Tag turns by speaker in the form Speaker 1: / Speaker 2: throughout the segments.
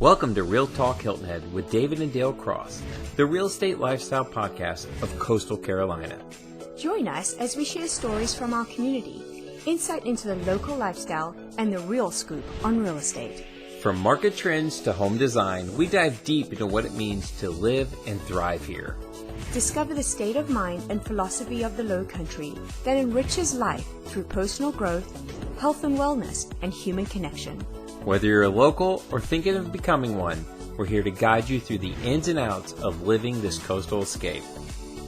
Speaker 1: Welcome to Real Talk Hilton Head with David and Dale Cross, the real estate lifestyle podcast of Coastal Carolina.
Speaker 2: Join us as we share stories from our community, insight into the local lifestyle, and the real scoop on real estate.
Speaker 1: From market trends to home design, we dive deep into what it means to live and thrive here.
Speaker 2: Discover the state of mind and philosophy of the Low Country that enriches life through personal growth, health and wellness, and human connection.
Speaker 1: Whether you're a local or thinking of becoming one, we're here to guide you through the ins and outs of living this coastal escape.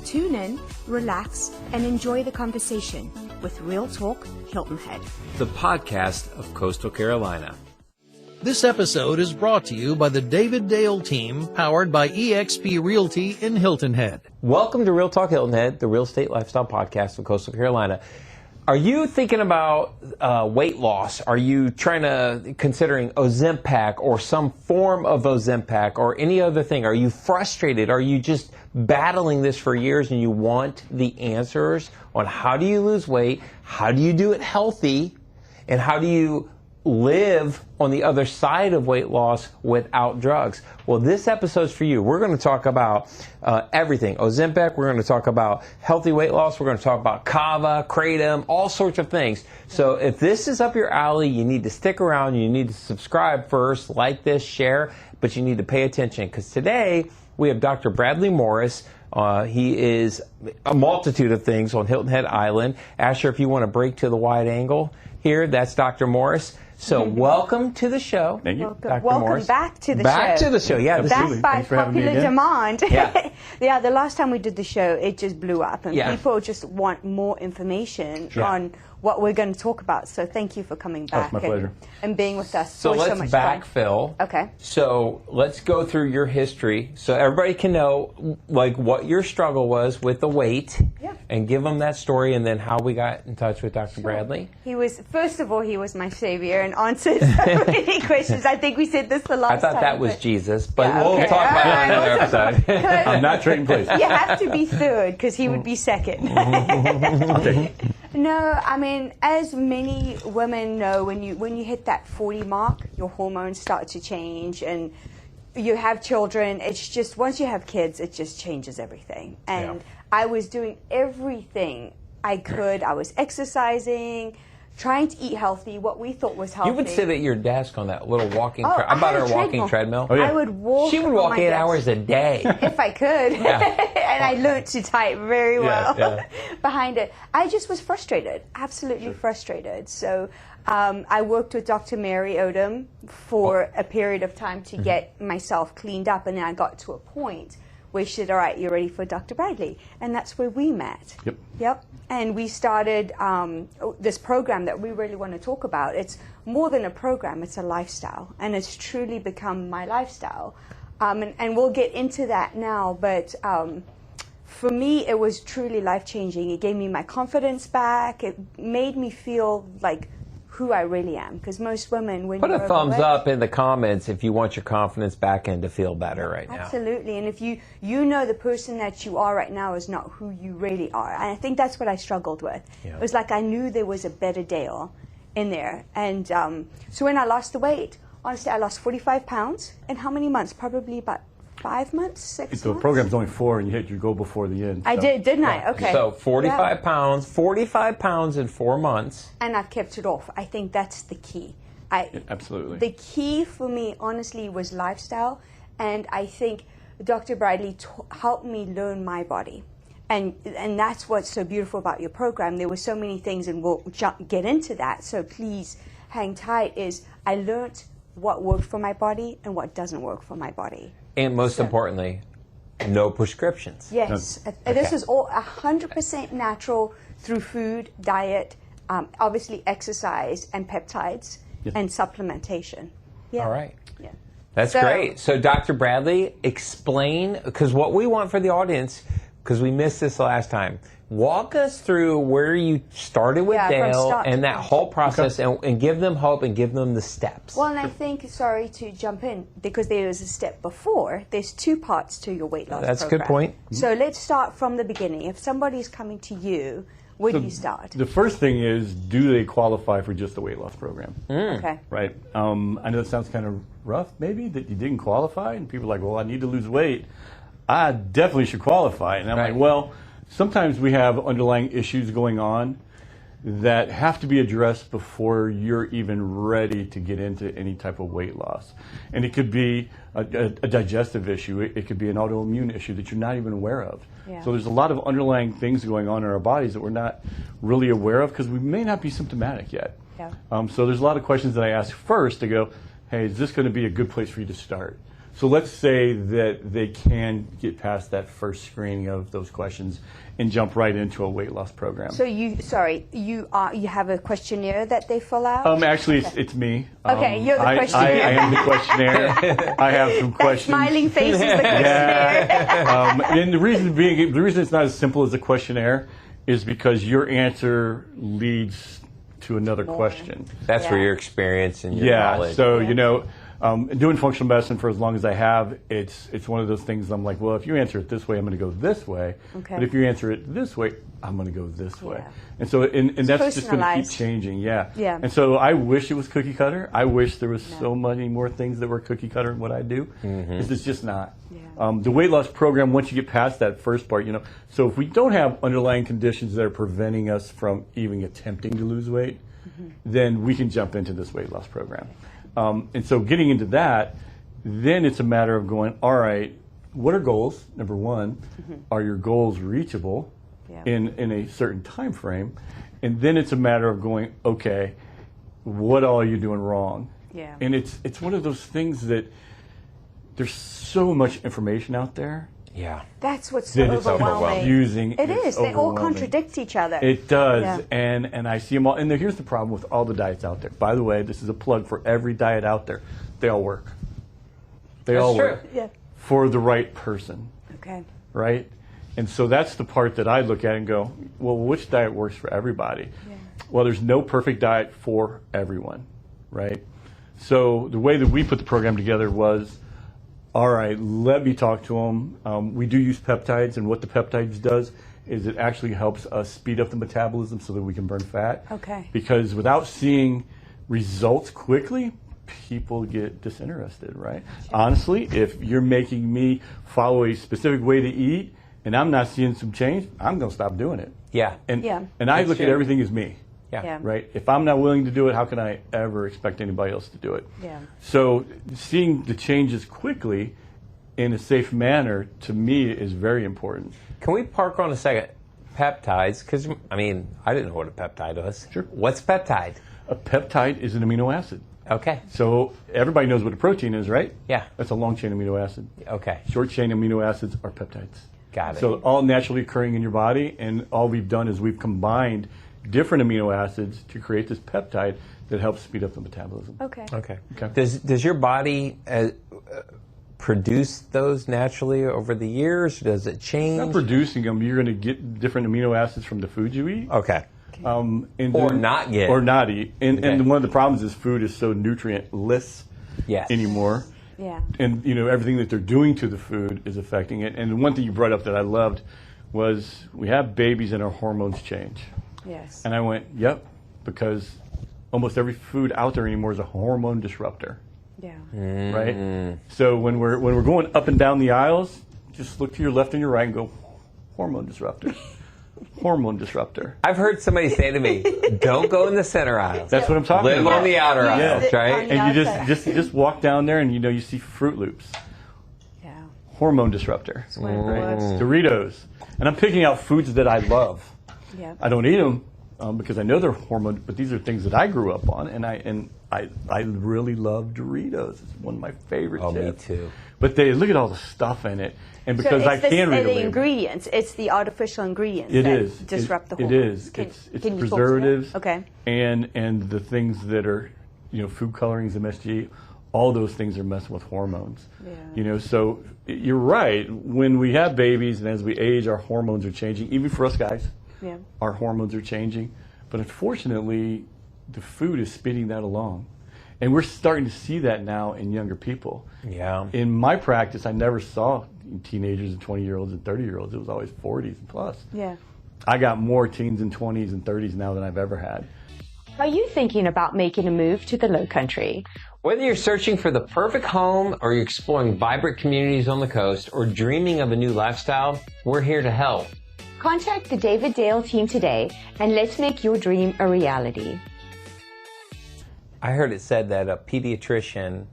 Speaker 2: Tune in, relax, and enjoy the conversation with Real Talk Hilton Head,
Speaker 1: the podcast of Coastal Carolina.
Speaker 3: This episode is brought to you by the David Dale team, powered by eXp Realty in Hilton Head.
Speaker 1: Welcome to Real Talk Hilton Head, the real estate lifestyle podcast of Coastal Carolina. Are you thinking about weight loss? Are you considering Ozempic or some form of Ozempic or any other thing? Are you frustrated? Are you just battling this for years and you want the answers on how do you lose weight? How do you do it healthy? And how do you live on the other side of weight loss without drugs? Well, this episode's for you. We're going to talk about everything. Ozempic, we're going to talk about healthy weight loss, we're going to talk about kava, kratom, all sorts of things. So if this is up your alley, you need to stick around, you need to subscribe first, like this, share, but you need to pay attention because today we have Dr. Bradley Morris. He is a multitude of things on Hilton Head Island. Asher, if you want to break to the wide angle here, that's Dr. Morris. So welcome to the show.
Speaker 4: Thank you.
Speaker 2: Welcome
Speaker 1: Morris.
Speaker 2: back to the show.
Speaker 1: Back to the show, yeah.
Speaker 2: Back by popular demand.
Speaker 1: Yeah.
Speaker 2: Yeah, the last time we did the show, it just blew up. And
Speaker 1: Yeah.
Speaker 2: people just want more information on what we're going to talk about. So thank you for coming back.
Speaker 4: That's my pleasure.
Speaker 2: And being with us.
Speaker 1: So
Speaker 2: Always
Speaker 1: let's
Speaker 2: much fun.
Speaker 1: backfill.
Speaker 2: Okay.
Speaker 1: So let's go through your history so everybody can know like what your struggle was with the weight and give them that story and then how we got in touch with Dr. Bradley.
Speaker 2: First of all, he was my savior and answered so many questions. I think we said this the last time.
Speaker 1: I thought that was Jesus, but
Speaker 2: Yeah,
Speaker 1: we'll
Speaker 2: okay.
Speaker 1: talk about it in another episode.
Speaker 4: I'm not trading places.
Speaker 2: You have to be third because he would be second. No, I mean, as many women know, when you hit that 40 mark, your hormones start to change and you have children. It's just, once you have kids, it just changes everything. And I was doing everything I could. I was exercising, trying to eat healthy, what we thought was healthy.
Speaker 1: You would sit at your desk on that little walking
Speaker 2: Oh,
Speaker 1: I bought
Speaker 2: had
Speaker 1: her
Speaker 2: a
Speaker 1: a walking treadmill.
Speaker 4: Oh, yeah.
Speaker 2: I would walk.
Speaker 1: She would
Speaker 2: on
Speaker 1: walk
Speaker 2: my
Speaker 1: 8
Speaker 2: desk.
Speaker 1: hours a day.
Speaker 2: If I could. And I learned to type very well behind it. I just was frustrated, absolutely frustrated. So I worked with Dr. Mary Odom for a period of time to get myself cleaned up. And then I got to a point where she said, all right, you're ready for Dr. Bradley. And that's where we met. Yep. And we started this program that we really want to talk about. It's more than a program, it's a lifestyle. And it's truly become my lifestyle. And we'll get into that now. But for me, it was truly life-changing. It gave me my confidence back. It made me feel like who I really am. Because most women, when
Speaker 1: Put
Speaker 2: you're
Speaker 1: a thumbs
Speaker 2: overweight-
Speaker 1: up in the comments if you want your confidence back and to feel better right now.
Speaker 2: Absolutely. And if you know the person that you are right now is not who you really are. And I think that's what I struggled with.
Speaker 1: Yeah.
Speaker 2: It was like I knew there was a better Dale in there. And so when I lost the weight, honestly, I lost 45 pounds. In how many months? Probably about 5 months, 6 months?
Speaker 4: The program's only 4 and you hit your goal before the end.
Speaker 2: I did, didn't I? Okay.
Speaker 1: So 45 pounds in 4 months.
Speaker 2: And I've kept it off. I think that's the key.
Speaker 4: Absolutely.
Speaker 2: The key for me, honestly, was lifestyle. And I think Dr. Bradley helped me learn my body. And that's what's so beautiful about your program. There were so many things, and we'll get into that. So please hang tight, is I learned what worked for my body and what doesn't work for my body.
Speaker 1: And most importantly, no prescriptions.
Speaker 2: Yes. This is all 100% natural through food, diet, obviously exercise, and peptides, and supplementation.
Speaker 1: All right.
Speaker 2: Yeah.
Speaker 1: That's great. So Dr. Bradley, explain, because what we want for the audience, because we missed this last time, walk us through where you started with Dale and that whole process and give them hope and give them the steps.
Speaker 2: Well, and I think, sorry to jump in, because there was a step before, there's 2 parts to your weight loss program.
Speaker 1: That's a good point.
Speaker 2: So let's start from the beginning. If somebody's coming to you Where do you start?
Speaker 4: The first thing is, do they qualify for just the weight loss program?
Speaker 2: Okay.
Speaker 4: Right. I know it sounds kind of rough, maybe, that you didn't qualify, and people are like, well, I need to lose weight. I definitely should qualify. And I'm like, well, sometimes we have underlying issues going on that have to be addressed before you're even ready to get into any type of weight loss. And it could be a digestive issue. It could be an autoimmune issue that you're not even aware of.
Speaker 2: Yeah.
Speaker 4: So there's a lot of underlying things going on in our bodies that we're not really aware of because we may not be symptomatic yet.
Speaker 2: Yeah.
Speaker 4: So there's a lot of questions that I ask first to go, hey, is this going to be a good place for you to start? So let's say that they can get past that first screening of those questions and jump right into a weight loss program.
Speaker 2: So you have a questionnaire that they fill out?
Speaker 4: Actually, it's me.
Speaker 2: Okay, you're the questionnaire.
Speaker 4: I am the questionnaire. I have some questions.
Speaker 2: That smiling face is the questionnaire.
Speaker 4: And the reason it's not as simple as a questionnaire is because your answer leads to another question.
Speaker 1: That's where your experience and your knowledge.
Speaker 4: So doing functional medicine for as long as I have, it's one of those things I'm like, well, if you answer it this way, I'm going to go this way.
Speaker 2: Okay.
Speaker 4: But if you answer it this way, I'm going to go this way. And so and that's just going to keep changing. Yeah. And so I wish it was cookie cutter. I wish there was so many more things that were cookie cutter in what I do. It's just not. The weight loss program, once you get past that first part, so if we don't have underlying conditions that are preventing us from even attempting to lose weight, then we can jump into this weight loss program. And so getting into that, then it's a matter of going, all right, what are goals? Number one, are your goals reachable in a certain time frame? And then it's a matter of going, okay, what all are you doing wrong? And it's one of those things that there's so much information out there.
Speaker 2: That's what's so overwhelming.
Speaker 4: Confusing.
Speaker 2: It is. They all contradict each other.
Speaker 4: It does. And I see them all. And here's the problem with all the diets out there. By the way, this is a plug for every diet out there. They all work. They all work for the right person.
Speaker 2: Okay.
Speaker 4: Right? And so that's the part that I look at and go, well, which diet works for everybody? Well, there's no perfect diet for everyone. Right? So the way that we put the program together was, all right, let me talk to them. We do use peptides, and what the peptides does is it actually helps us speed up the metabolism so that we can burn fat.
Speaker 2: Okay.
Speaker 4: Because without seeing results quickly, people get disinterested, right? Honestly, if you're making me follow a specific way to eat and I'm not seeing some change, I'm going to stop doing it. And I look at everything as me. Right? If I'm not willing to do it, how can I ever expect anybody else to do it? So seeing the changes quickly in a safe manner, to me, is very important.
Speaker 1: Can we park on a second? Peptides, because, I didn't know what a peptide was.
Speaker 4: Sure.
Speaker 1: What's peptide?
Speaker 4: A peptide is an amino acid.
Speaker 1: Okay.
Speaker 4: So everybody knows what a protein is, right?
Speaker 1: Yeah.
Speaker 4: That's a long chain amino acid.
Speaker 1: Okay.
Speaker 4: Short chain amino acids are peptides.
Speaker 1: Got it.
Speaker 4: So all naturally occurring in your body, and all we've done is we've combined different amino acids to create this peptide that helps speed up the metabolism.
Speaker 2: Okay.
Speaker 1: Does your body produce those naturally over the years? Does it change?
Speaker 4: It's not producing them. You're going to get different amino acids from the food you eat.
Speaker 1: Okay.
Speaker 4: Or
Speaker 1: not get.
Speaker 4: Or not eat. And one of the problems is food is so nutrient-less anymore. And everything that they're doing to the food is affecting it. And one thing you brought up that I loved was we have babies and our hormones change. And I went, yep, because almost every food out there anymore is a hormone disruptor. Right? So when we're going up and down the aisles, just look to your left and your right and go, hormone disruptor. Hormone disruptor.
Speaker 1: I've heard somebody say to me, don't go in the center aisle.
Speaker 4: That's what I'm talking about.
Speaker 1: Live on the outer aisles, right?
Speaker 4: And you just walk down there and you see Fruit Loops. Hormone disruptor. Right? Doritos. And I'm picking out foods that I love. I don't eat them because I know they're hormone, but these are things that I grew up on, and I really love Doritos. It's one of my favorite chips.
Speaker 1: Me too.
Speaker 4: But they look at all the stuff in it, and because I can read
Speaker 2: the ingredients, it's the artificial ingredients that disrupt the hormones.
Speaker 4: It is. It's preservatives.
Speaker 2: Okay.
Speaker 4: And the things that are, food colorings, MSG, all those things are messing with hormones. So you're right. When we have babies and as we age, our hormones are changing. Even for us guys, our hormones are changing. But unfortunately, the food is speeding that along. And we're starting to see that now in younger people. In my practice, I never saw teenagers and 20-year-olds and 30-year-olds. It was always 40s and plus. I got more teens and 20s and 30s now than I've ever had.
Speaker 5: Are you thinking about making a move to the Low Country?
Speaker 1: Whether you're searching for the perfect home, or you're exploring vibrant communities on the coast, or dreaming of a new lifestyle, we're here to help.
Speaker 5: Contact the David Dale team today and let's make your dream a reality.
Speaker 1: I heard it said that a pediatrician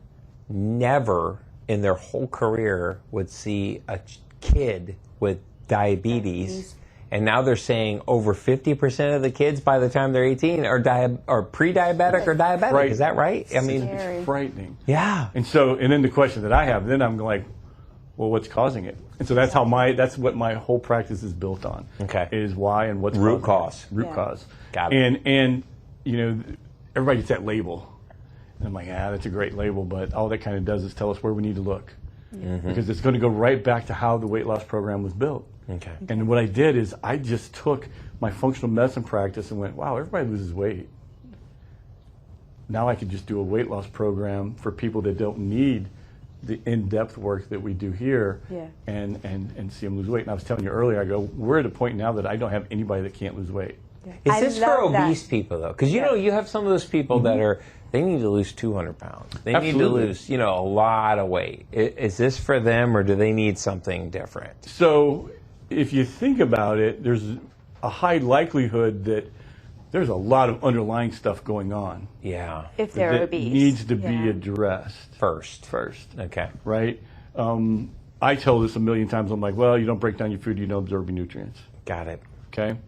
Speaker 1: never in their whole career would see a kid with diabetes. And now they're saying over 50% of the kids by the time they're 18 are pre-diabetic or diabetic. Is that right? I mean,
Speaker 4: it's frightening.
Speaker 1: Yeah.
Speaker 4: And then the question that I have, then I'm like, well, what's causing it? And so that's what my whole practice is built on.
Speaker 1: Okay.
Speaker 4: Is why and what's
Speaker 1: root cause.
Speaker 4: Root cause.
Speaker 1: Got it.
Speaker 4: And everybody gets that label. And I'm like, that's a great label, but all that kind of does is tell us where we need to look. Mm-hmm. Because it's going to go right back to how the weight loss program was built.
Speaker 1: Okay.
Speaker 4: And what I did is I just took my functional medicine practice and went, wow, everybody loses weight. Now I could just do a weight loss program for people that don't need the in-depth work that we do here, and see them lose weight. And I was telling you earlier, I go, we're at a point now that I don't have anybody that can't lose weight.
Speaker 2: Yeah.
Speaker 1: Is this for obese people, though? Because, you have some of those people that they need to lose 200 pounds. They need to lose, a lot of weight. Is this for them, or do they need something different?
Speaker 4: So if you think about it, there's a high likelihood that there's a lot of underlying stuff going on.
Speaker 1: Yeah.
Speaker 2: If they're
Speaker 4: that
Speaker 2: obese.
Speaker 4: needs to be addressed. First.
Speaker 1: Okay.
Speaker 4: Right? I tell this a million times. I'm like, well, you don't break down your food, you don't absorb your nutrients.
Speaker 1: Got it.
Speaker 4: Okay?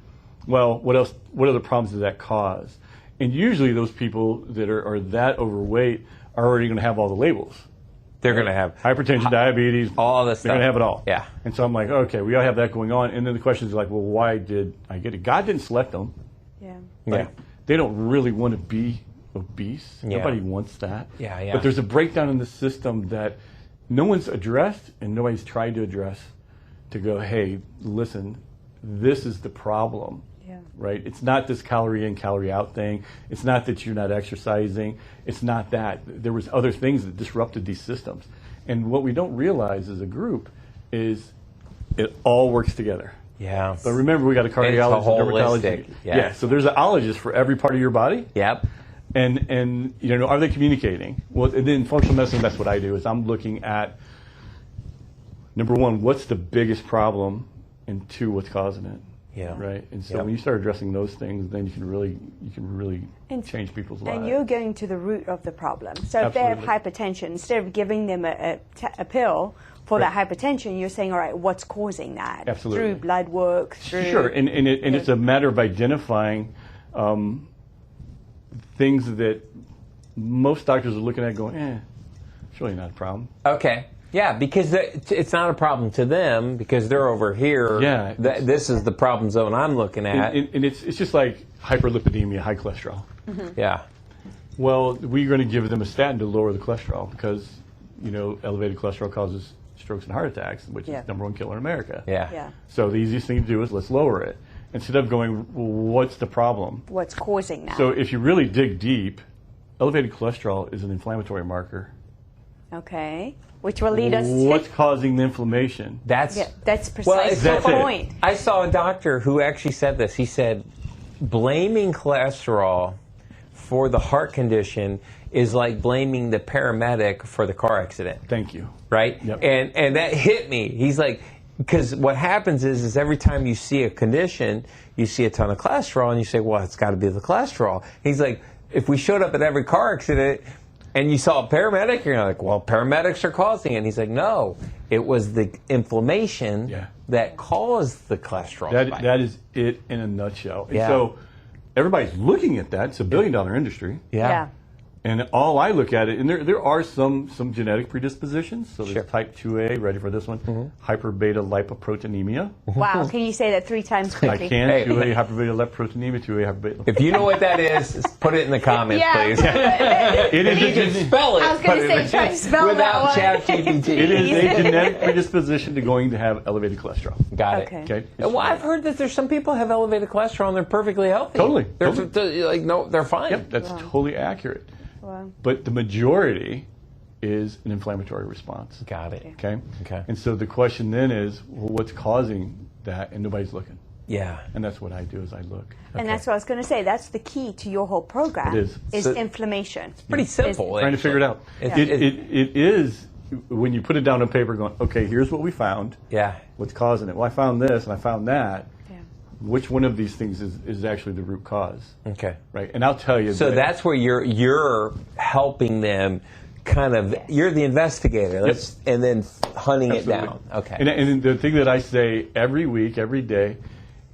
Speaker 4: Well, what else? What other problems does that cause? And usually those people that are that overweight are already going to have all the labels.
Speaker 1: They're going to have
Speaker 4: hypertension, diabetes,
Speaker 1: all this stuff.
Speaker 4: They're going to have it all.
Speaker 1: Yeah.
Speaker 4: And so I'm like, okay, we all have that going on. And then the question is like, well, why did I get it? God didn't select them.
Speaker 2: Yeah.
Speaker 4: Like, they don't really want to be obese.
Speaker 1: Yeah.
Speaker 4: Nobody wants that.
Speaker 1: Yeah.
Speaker 4: But there's a breakdown in the system that no one's addressed and nobody's tried to address, to go, hey, listen, this is the problem.
Speaker 2: Yeah.
Speaker 4: Right? It's not this calorie in, calorie out thing. It's not that you're not exercising. It's not that. There was other things that disrupted these systems. And what we don't realize as a group is it all works together.
Speaker 1: Yeah.
Speaker 4: But remember, we got a cardiologist, a dermatologist.
Speaker 1: Yeah.
Speaker 4: So there's an ologist for every part of your body.
Speaker 1: Yep.
Speaker 4: And are they communicating? Well, and then functional medicine, that's what I do, is I'm looking at, number one, what's the biggest problem, and two, what's causing it.
Speaker 1: Yeah.
Speaker 4: Right. And so when you start addressing those things, then you can really change people's lives.
Speaker 2: And you're going to the root of the problem. So if they have hypertension, instead of giving them a pill for that hypertension, you're saying, all right, what's causing that?
Speaker 4: Absolutely.
Speaker 2: Through blood work, through...
Speaker 4: Sure. And it's a matter of identifying things that most doctors are looking at going, it's really not a problem.
Speaker 1: Okay. Yeah, because it's not a problem to them because they're over here.
Speaker 4: Yeah.
Speaker 1: This is the problem zone I'm looking at.
Speaker 4: And it's just like hyperlipidemia, high cholesterol.
Speaker 2: Mm-hmm.
Speaker 1: Yeah.
Speaker 4: Well, we're going to give them a statin to lower the cholesterol because, elevated cholesterol causes strokes and heart attacks, which is number one killer in America.
Speaker 1: Yeah.
Speaker 4: So the easiest thing to do is let's lower it. Instead of going, well, what's the problem?
Speaker 2: What's causing that?
Speaker 4: So if you really dig deep, elevated cholesterol is an inflammatory marker.
Speaker 2: Okay. Which will lead us
Speaker 4: what's causing the inflammation?
Speaker 2: That's precisely the point.
Speaker 1: I saw a doctor who actually said this. He said, blaming cholesterol for the heart condition is like blaming the paramedic for the car accident.
Speaker 4: Thank you.
Speaker 1: Right?
Speaker 4: Yep.
Speaker 1: And that hit me. He's like, because what happens is every time you see a condition, you see a ton of cholesterol, and you say, well, it's got to be the cholesterol. He's like, if we showed up at every car accident and you saw a paramedic, you're like, well, paramedics are causing it. And he's like, no, it was the inflammation that caused the cholesterol spike.
Speaker 4: That is it in a nutshell.
Speaker 1: Yeah.
Speaker 4: And so everybody's looking at that. It's a billion-dollar industry.
Speaker 1: Yeah.
Speaker 4: And all I look at it, and there are some genetic predispositions. So there's type 2A, ready for this one, hyper-beta lipoproteinemia.
Speaker 2: Wow, can you say that 3 times quickly?
Speaker 4: I can. 2A hyper-beta lipoproteinemia, 2A hyper-beta.
Speaker 1: If you know what that is, put it in the comments, please.
Speaker 4: It is
Speaker 1: you can spell it.
Speaker 2: I was going to say, try to spell
Speaker 1: without
Speaker 2: that one.
Speaker 1: ChatGPT.
Speaker 4: It is a genetic predisposition to going to have elevated cholesterol.
Speaker 1: Got it.
Speaker 2: Okay.
Speaker 1: Well, I've heard that there's some people have elevated cholesterol and they're perfectly healthy.
Speaker 4: Totally.
Speaker 1: They're fine.
Speaker 4: Yep, that's totally accurate.
Speaker 2: Wow.
Speaker 4: But the majority is an inflammatory response.
Speaker 1: Got it.
Speaker 4: Okay?
Speaker 1: Okay.
Speaker 4: And so the question then is, well, what's causing that? And nobody's looking.
Speaker 1: Yeah.
Speaker 4: And that's what I do is I look.
Speaker 2: And that's what I was going to say. That's the key to your whole program.
Speaker 4: It is.
Speaker 2: Inflammation.
Speaker 1: It's pretty simple.
Speaker 4: Trying to figure it out. It is, when you put it down on paper going, okay, here's what we found.
Speaker 1: Yeah.
Speaker 4: What's causing it? Well, I found this and I found that. Yeah. Which one of these things is actually the root cause?
Speaker 1: Okay.
Speaker 4: Right. And I'll tell you.
Speaker 1: So that's where you're helping them kind of, you're the investigator, and then hunting it down. Okay.
Speaker 4: And the thing that I say every week, every day,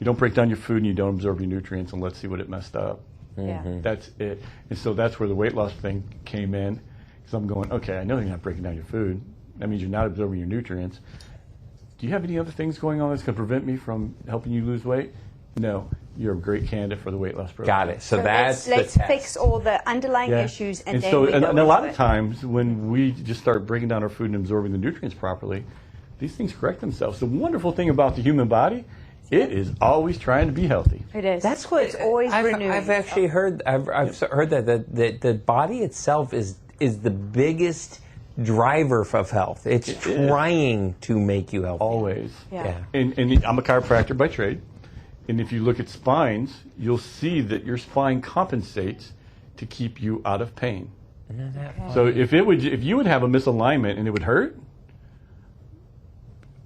Speaker 4: you don't break down your food and you don't absorb your nutrients, and let's see what it messed up.
Speaker 2: Yeah.
Speaker 4: That's it. And so that's where the weight loss thing came in, because I'm going, okay, I know you're not breaking down your food. That means you're not absorbing your nutrients. Do you have any other things going on that's going to prevent me from helping you lose weight? No. You're a great candidate for the weight loss program.
Speaker 1: Got it. So that's
Speaker 2: let's fix all the underlying issues, and then we go
Speaker 4: and a lot of times when we just start breaking down our food and absorbing the nutrients properly, these things correct themselves. The wonderful thing about the human body, it is always trying to be healthy.
Speaker 2: It is.
Speaker 1: That's what
Speaker 2: it's always renewing.
Speaker 1: I've actually heard. I've heard that the body itself is the biggest driver of health. It's trying to make you healthy.
Speaker 4: Always.
Speaker 2: Yeah.
Speaker 4: And I'm a chiropractor by trade. And if you look at spines, you'll see that your spine compensates to keep you out of pain. So if you would have a misalignment and it would hurt,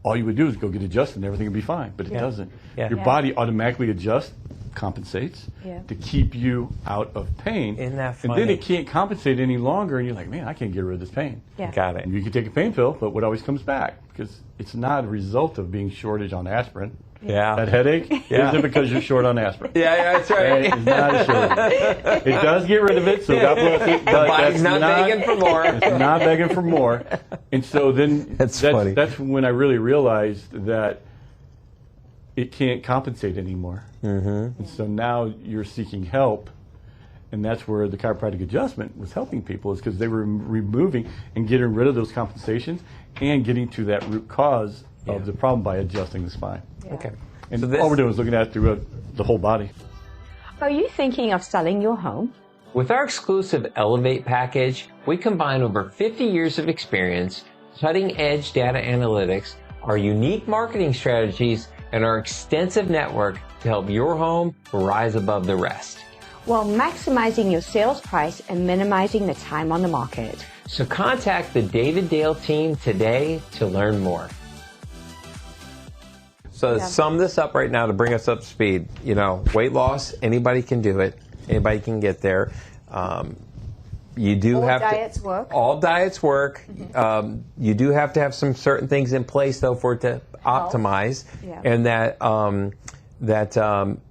Speaker 4: all you would do is go get adjusted and everything would be fine. But it doesn't.
Speaker 1: Yeah.
Speaker 4: Your body automatically adjusts, compensates to keep you out of pain.
Speaker 1: Isn't that funny?
Speaker 4: And then it can't compensate any longer, and you're like, man, I can't get rid of this pain.
Speaker 2: Yeah.
Speaker 1: Got it.
Speaker 4: And you can take a pain pill, but what always comes back? Because it's not a result of being shortage on aspirin.
Speaker 1: Yeah.
Speaker 4: That headache isn't because you're short on aspirin.
Speaker 1: Yeah, that's right.
Speaker 4: It's not a shortage. It does get rid of it, so God bless it.
Speaker 1: The body's not begging for more.
Speaker 4: It's not begging for more. And so then
Speaker 1: that's funny.
Speaker 4: That's when I really realized that it can't compensate anymore. Mm-hmm. And so now you're seeking help. And that's where the chiropractic adjustment was helping people, is because they were removing and getting rid of those compensations and getting to that root cause of the problem by adjusting the spine.
Speaker 2: Yeah.
Speaker 1: Okay.
Speaker 4: And so all we're doing is looking at it through the whole body.
Speaker 5: Are you thinking of selling your home?
Speaker 1: With our exclusive Elevate package, we combine over 50 years of experience, cutting-edge data analytics, our unique marketing strategies, and our extensive network to help your home rise above the rest,
Speaker 5: while maximizing your sales price and minimizing the time on the market.
Speaker 1: So contact the David Dale team today to learn more. So to sum this up right now, to bring us up to speed, weight loss, anybody can do it. Anybody can get there. You do
Speaker 2: all
Speaker 1: have
Speaker 2: diets work.
Speaker 1: All diets work. Mm-hmm. You do have to have some certain things in place, though, for it to optimize, and that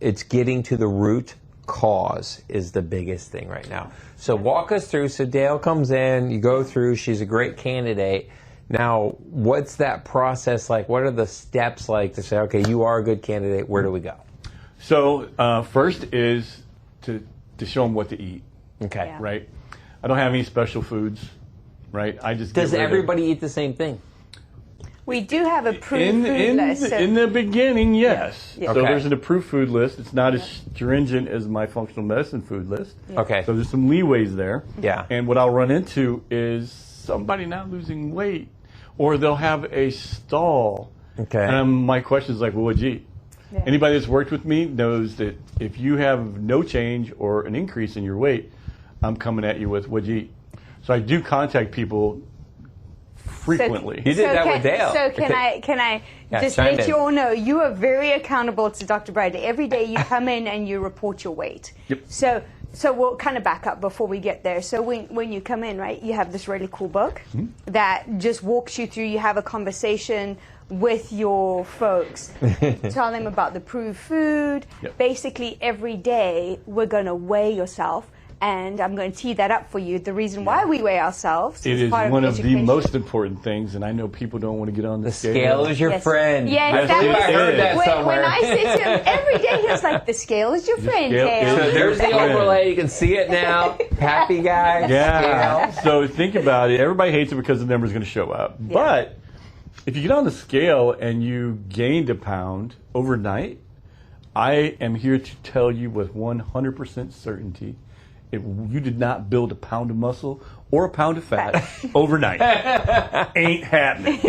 Speaker 1: it's getting to the root cause is the biggest thing right now. So walk us through. So Dale comes in, you go through. She's a great candidate. Now, what's that process like? What are the steps like to say, okay, you are a good candidate. Where do we go?
Speaker 4: So first is to show them what to eat.
Speaker 1: Okay.
Speaker 2: Yeah.
Speaker 4: Right. I don't have any special foods. Right. I just
Speaker 1: does everybody eat the same thing?
Speaker 2: We do have a approved food list.
Speaker 4: In the beginning, yes.
Speaker 2: Yeah.
Speaker 4: So
Speaker 1: Okay.
Speaker 4: there's an approved food list. It's not as stringent as my functional medicine food list.
Speaker 2: Yeah.
Speaker 1: Okay.
Speaker 4: So there's some leeways there.
Speaker 1: Yeah.
Speaker 4: And what I'll run into is somebody not losing weight, or they'll have a stall.
Speaker 1: Okay.
Speaker 4: And my question is like, well, what'd you eat?
Speaker 2: Yeah.
Speaker 4: Anybody that's worked with me knows that if you have no change or an increase in your weight, I'm coming at you with what'd you eat? So I do contact people frequently.
Speaker 1: You did that with Dale.
Speaker 2: So can I just let you all know, you are very accountable to Dr. Bradley. Every day you come in and you report your weight.
Speaker 4: Yep.
Speaker 2: So we'll kind of back up before we get there. So when you come in, right, you have this really cool book that just walks you through. You have a conversation with your folks. Tell them about the approved food.
Speaker 4: Yep.
Speaker 2: Basically, every day we're going to weigh yourself. And I'm going to tee that up for you. The reason why we weigh ourselves
Speaker 4: it is
Speaker 2: part
Speaker 4: one
Speaker 2: of
Speaker 4: of the most important things, and I know people don't want to get on the scale.
Speaker 1: The scale is your friend.
Speaker 2: Yes,
Speaker 1: I heard that
Speaker 2: when
Speaker 1: somewhere.
Speaker 2: I say to him every day, he was like, the scale is your friend, Dale.
Speaker 1: So there's the overlay. You can see it now. Happy guy.
Speaker 4: Yeah. So think about it. Everybody hates it because the number's going to show up.
Speaker 2: Yeah.
Speaker 4: But if you get on the scale and you gained a pound overnight, I am here to tell you with 100% certainty, if you did not build a pound of muscle or a pound of fat overnight. Ain't happening.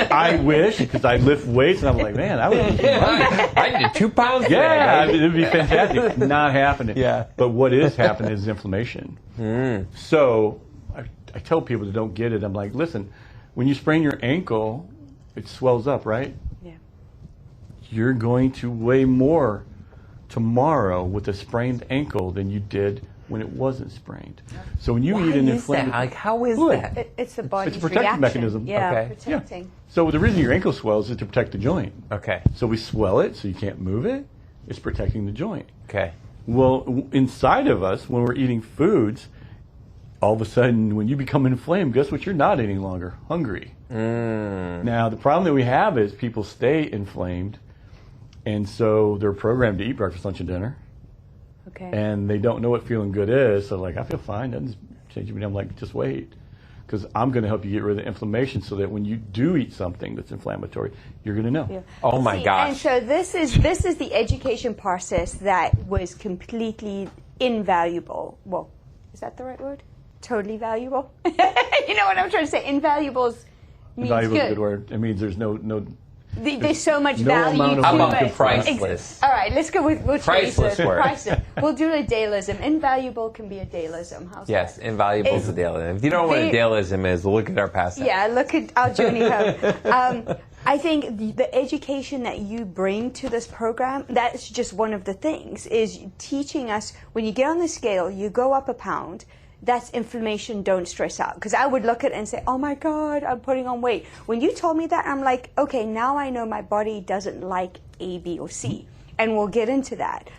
Speaker 4: I wish, because I lift weights, and I'm like, man, I would
Speaker 1: I did 2 pounds.
Speaker 4: Yeah, it would be fantastic. Not happening.
Speaker 1: Yeah.
Speaker 4: But what is happening is inflammation. So I tell people that don't get it, I'm like, listen, when you sprain your ankle, it swells up, right?
Speaker 2: Yeah.
Speaker 4: You're going to weigh more tomorrow with a sprained ankle than you did when it wasn't sprained. So when you eat an inflamed,
Speaker 1: like, how is
Speaker 4: Good.
Speaker 1: that?
Speaker 2: It's the body's
Speaker 4: It's a protective
Speaker 2: reaction.
Speaker 4: mechanism.
Speaker 2: Yeah,
Speaker 1: Okay.
Speaker 2: protecting.
Speaker 4: Yeah. So the reason your ankle swells is to protect the joint.
Speaker 1: Okay.
Speaker 4: So we swell it so you can't move it. It's protecting the joint.
Speaker 1: Okay.
Speaker 4: Well, inside of us, when we're eating foods, all of a sudden, when you become inflamed, guess what? You're not any longer hungry. Now, the problem that we have is people stay inflamed, and so they're programmed to eat breakfast, lunch, and dinner,
Speaker 2: Okay.
Speaker 4: and they don't know what feeling good is. So, like, I feel fine. Doesn't change me. I'm like, just wait, because I'm going to help you get rid of the inflammation, so that when you do eat something that's inflammatory, you're going to know.
Speaker 2: Yeah.
Speaker 1: Oh my gosh.
Speaker 2: And so this is the education process that was completely invaluable. Well, is that the right word? Totally valuable. You know what I'm trying to say? Invaluable means
Speaker 4: Invaluable is a
Speaker 2: good.
Speaker 4: good word. It means there's no
Speaker 2: There's so much
Speaker 4: no
Speaker 2: value
Speaker 4: amount of
Speaker 2: to
Speaker 1: How about
Speaker 2: it.
Speaker 1: the priceless?
Speaker 2: All right, let's go with
Speaker 1: Priceless word.
Speaker 2: Priceless. We'll do a daylism. Invaluable can be a daylism. How's
Speaker 1: Yes,
Speaker 2: that?
Speaker 1: invaluable is a dailism. If you don't know what a dailism is, look at our past.
Speaker 2: Yeah, look at our journey home. I think the education that you bring to this program, that's just one of the things, is teaching us when you get on the scale, you go up a pound, that's inflammation, don't stress out. Because I would look at it and say, oh my God, I'm putting on weight. When you told me that, I'm like, okay, now I know my body doesn't like A, B, or C. And we'll get into that.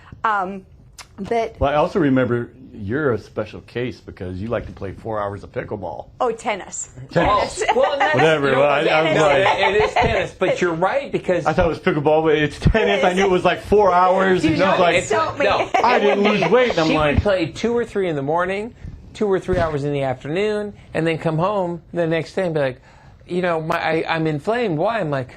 Speaker 2: But
Speaker 4: Well, I also remember you're a special case because you like to play 4 hours of pickleball.
Speaker 2: oh, tennis.
Speaker 4: Tennis.
Speaker 1: Well, that's,
Speaker 4: Whatever. Well, I was
Speaker 1: no,
Speaker 4: like,
Speaker 1: it is tennis, but you're right because
Speaker 4: I thought it was pickleball, but it's tennis. I knew it was like 4 hours.
Speaker 2: Do
Speaker 4: And
Speaker 2: not
Speaker 4: she's like,
Speaker 2: insult me.
Speaker 1: no.
Speaker 4: I didn't lose weight. And I'm
Speaker 1: she
Speaker 4: like,
Speaker 1: would play 2 or 3 in the morning, 2 or 3 hours in the afternoon, and then come home the next day and be like, you know, I'm inflamed. Why? I'm like,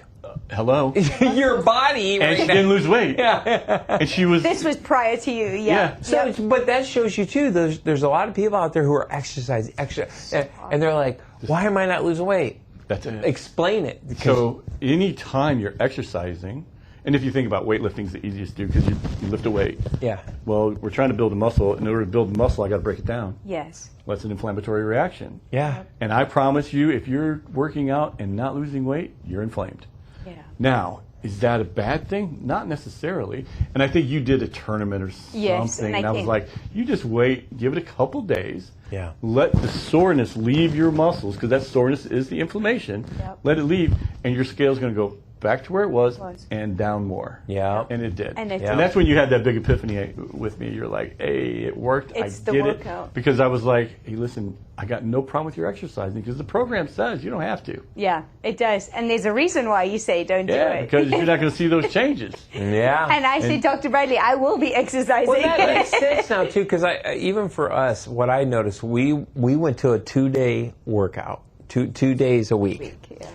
Speaker 4: hello.
Speaker 1: your body.
Speaker 4: And
Speaker 1: Right
Speaker 4: she
Speaker 1: now.
Speaker 4: didn't lose weight.
Speaker 1: Yeah.
Speaker 4: And she was.
Speaker 2: This was prior to you, yeah.
Speaker 4: Yeah.
Speaker 1: So,
Speaker 2: Yep.
Speaker 1: but that shows you too. There's a lot of people out there who are exercising, and they're like, "Why am I not losing weight?"
Speaker 4: That's it.
Speaker 1: Explain it.
Speaker 4: So any time you're exercising, and if you think about weightlifting is the easiest to do because you lift a weight.
Speaker 1: Yeah.
Speaker 4: Well, we're trying to build a muscle. In order to build a muscle, I got to break it down.
Speaker 2: Yes.
Speaker 4: Well, that's an inflammatory reaction.
Speaker 1: Yeah.
Speaker 4: And I promise you, if you're working out and not losing weight, you're inflamed.
Speaker 2: Yeah.
Speaker 4: Now, is that a bad thing? Not necessarily. And I think you did a tournament or
Speaker 2: Yes,
Speaker 4: something.
Speaker 2: and
Speaker 4: And I was
Speaker 2: think-
Speaker 4: like, you just wait, give it a couple days.
Speaker 1: Yeah.
Speaker 4: Let the soreness leave your muscles, because that soreness is the inflammation.
Speaker 2: Yep.
Speaker 4: Let it leave, and your scale's going to go back to where it was and down more.
Speaker 1: Yeah.
Speaker 4: And it did.
Speaker 2: And it
Speaker 1: Yeah.
Speaker 4: And that's when you had that big epiphany with me. You're like, hey, it worked.
Speaker 2: It's
Speaker 4: I
Speaker 2: the
Speaker 4: did
Speaker 2: workout.
Speaker 4: it. Because I was like, hey, listen, I got no problem with your exercising, because the program says you don't have to.
Speaker 2: Yeah, it does. And there's a reason why you say don't do
Speaker 4: Yeah,
Speaker 2: it.
Speaker 4: because you're not going to see those changes.
Speaker 1: Yeah.
Speaker 2: And I say, Dr. Bradley, I will be exercising.
Speaker 1: Well, that makes sense now too, because even for us, what I noticed, we went to a 2-day workout, two days a week.
Speaker 2: Yeah.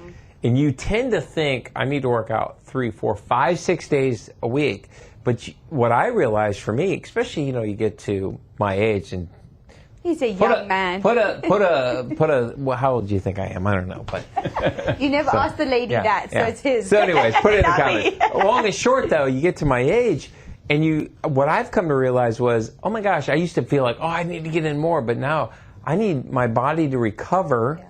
Speaker 1: And you tend to think, I need to work out 3, 4, 5, 6 days a week. But what I realized for me, especially, you get to my age and
Speaker 2: He's a young man.
Speaker 1: well, how old do you think I am? I don't know, but
Speaker 2: You never asked the lady that, so it's his.
Speaker 1: So anyways, put it in the
Speaker 2: Not me.
Speaker 1: comments. Long and short though, you get to my age and what I've come to realize was, oh my gosh, I used to feel like, I need to get in more, but now I need my body to recover.
Speaker 2: Yeah.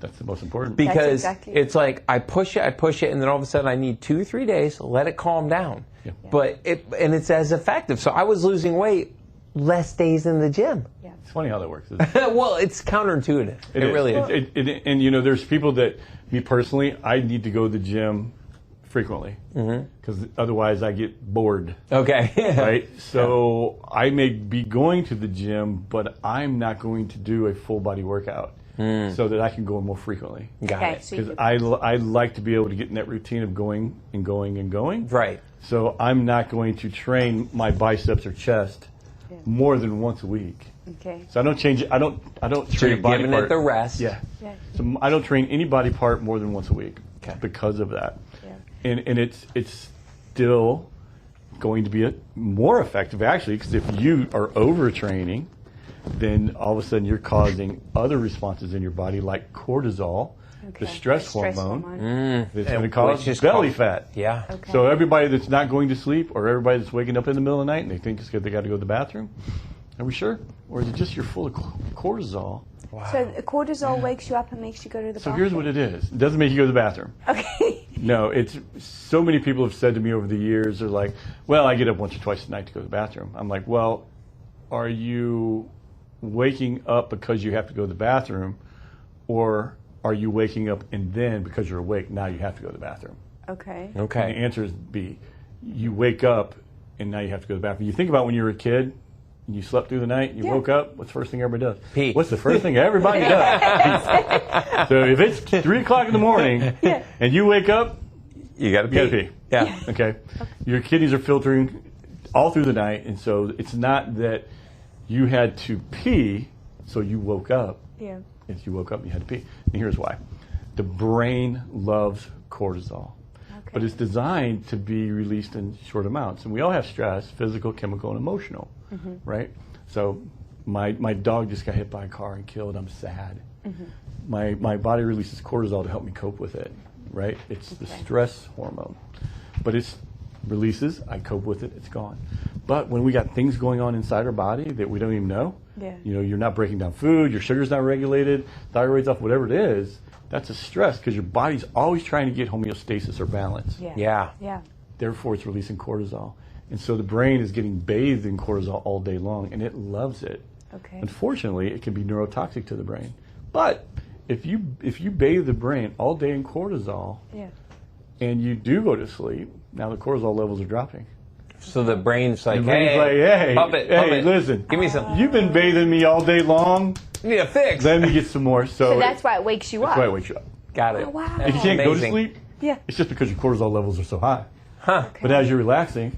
Speaker 4: That's the most important.
Speaker 1: Because
Speaker 2: exactly
Speaker 1: it's like I push it, and then all of a sudden I need 2 or 3 days, let it calm down.
Speaker 4: Yeah.
Speaker 1: But it's as effective. So I was losing weight less days in the gym.
Speaker 2: Yeah.
Speaker 4: It's funny how that works. Isn't it?
Speaker 1: Well, it's counterintuitive. It really is.
Speaker 4: And there's people that, me personally, I need to go to the gym frequently because otherwise I get bored.
Speaker 1: Okay.
Speaker 4: Right? So I may be going to the gym, but I'm not going to do a full body workout so that I can go more frequently.
Speaker 1: Got
Speaker 2: Okay,
Speaker 1: it.
Speaker 2: so you
Speaker 4: Because I like to be able to get in that routine of going and going and going.
Speaker 1: Right.
Speaker 4: So I'm not going to train my biceps or chest more than once a week.
Speaker 2: Okay.
Speaker 4: So I don't change it. I don't
Speaker 1: So
Speaker 4: train
Speaker 1: you're
Speaker 4: a body
Speaker 1: giving
Speaker 4: part.
Speaker 1: it the rest.
Speaker 4: Yeah.
Speaker 2: Yeah.
Speaker 4: So I don't train any body part more than once a week because of that.
Speaker 2: Yeah.
Speaker 4: And it's still going to be more effective actually, because if you are overtraining, then all of a sudden you're causing other responses in your body like cortisol, the stress hormone. It's going to cause belly fat.
Speaker 1: Yeah.
Speaker 2: Okay.
Speaker 4: So everybody that's not going to sleep or everybody that's waking up in the middle of the night and they think it's because they got to go to the bathroom, are we sure? Or is it just you're full of cortisol?
Speaker 1: Wow.
Speaker 2: So cortisol wakes you up and makes you go to the bathroom?
Speaker 4: So here's what it is. It doesn't make you go to the bathroom.
Speaker 2: Okay.
Speaker 4: No, it's so many people have said to me over the years, they're like, well, I get up once or twice a night to go to the bathroom. I'm like, well, are you waking up because you have to go to the bathroom, or are you waking up and then because you're awake, now you have to go to the bathroom?
Speaker 2: Okay.
Speaker 1: Okay.
Speaker 4: And the answer is B. You wake up and now you have to go to the bathroom. You think about when you were a kid, and you slept through the night, you woke up, what's the first thing everybody does?
Speaker 1: Pee.
Speaker 4: What's the first thing everybody does? So if it's 3 o'clock in the morning and you wake up,
Speaker 1: You got to pee.
Speaker 4: you gotta pee.
Speaker 1: Yeah.
Speaker 4: Okay. Your kidneys are filtering all through the night, and so it's not that you had to pee, so you woke up.
Speaker 2: Yeah.
Speaker 4: If you woke up, you had to pee. And here's why. The brain loves cortisol.
Speaker 2: Okay.
Speaker 4: But it's designed to be released in short amounts. And we all have stress, physical, chemical, and emotional, right? So my dog just got hit by a car and killed. I'm sad. My body releases cortisol to help me cope with it, right? It's the stress hormone. But it's releases, I cope with it, it's gone. But when we got things going on inside our body that we don't even know, you know, you're not breaking down food, your sugar's not regulated, thyroid's off, whatever it is, that's a stress because your body's always trying to get homeostasis or balance.
Speaker 1: Yeah.
Speaker 4: Therefore, it's releasing cortisol. And so the brain is getting bathed in cortisol all day long, and it loves it.
Speaker 2: Okay.
Speaker 4: Unfortunately, it can be neurotoxic to the brain. But if you bathe the brain all day in cortisol, and you do go to sleep, now the cortisol levels are dropping.
Speaker 1: So the brain's like,
Speaker 4: The brain's like, hey,
Speaker 1: pump it.
Speaker 4: listen,
Speaker 1: Give me some.
Speaker 4: You've been bathing me all day long.
Speaker 1: You need a fix.
Speaker 4: Let me get some more.
Speaker 2: So that's why it wakes you up.
Speaker 4: That's why it wakes you up.
Speaker 1: Got it.
Speaker 2: Oh, wow.
Speaker 4: If you can't go to
Speaker 1: Amazing.
Speaker 4: sleep, it's just because your cortisol levels are so high.
Speaker 1: Huh.
Speaker 4: But as you're relaxing,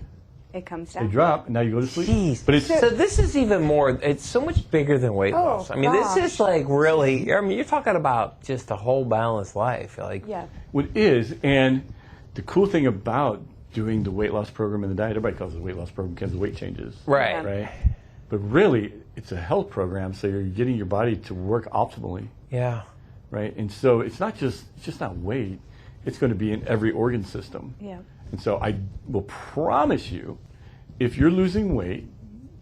Speaker 2: It comes
Speaker 4: they
Speaker 2: down.
Speaker 4: drop, and now you go to sleep.
Speaker 1: Jeez.
Speaker 4: But it's
Speaker 1: So this is even more, it's so much bigger than weight loss. I mean,
Speaker 2: gosh.
Speaker 1: this is like really, I mean, you're talking about just a whole balanced life. Like,
Speaker 4: what is, and the cool thing about doing the weight loss program and the diet, everybody calls it a weight loss program because of weight changes.
Speaker 1: Right.
Speaker 4: Right? But really, it's a health program, so you're getting your body to work optimally.
Speaker 1: Yeah.
Speaker 4: Right? And so it's just not weight. It's going to be in every organ system. And so I will promise you, if you're losing weight,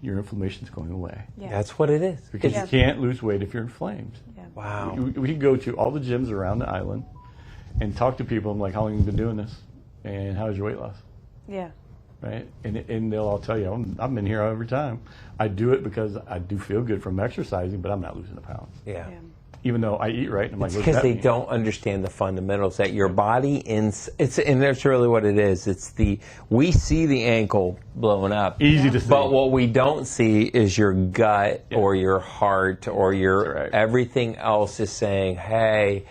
Speaker 4: your inflammation's going away.
Speaker 1: That's what it is.
Speaker 4: Because you can't lose weight if you're inflamed.
Speaker 1: Wow.
Speaker 4: We can go to all the gyms around the island and talk to people. I'm like, how long have you been doing this? And how's your weight loss? Right? And they'll all tell you, I've been here every time. I do it because I do feel good from exercising, but I'm not losing a pound.
Speaker 1: Yeah.
Speaker 4: Even though I eat right. And I'm like,
Speaker 1: It's because they don't understand the fundamentals that your body, and that's really what it is. It's we see the ankle blowing up.
Speaker 4: Easy to see.
Speaker 1: But what we don't see is your gut or your heart or everything else is saying, hey,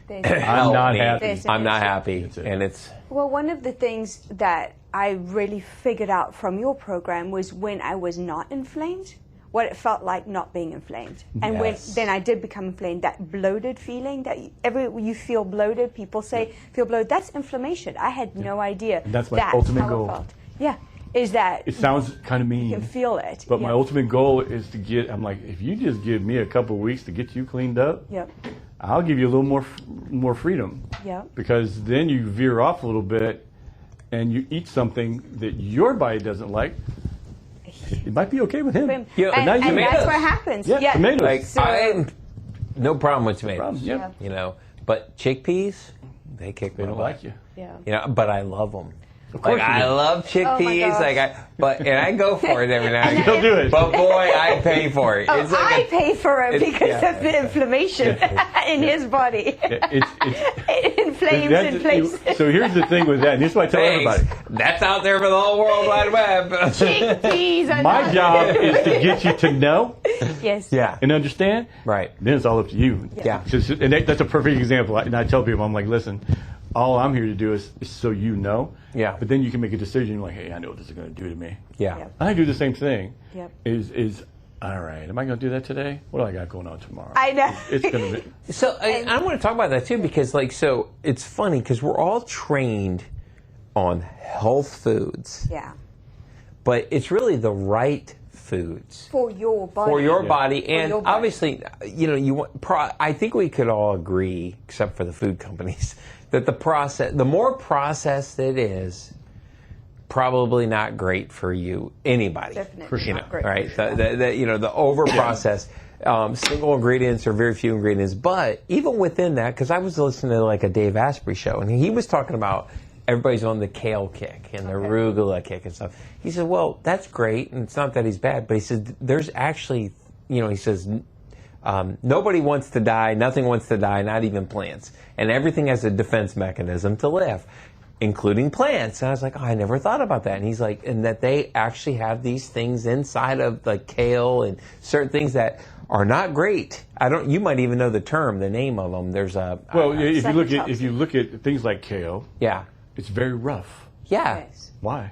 Speaker 4: I'm not happy.
Speaker 1: I'm not happy. And it's...
Speaker 2: Well, one of the things that I really figured out from your program was when I was not inflamed, what it felt like not being inflamed. And when then I did become inflamed, that bloated feeling that you feel bloated, people say feel bloated, that's inflammation. I had no idea.
Speaker 4: And that's my ultimate goal.
Speaker 2: It felt. Is that
Speaker 4: it sounds kind of mean.
Speaker 2: You can feel it.
Speaker 4: But my ultimate goal is to get, I'm like, if you just give me a couple of weeks to get you cleaned up, I'll give you a little more freedom. Because then you veer off a little bit and you eat something that your body doesn't like. It might be okay with him.
Speaker 2: And that's what happens.
Speaker 4: Tomatoes.
Speaker 1: Like, no problem with tomatoes.
Speaker 4: Yeah.
Speaker 1: You know, but chickpeas, they kick me
Speaker 4: They don't
Speaker 1: away.
Speaker 4: like you.
Speaker 1: You know, but I love them.
Speaker 4: Of course
Speaker 1: Like,
Speaker 4: you do.
Speaker 1: I love chickpeas. And I go for it every now and
Speaker 4: He'll do it.
Speaker 1: But boy, I pay for it. It's like
Speaker 2: I pay for it because of the inflammation in his body. It inflames in places.
Speaker 4: So here's the thing with that, and this is what I tell everybody.
Speaker 1: That's out there for the whole World Wide Web.
Speaker 2: Chickpeas are
Speaker 4: My
Speaker 2: not
Speaker 4: job is to get you to know
Speaker 1: Yeah.
Speaker 4: and understand.
Speaker 1: Right.
Speaker 4: Then it's all up to you.
Speaker 1: Yeah.
Speaker 4: And that's a perfect example. And I tell people, I'm like, listen, all I'm here to do is so you know.
Speaker 1: Yeah.
Speaker 4: But then you can make a decision like, hey, I know what this is going to do to me.
Speaker 1: Yeah.
Speaker 4: I do the same thing. Is all right, am I going to do that today? What do I got going on tomorrow?
Speaker 2: I know.
Speaker 4: It's going to be.
Speaker 1: So I want to talk about that too, because so it's funny because we're all trained on health foods.
Speaker 2: Yeah.
Speaker 1: But it's really the right foods
Speaker 2: for your body.
Speaker 1: For your body, and
Speaker 2: your body.
Speaker 1: Obviously, I think we could all agree, except for the food companies, that the more processed it is, probably not great for you, anybody.
Speaker 2: Definitely not great.
Speaker 1: Right? The over processed. Single ingredients or very few ingredients, but even within that, because I was listening to like a Dave Asprey show, and he was talking about everybody's on the kale kick and the arugula kick and stuff. He said, well, that's great, and it's not that he's bad, but he said there's actually, he says, nobody wants to die, nothing wants to die, not even plants, and everything has a defense mechanism to live, including plants. And I was like, I never thought about that. And he's like, and that they actually have these things inside of like kale and certain things that are not great. You might even know the name of them. There's a
Speaker 4: if you look at things like kale, it's very rough.
Speaker 1: Yeah.
Speaker 2: Yes.
Speaker 4: Why?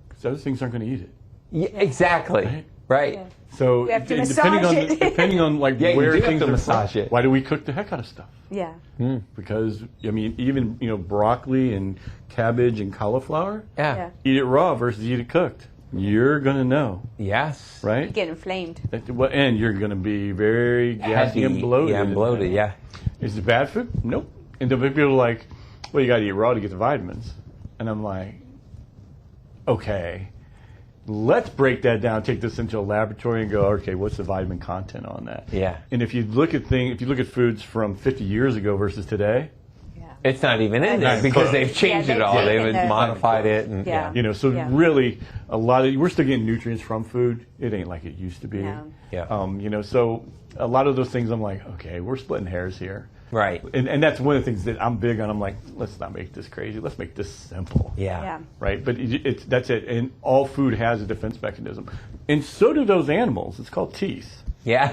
Speaker 4: Because those things aren't going to eat it.
Speaker 1: Yeah, exactly. Right.
Speaker 2: Yeah.
Speaker 4: So
Speaker 2: We have to
Speaker 4: depending on like where things are
Speaker 1: massage
Speaker 4: from,
Speaker 1: it.
Speaker 4: why do we cook the heck out of stuff?
Speaker 2: Yeah.
Speaker 4: Because even broccoli and cabbage and cauliflower,
Speaker 1: Yeah.
Speaker 4: eat it raw versus eat it cooked. You're gonna know,
Speaker 1: Yes.
Speaker 4: right?
Speaker 2: You get inflamed.
Speaker 4: And you're gonna be very gassy and bloated.
Speaker 1: Yeah, and bloated. Yeah.
Speaker 4: Is it bad food? Nope. And the people are like, well, you got to eat raw to get the vitamins, and I'm like, okay. Let's break that down, take this into a laboratory and go, okay, what's the vitamin content on that?
Speaker 1: Yeah.
Speaker 4: And if you look at foods from 50 years ago versus today,
Speaker 1: it's not even in there because they've changed it all. They've modified it. And,
Speaker 4: really we're still getting nutrients from food. It ain't like it used to be.
Speaker 2: No.
Speaker 1: Yeah.
Speaker 4: So a lot of those things I'm like, okay, we're splitting hairs here.
Speaker 1: Right.
Speaker 4: And that's one of the things that I'm big on. I'm like, let's not make this crazy. Let's make this simple.
Speaker 1: Yeah.
Speaker 4: Right? But that's it. And all food has a defense mechanism. And so do those animals. It's called teeth.
Speaker 1: Yeah.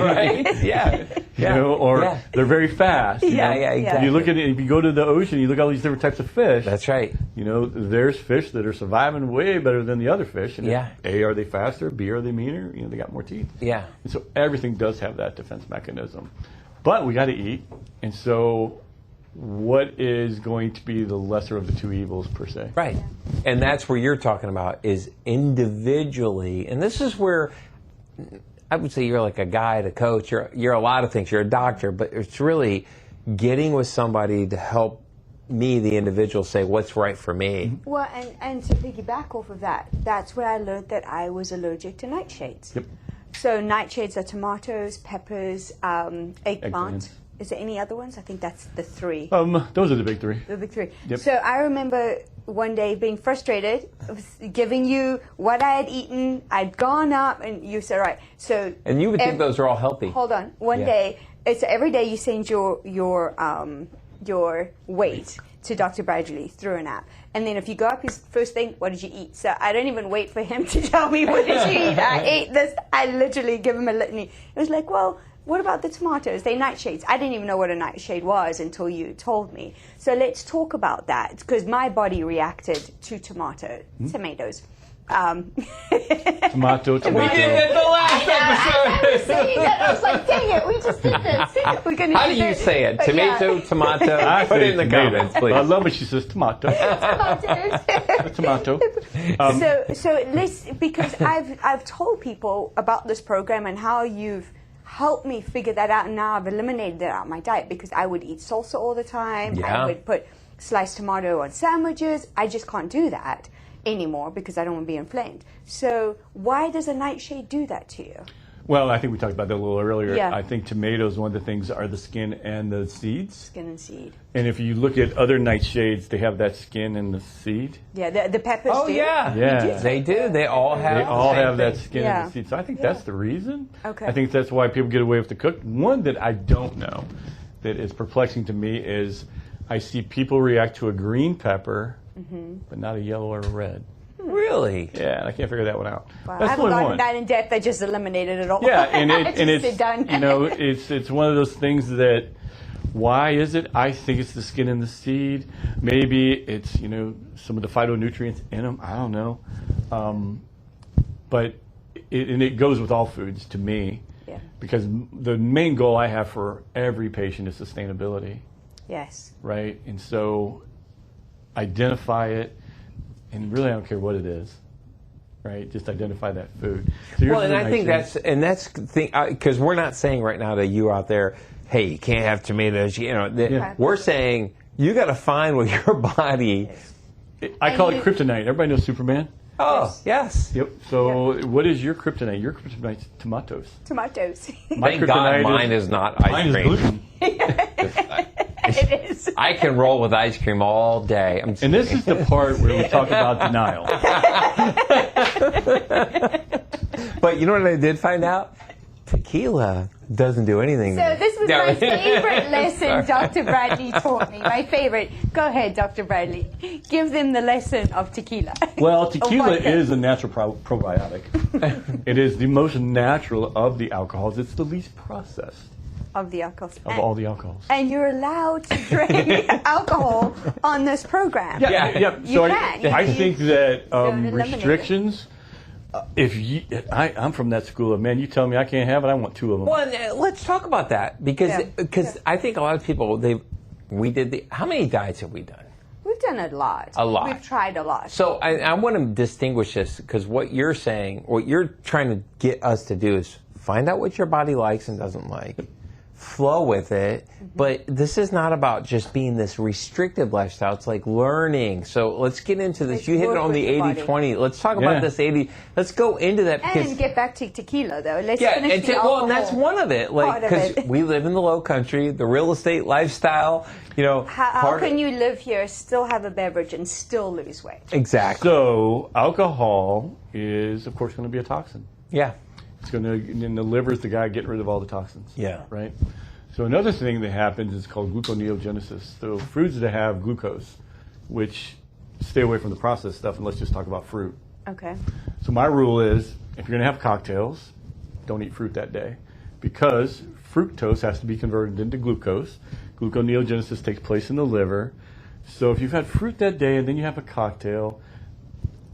Speaker 1: Right? Yeah.
Speaker 4: They're very fast.
Speaker 1: Exactly.
Speaker 4: If you look at it, if you go to the ocean, you look at all these different types of fish.
Speaker 1: That's right.
Speaker 4: There's fish that are surviving way better than the other fish. And
Speaker 1: Yeah.
Speaker 4: A, are they faster? B, are they meaner? They got more teeth.
Speaker 1: Yeah.
Speaker 4: And so everything does have that defense mechanism. But we got to eat. And so what is going to be the lesser of the two evils, per se?
Speaker 1: Right. Yeah. And that's where you're talking about is individually. And this is where I would say you're like a guide, a coach. You're a lot of things. You're a doctor. But it's really getting with somebody to help me, the individual, say what's right for me.
Speaker 2: Well, and to piggyback off of that, that's where I learned that I was allergic to nightshades.
Speaker 4: Yep.
Speaker 2: So nightshades are tomatoes, peppers, eggplant.
Speaker 4: Eggplant.
Speaker 2: Is there any other ones? I think that's the three.
Speaker 4: Those are the big three.
Speaker 2: The big three.
Speaker 4: Yep.
Speaker 2: So I remember one day being frustrated, giving you what I had eaten. I'd gone up, and you said, right. So
Speaker 1: and you would think those are all healthy.
Speaker 2: Hold on. One day, it's every day you send your weight to Dr. Bradley through an app. And then if you go up, his first thing, what did you eat? So I don't even wait for him to tell me what did you eat. I ate this. I literally give him a litany. It was like, well, what about the tomatoes? They're nightshades. I didn't even know what a nightshade was until you told me. So let's talk about that, because my body reacted to tomatoes.
Speaker 4: Tomato.
Speaker 1: We did it the last episode.
Speaker 5: I was like, dang it, we just did this.
Speaker 2: We're gonna
Speaker 1: How do you say it? Tomato, tomato? Put it in the comments, please.
Speaker 4: I love when she says tomato. Tomato.
Speaker 2: So let's, because I've told people about this program and how you've helped me figure that out, and now I've eliminated that out of my diet, because I would eat salsa all the time.
Speaker 1: Yeah.
Speaker 2: I would put sliced tomato on sandwiches. I just can't do that anymore because I don't want to be inflamed. So why does a nightshade do that to you?
Speaker 4: Well, I think we talked about that a little earlier.
Speaker 2: Yeah.
Speaker 4: I think tomatoes, one of the things are the skin and the seeds.
Speaker 2: Skin and seed.
Speaker 4: And if you look at other nightshades, they have that skin and the seed.
Speaker 2: Yeah, the peppers do.
Speaker 4: Yeah.
Speaker 1: They do. They all have.
Speaker 4: They all have that
Speaker 1: thing.
Speaker 4: skin and the seed. So I think that's the reason.
Speaker 2: Okay.
Speaker 4: I think that's why people get away with the cooked. One that I don't know that is perplexing to me is I see people react to a green pepper, but not a yellow or a red.
Speaker 1: Really?
Speaker 4: Yeah, and I can't figure that one out.
Speaker 2: Wow.
Speaker 4: That's
Speaker 2: I haven't
Speaker 4: the only
Speaker 2: gotten
Speaker 4: one.
Speaker 2: that in depth. I just eliminated it all.
Speaker 4: Yeah, and it's
Speaker 2: done.
Speaker 4: it's one of those things that, why is it? I think it's the skin and the seed. Maybe it's some of the phytonutrients in them. I don't know, but it goes with all foods to me.
Speaker 2: Yeah.
Speaker 4: Because the main goal I have for every patient is sustainability.
Speaker 2: Yes.
Speaker 4: Right, and so identify it, and really I don't care what it is. right? Just identify that food. So
Speaker 1: well, and I think that's the thing, because we're not saying right now to you out there, hey, you can't have tomatoes. We're saying you got to find what your body.
Speaker 4: I call it kryptonite. Everybody knows Superman.
Speaker 1: Oh, yes.
Speaker 4: Yep. So what is your kryptonite? Your kryptonite's tomatoes.
Speaker 2: Tomatoes.
Speaker 1: Thank God mine is not ice cream.
Speaker 4: Mine is gluten.
Speaker 2: It is.
Speaker 1: I can roll with ice cream all day.
Speaker 4: And this is the part where we talk about denial.
Speaker 1: But you know what I did find out? Tequila doesn't do anything.
Speaker 2: So this was my favorite lesson Dr. Bradley taught me. My favorite. Go ahead, Dr. Bradley. Give them the lesson of tequila.
Speaker 4: Well, tequila is a natural probiotic. It is the most natural of the alcohols. It's the least processed.
Speaker 2: Of the alcohols.
Speaker 4: Of all the alcohols.
Speaker 2: And you're allowed to drink alcohol on this program.
Speaker 4: Yeah.
Speaker 2: You
Speaker 4: So
Speaker 2: can.
Speaker 4: I think that
Speaker 2: don't eliminate
Speaker 4: restrictions, I'm from that school of, man, you tell me I can't have it, I want 2 of them.
Speaker 1: Well, let's talk about that because I think a lot of people, how many diets have we done?
Speaker 2: We've done a lot.
Speaker 1: A lot.
Speaker 2: We've tried a lot.
Speaker 1: So I want to distinguish this because what you're saying, what you're trying to get us to do is find out what your body likes and doesn't like. Flow with it, but this is not about just being this restrictive lifestyle. It's like learning. So let's get into this. You hit it on the 80-20. Let's talk about this 80. Let's go into that.
Speaker 2: And get back to tequila, though. Let's finish the alcohol.
Speaker 1: Well, and that's one of it. Like, because we live in the low country, the real estate lifestyle.
Speaker 2: How can you live here, still have a beverage, and still lose weight?
Speaker 1: Exactly.
Speaker 4: So alcohol is, of course, going to be a toxin.
Speaker 1: Yeah.
Speaker 4: It's going to, in the liver is the guy getting rid of all the toxins.
Speaker 1: Yeah.
Speaker 4: Right? So another thing that happens is called gluconeogenesis. So fruits that have glucose, which stay away from the processed stuff, and let's just talk about fruit.
Speaker 2: Okay.
Speaker 4: So my rule is, if you're going to have cocktails, don't eat fruit that day. Because fructose has to be converted into glucose. Gluconeogenesis takes place in the liver. So if you've had fruit that day and then you have a cocktail,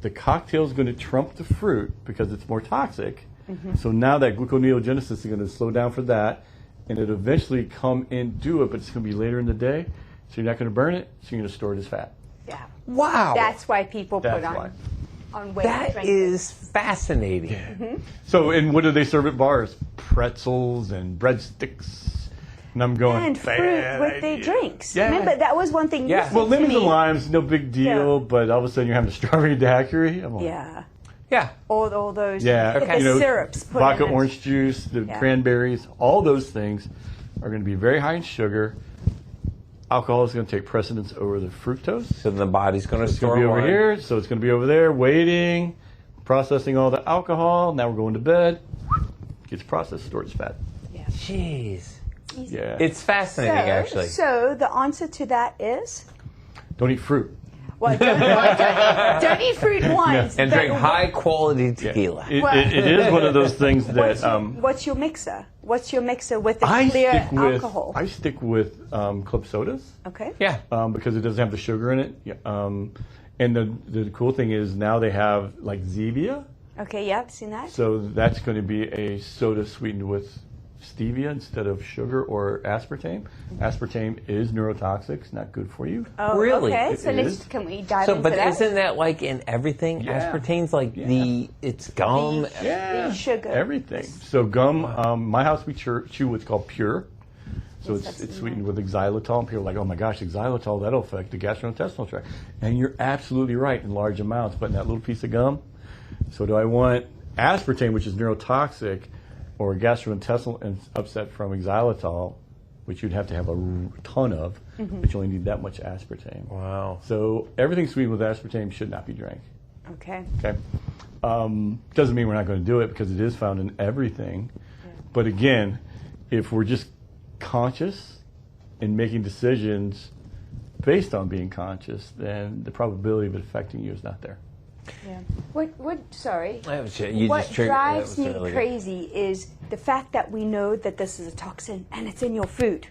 Speaker 4: the cocktail is going to trump the fruit because it's more toxic. So now that gluconeogenesis is going to slow down for that, and it'll eventually come and do it, but it's going to be later in the day, so you're not going to burn it, so you're going to store it as fat.
Speaker 2: Yeah.
Speaker 1: Wow.
Speaker 2: That's why people put on weight.
Speaker 1: That is fascinating.
Speaker 4: Yeah. So, and what do they serve at bars? Pretzels and breadsticks. And I'm going,
Speaker 2: and fruit with their drinks.
Speaker 4: Yeah.
Speaker 2: Remember, that was one thing you said
Speaker 4: Well, lemons
Speaker 2: to me.
Speaker 4: and limes, no big deal, but all of a sudden you're having a strawberry daiquiri. I'm like,
Speaker 1: Yeah.
Speaker 2: All those
Speaker 4: the
Speaker 2: syrups.
Speaker 4: Vodka, orange juice, the cranberries, all those things are going to be very high in sugar. Alcohol is going to take precedence over the fructose.
Speaker 1: So the body's going to store
Speaker 4: It's going to be over here, so it's going to be over there waiting, processing all the alcohol. Now we're going to bed. Gets processed, stored as fat.
Speaker 2: Yeah.
Speaker 1: Jeez.
Speaker 4: Yeah.
Speaker 1: It's fascinating, actually.
Speaker 2: So the answer to that is?
Speaker 4: Don't eat fruit.
Speaker 2: Well, don't eat fruit once.
Speaker 1: And drink high-quality tequila.
Speaker 4: It is one of those things that...
Speaker 2: What's your mixer? What's your mixer with the clear alcohol?
Speaker 4: I stick with club sodas.
Speaker 2: Okay.
Speaker 1: Yeah.
Speaker 4: Because it doesn't have the sugar in it. And the cool thing is now they have like Zevia.
Speaker 2: Okay, yeah, I've seen that.
Speaker 4: So that's going to be a soda sweetened with stevia instead of sugar or aspartame. Aspartame is neurotoxic. It's not good for you.
Speaker 2: Oh,
Speaker 1: really?
Speaker 2: Okay, so can we dive into
Speaker 1: but
Speaker 2: that?
Speaker 1: isn't that like in everything?
Speaker 4: Yeah.
Speaker 1: Aspartame's like it's gum.
Speaker 2: The sugar.
Speaker 4: Everything. So gum, my house we chew what's called Pure. So it's sweetened with xylitol. And people are like, oh my gosh, xylitol, that'll affect the gastrointestinal tract. And you're absolutely right in large amounts, but in that little piece of gum. So do I want aspartame, which is neurotoxic, or gastrointestinal upset from xylitol, which you'd have to have a ton of, but you only need that much aspartame.
Speaker 1: Wow.
Speaker 4: So everything sweetened with aspartame should not be drank.
Speaker 2: Okay.
Speaker 4: Okay. Doesn't mean we're not going to do it because it is found in everything. Yeah. But again, if we're just conscious and making decisions based on being conscious, then the probability of it affecting you is not there.
Speaker 2: Yeah. Sorry.
Speaker 1: You
Speaker 2: what
Speaker 1: just
Speaker 2: drives me crazy is the fact that we know that this is a toxin and it's in your food.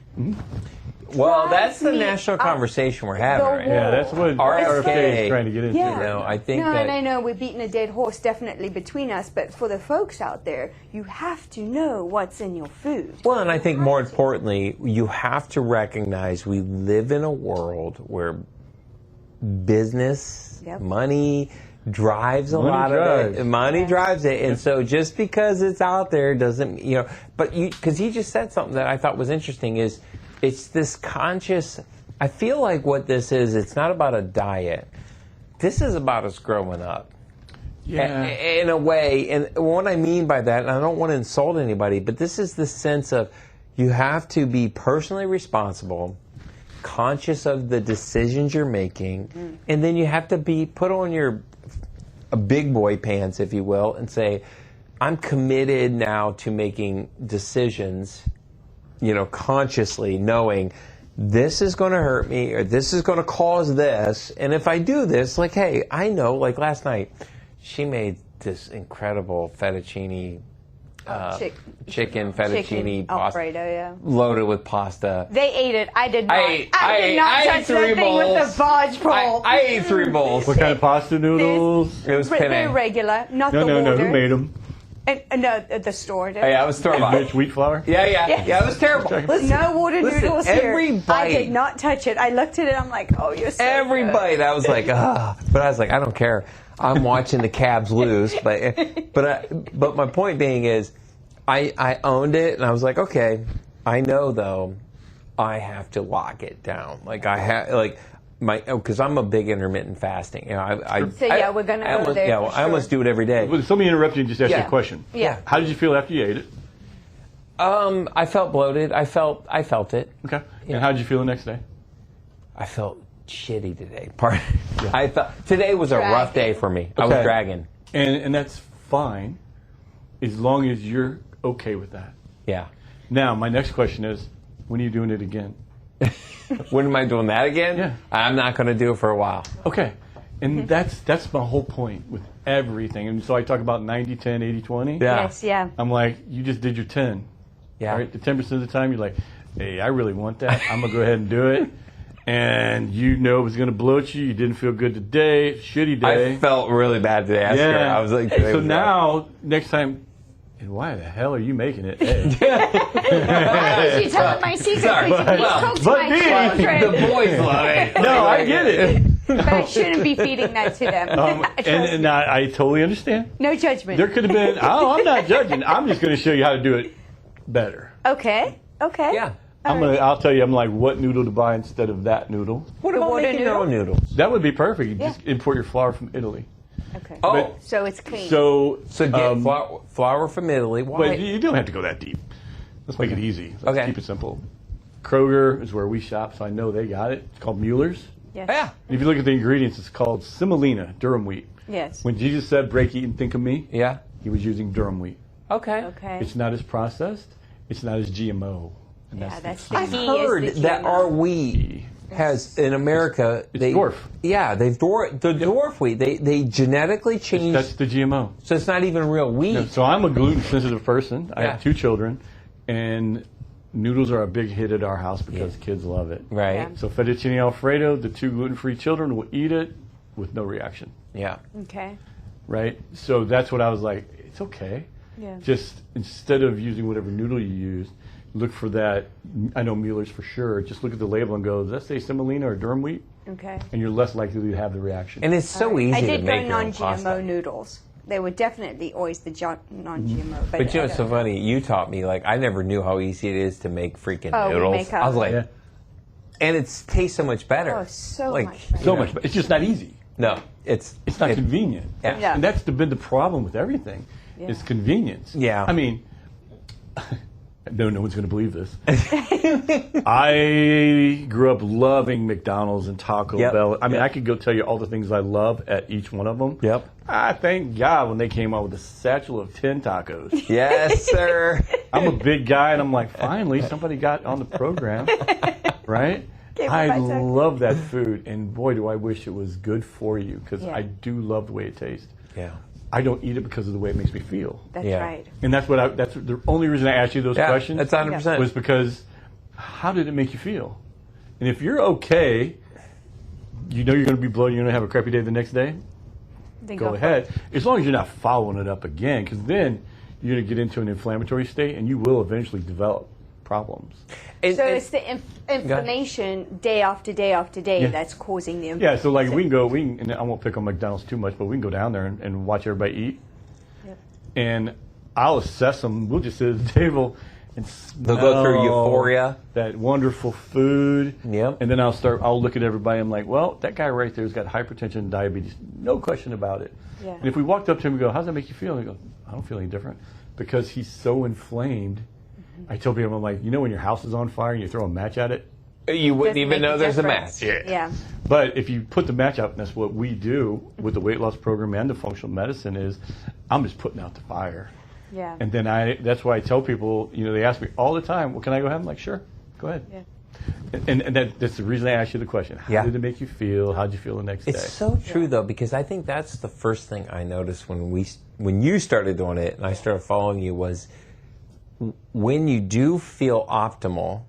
Speaker 1: Well, that's the national conversation we're having right now.
Speaker 4: Yeah, that's what RFK is trying to get into.
Speaker 2: Yeah.
Speaker 1: No, I think
Speaker 2: and I know we're beating a dead horse definitely between us, but for the folks out there, you have to know what's in your food.
Speaker 1: Well, and I think more importantly, you have to recognize we live in a world where business, money, drives a lot of it. Money drives it. And so just because it's out there doesn't, but because he just said something that I thought was interesting is it's this conscious, I feel like what this is, it's not about a diet. This is about us growing up.
Speaker 4: Yeah.
Speaker 1: In a way. And what I mean by that, and I don't want to insult anybody, but this is the sense of you have to be personally responsible, conscious of the decisions you're making, and then you have to be put on your big boy pants, if you will, and say, I'm committed now to making decisions, consciously knowing this is going to hurt me or this is going to cause this. And if I do this, like, hey, I know, like last night, she made this incredible fettuccine chicken fettuccine pasta
Speaker 2: Alfredo,
Speaker 1: loaded with pasta.
Speaker 2: They ate it. I did not. I did not touch that thing with the Vaj pole.
Speaker 1: I ate 3 bowls.
Speaker 4: What kind of pasta noodles?
Speaker 1: It was penne.
Speaker 2: They're regular, not
Speaker 4: No,
Speaker 2: the
Speaker 4: no,
Speaker 2: water.
Speaker 4: no. Who made them?
Speaker 2: No, the store did.
Speaker 1: Oh, yeah, it was store-bought.
Speaker 4: Rich wheat flour?
Speaker 1: Yeah, it was terrible.
Speaker 2: No water noodles here.
Speaker 1: Every bite.
Speaker 2: I did not touch it. I looked at it. I'm like, oh, you're so
Speaker 1: Every
Speaker 2: good.
Speaker 1: bite, I was like, but I was like, I don't care. I'm watching the Cavs lose. But my point being is, I owned it, and I was like, okay, I know though, I have to lock it down. Like because I'm a big intermittent fasting.
Speaker 2: We're gonna go there.
Speaker 1: I almost do it every day.
Speaker 4: Well, let me interrupt you and just ask you a question.
Speaker 2: Yeah.
Speaker 4: How did you feel after you ate it?
Speaker 1: I felt bloated. I felt it.
Speaker 4: Okay. And how did you feel the next day?
Speaker 1: I felt shitty today. I thought today was a rough day for me. I was dragging.
Speaker 4: And that's fine, as long as you're okay with that.
Speaker 1: Yeah.
Speaker 4: Now, my next question is, when are you doing it again?
Speaker 1: When am I doing that again?
Speaker 4: Yeah.
Speaker 1: I'm not going to do it for a while.
Speaker 4: Okay. And that's my whole point with everything. And so I talk about 90, 10, 80, 20.
Speaker 1: Yeah.
Speaker 2: Yes, yeah.
Speaker 4: I'm like, you just did your 10.
Speaker 1: Yeah.
Speaker 4: Right? The 10% of the time, you're like, hey, I really want that. I'm going to go ahead and do it. And it was going to bloat you. You didn't feel good today. Shitty day.
Speaker 1: I felt really bad today. I was like,
Speaker 4: so now, next time, and why the hell are you making it? Hey.
Speaker 2: Why is she telling my secret?
Speaker 4: The
Speaker 1: boys love it.
Speaker 4: No, I get it.
Speaker 2: But I shouldn't be feeding that to them.
Speaker 4: And I totally understand.
Speaker 2: No judgment.
Speaker 4: There could have been, I'm not judging. I'm just going to show you how to do it better.
Speaker 2: Okay.
Speaker 1: Yeah.
Speaker 4: I'll tell you, what noodle to buy instead of that noodle.
Speaker 1: What about making your own noodles?
Speaker 4: That would be perfect. You just import your flour from Italy.
Speaker 2: Okay.
Speaker 1: Oh.
Speaker 2: So it's clean.
Speaker 4: So
Speaker 1: get flour from Italy. Why?
Speaker 4: But you don't have to go that deep. Let's make it easy. Let's keep it simple. Kroger is where we shop, so I know they got it. It's called Mueller's.
Speaker 2: Yes.
Speaker 1: Yeah.
Speaker 4: If you look at the ingredients, it's called semolina, durum wheat.
Speaker 2: Yes.
Speaker 4: When Jesus said, break, eat, and think of me,
Speaker 1: he
Speaker 4: was using durum wheat.
Speaker 1: Okay.
Speaker 4: It's not as processed. It's not as GMO. And
Speaker 2: that's
Speaker 1: I've heard that our wheat has, in America,
Speaker 4: it's dwarf.
Speaker 1: Yeah, they've the dwarf wheat. They genetically changed.
Speaker 4: That's the GMO.
Speaker 1: So it's not even real wheat.
Speaker 4: No, so I'm a gluten-sensitive person. I have 2 children, and noodles are a big hit at our house because kids love it.
Speaker 1: Right.
Speaker 2: Yeah.
Speaker 4: So fettuccine Alfredo, the 2 gluten-free children will eat it with no reaction.
Speaker 1: Yeah.
Speaker 2: Okay.
Speaker 4: Right? So that's what I was like, it's okay.
Speaker 2: Yeah.
Speaker 4: Just instead of using whatever noodle you use, look for that. I know Mueller's for sure. Just look at the label and go, does that say semolina or durum wheat?
Speaker 2: Okay.
Speaker 4: And you're less likely to have the reaction.
Speaker 1: And it's so easy
Speaker 2: I
Speaker 1: to
Speaker 2: did
Speaker 1: make
Speaker 2: go
Speaker 1: your own pasta.
Speaker 2: non-GMO noodles. They were definitely always the non-GMO.
Speaker 1: But it's so funny. You taught me, I never knew how easy it is to make freaking noodles. I was like, and it tastes so much better.
Speaker 2: Oh, so much better.
Speaker 4: So much, but it's just not easy.
Speaker 1: No, it's
Speaker 4: not convenient.
Speaker 1: Yeah.
Speaker 4: And that's been the problem with everything. Yeah. It's convenience.
Speaker 1: Yeah.
Speaker 4: I mean, no one's going to believe this. I grew up loving McDonald's and Taco Bell. I mean, I could go tell you all the things I love at each one of them.
Speaker 1: Yep.
Speaker 4: I thank God when they came out with a satchel of 10 tacos.
Speaker 1: Yes, sir.
Speaker 4: I'm a big guy, and I'm like, finally, somebody got on the program, right? I love that food, and boy, do I wish it was good for you, because I do love the way it tastes.
Speaker 1: Yeah.
Speaker 4: I don't eat it because of the way it makes me feel.
Speaker 2: That's right.
Speaker 4: And that's that's the only reason I asked you those questions.
Speaker 1: That's 100%.
Speaker 4: Was because how did it make you feel? And if you're okay, you know you're going to be bloated, you're going to have a crappy day the next day, then go ahead. As long as you're not following it up again, because then you're going to get into an inflammatory state, and you will eventually develop problems.
Speaker 2: So it's the inflammation day after day after day that's causing the inflammation.
Speaker 4: Yeah, so like we can, and I won't pick on McDonald's too much, but we can go down there and watch everybody eat. Yep. And I'll assess them. We'll just sit at the table and
Speaker 1: they'll go through euphoria.
Speaker 4: That wonderful food.
Speaker 1: Yep.
Speaker 4: And then I'll look at everybody and I'm like, well, that guy right there's got hypertension and diabetes. No question about it. Yeah. And if we walked up to him and go, how's that make you feel? And he goes, I don't feel any different. Because he's so inflamed. I tell people, I'm like, when your house is on fire and you throw a match at it?
Speaker 1: You wouldn't even know there's a match.
Speaker 2: Yeah.
Speaker 4: But if you put the match out, and that's what we do with the weight loss program and the functional medicine is, I'm just putting out the fire.
Speaker 2: Yeah.
Speaker 4: And then that's why I tell people, they ask me all the time, well, can I go have? I'm like, sure, go ahead. Yeah. And that's the reason I asked you the question. How did it make you feel? How did you feel the next day?
Speaker 1: It's so true, though, because I think that's the first thing I noticed when you started doing it and I started following you was when you do feel optimal,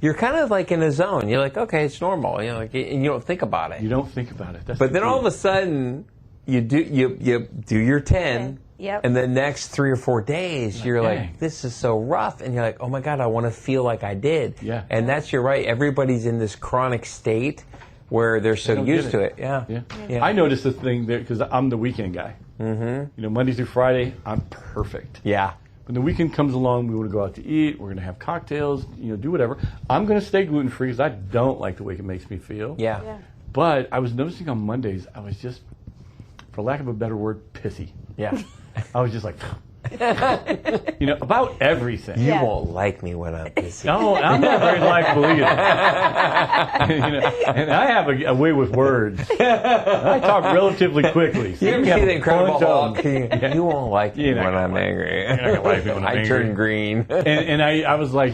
Speaker 1: you're kind of like in a zone. You're like, okay, it's normal. And you don't think about it.
Speaker 4: You don't think about it.
Speaker 1: But then all of a sudden, you do your 10.
Speaker 2: Yep.
Speaker 1: And the next 3 or 4 days, you're like, this is so rough. And you're like, oh my God, I want to feel like I did.
Speaker 4: Yeah.
Speaker 1: And you're right. Everybody's in this chronic state where they're so used to it. Yeah.
Speaker 4: I noticed the thing there because I'm the weekend guy. Mm-hmm. Monday through Friday, I'm perfect.
Speaker 1: Yeah.
Speaker 4: When the weekend comes along, we want to go out to eat. We're going to have cocktails, do whatever. I'm going to stay gluten-free because I don't like the way it makes me feel.
Speaker 1: Yeah.
Speaker 4: But I was noticing on Mondays, I was just, for lack of a better word, pissy.
Speaker 1: Yeah.
Speaker 4: I was just like, about everything.
Speaker 1: You won't like me when I'm busy.
Speaker 4: No, I'm not very likable either. And I have a way with words. I talk relatively quickly.
Speaker 1: So you ever see The Incredible Hulk? You won't like me when I'm angry.
Speaker 4: You're not going to like me when I'm angry.
Speaker 1: I turn green.
Speaker 4: And I was like,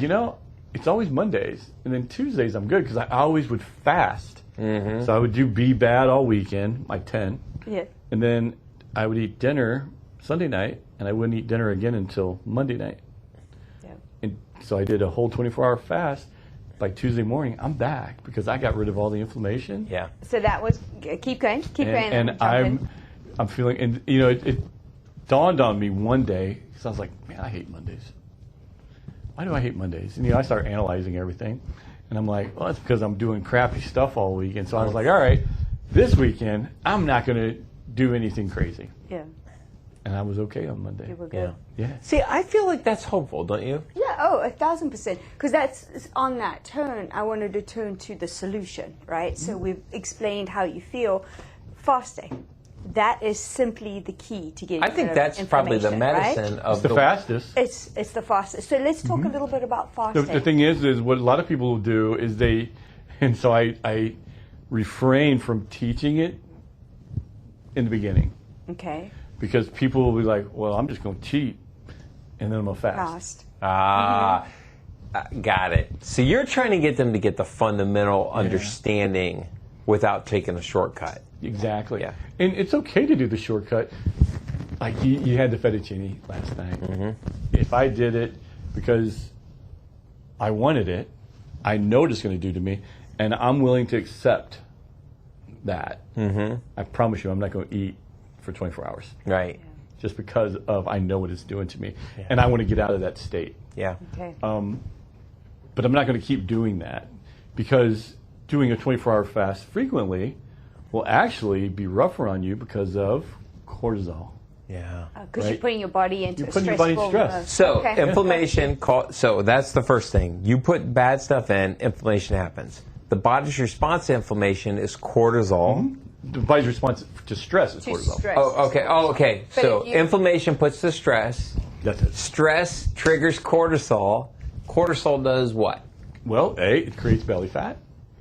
Speaker 4: it's always Mondays. And then Tuesdays I'm good because I always would fast. Mm-hmm. So I would do Be Bad all weekend, like 10. Yeah. And then I would eat dinner Sunday night, and I wouldn't eat dinner again until Monday night. Yeah. And so I did a whole 24-hour fast. By Tuesday morning, I'm back because I got rid of all the inflammation.
Speaker 1: Yeah.
Speaker 2: So that was keep going.
Speaker 4: And I'm feeling, and it dawned on me one day because I was like, man, I hate Mondays. Why do I hate Mondays? And I started analyzing everything, and I'm like, well, it's because I'm doing crappy stuff all week. And so I was like, all right, this weekend I'm not going to do anything crazy. Yeah. And I was okay on Monday.
Speaker 2: You were good.
Speaker 4: Yeah.
Speaker 1: See, I feel like that's hopeful, don't you?
Speaker 2: Yeah, 1,000%. Because that's on that turn, I wanted to turn to the solution, right? So we've explained how you feel. Fasting. That is simply the key to getting
Speaker 1: I think that's probably the medicine of
Speaker 4: the fastest.
Speaker 2: It's the fastest. So let's talk a little bit about fasting.
Speaker 4: The thing is what a lot of people will do is and so I refrain from teaching it in the beginning.
Speaker 2: Okay.
Speaker 4: Because people will be like, well, I'm just going to cheat, and then I'm going to fast.
Speaker 1: Got it. So you're trying to get them to get the fundamental understanding without taking a shortcut.
Speaker 4: Exactly. Yeah. And it's okay to do the shortcut. Like you had the fettuccine last night. Mm-hmm. If I did it because I wanted it, I know what it's going to do to me, and I'm willing to accept that. Mm-hmm. I promise you I'm not going to eat for 24 hours.
Speaker 1: Right.
Speaker 4: Just because I know what it's doing to me. Yeah. And I want to get out of that state.
Speaker 1: Yeah.
Speaker 2: Okay.
Speaker 4: But I'm not going to keep doing that because doing a 24-hour fast frequently will actually be rougher on you because of cortisol.
Speaker 1: Yeah.
Speaker 2: Because you're putting your body into
Speaker 1: stress. So inflammation, so that's the first thing. You put bad stuff in, inflammation happens. The body's response to inflammation is cortisol.
Speaker 4: Mm-hmm. The body's response to stress is cortisol.
Speaker 2: Stress.
Speaker 1: Okay. So inflammation puts the stress.
Speaker 4: That's it.
Speaker 1: Stress triggers cortisol. Cortisol does what?
Speaker 4: Well, A, it creates belly fat.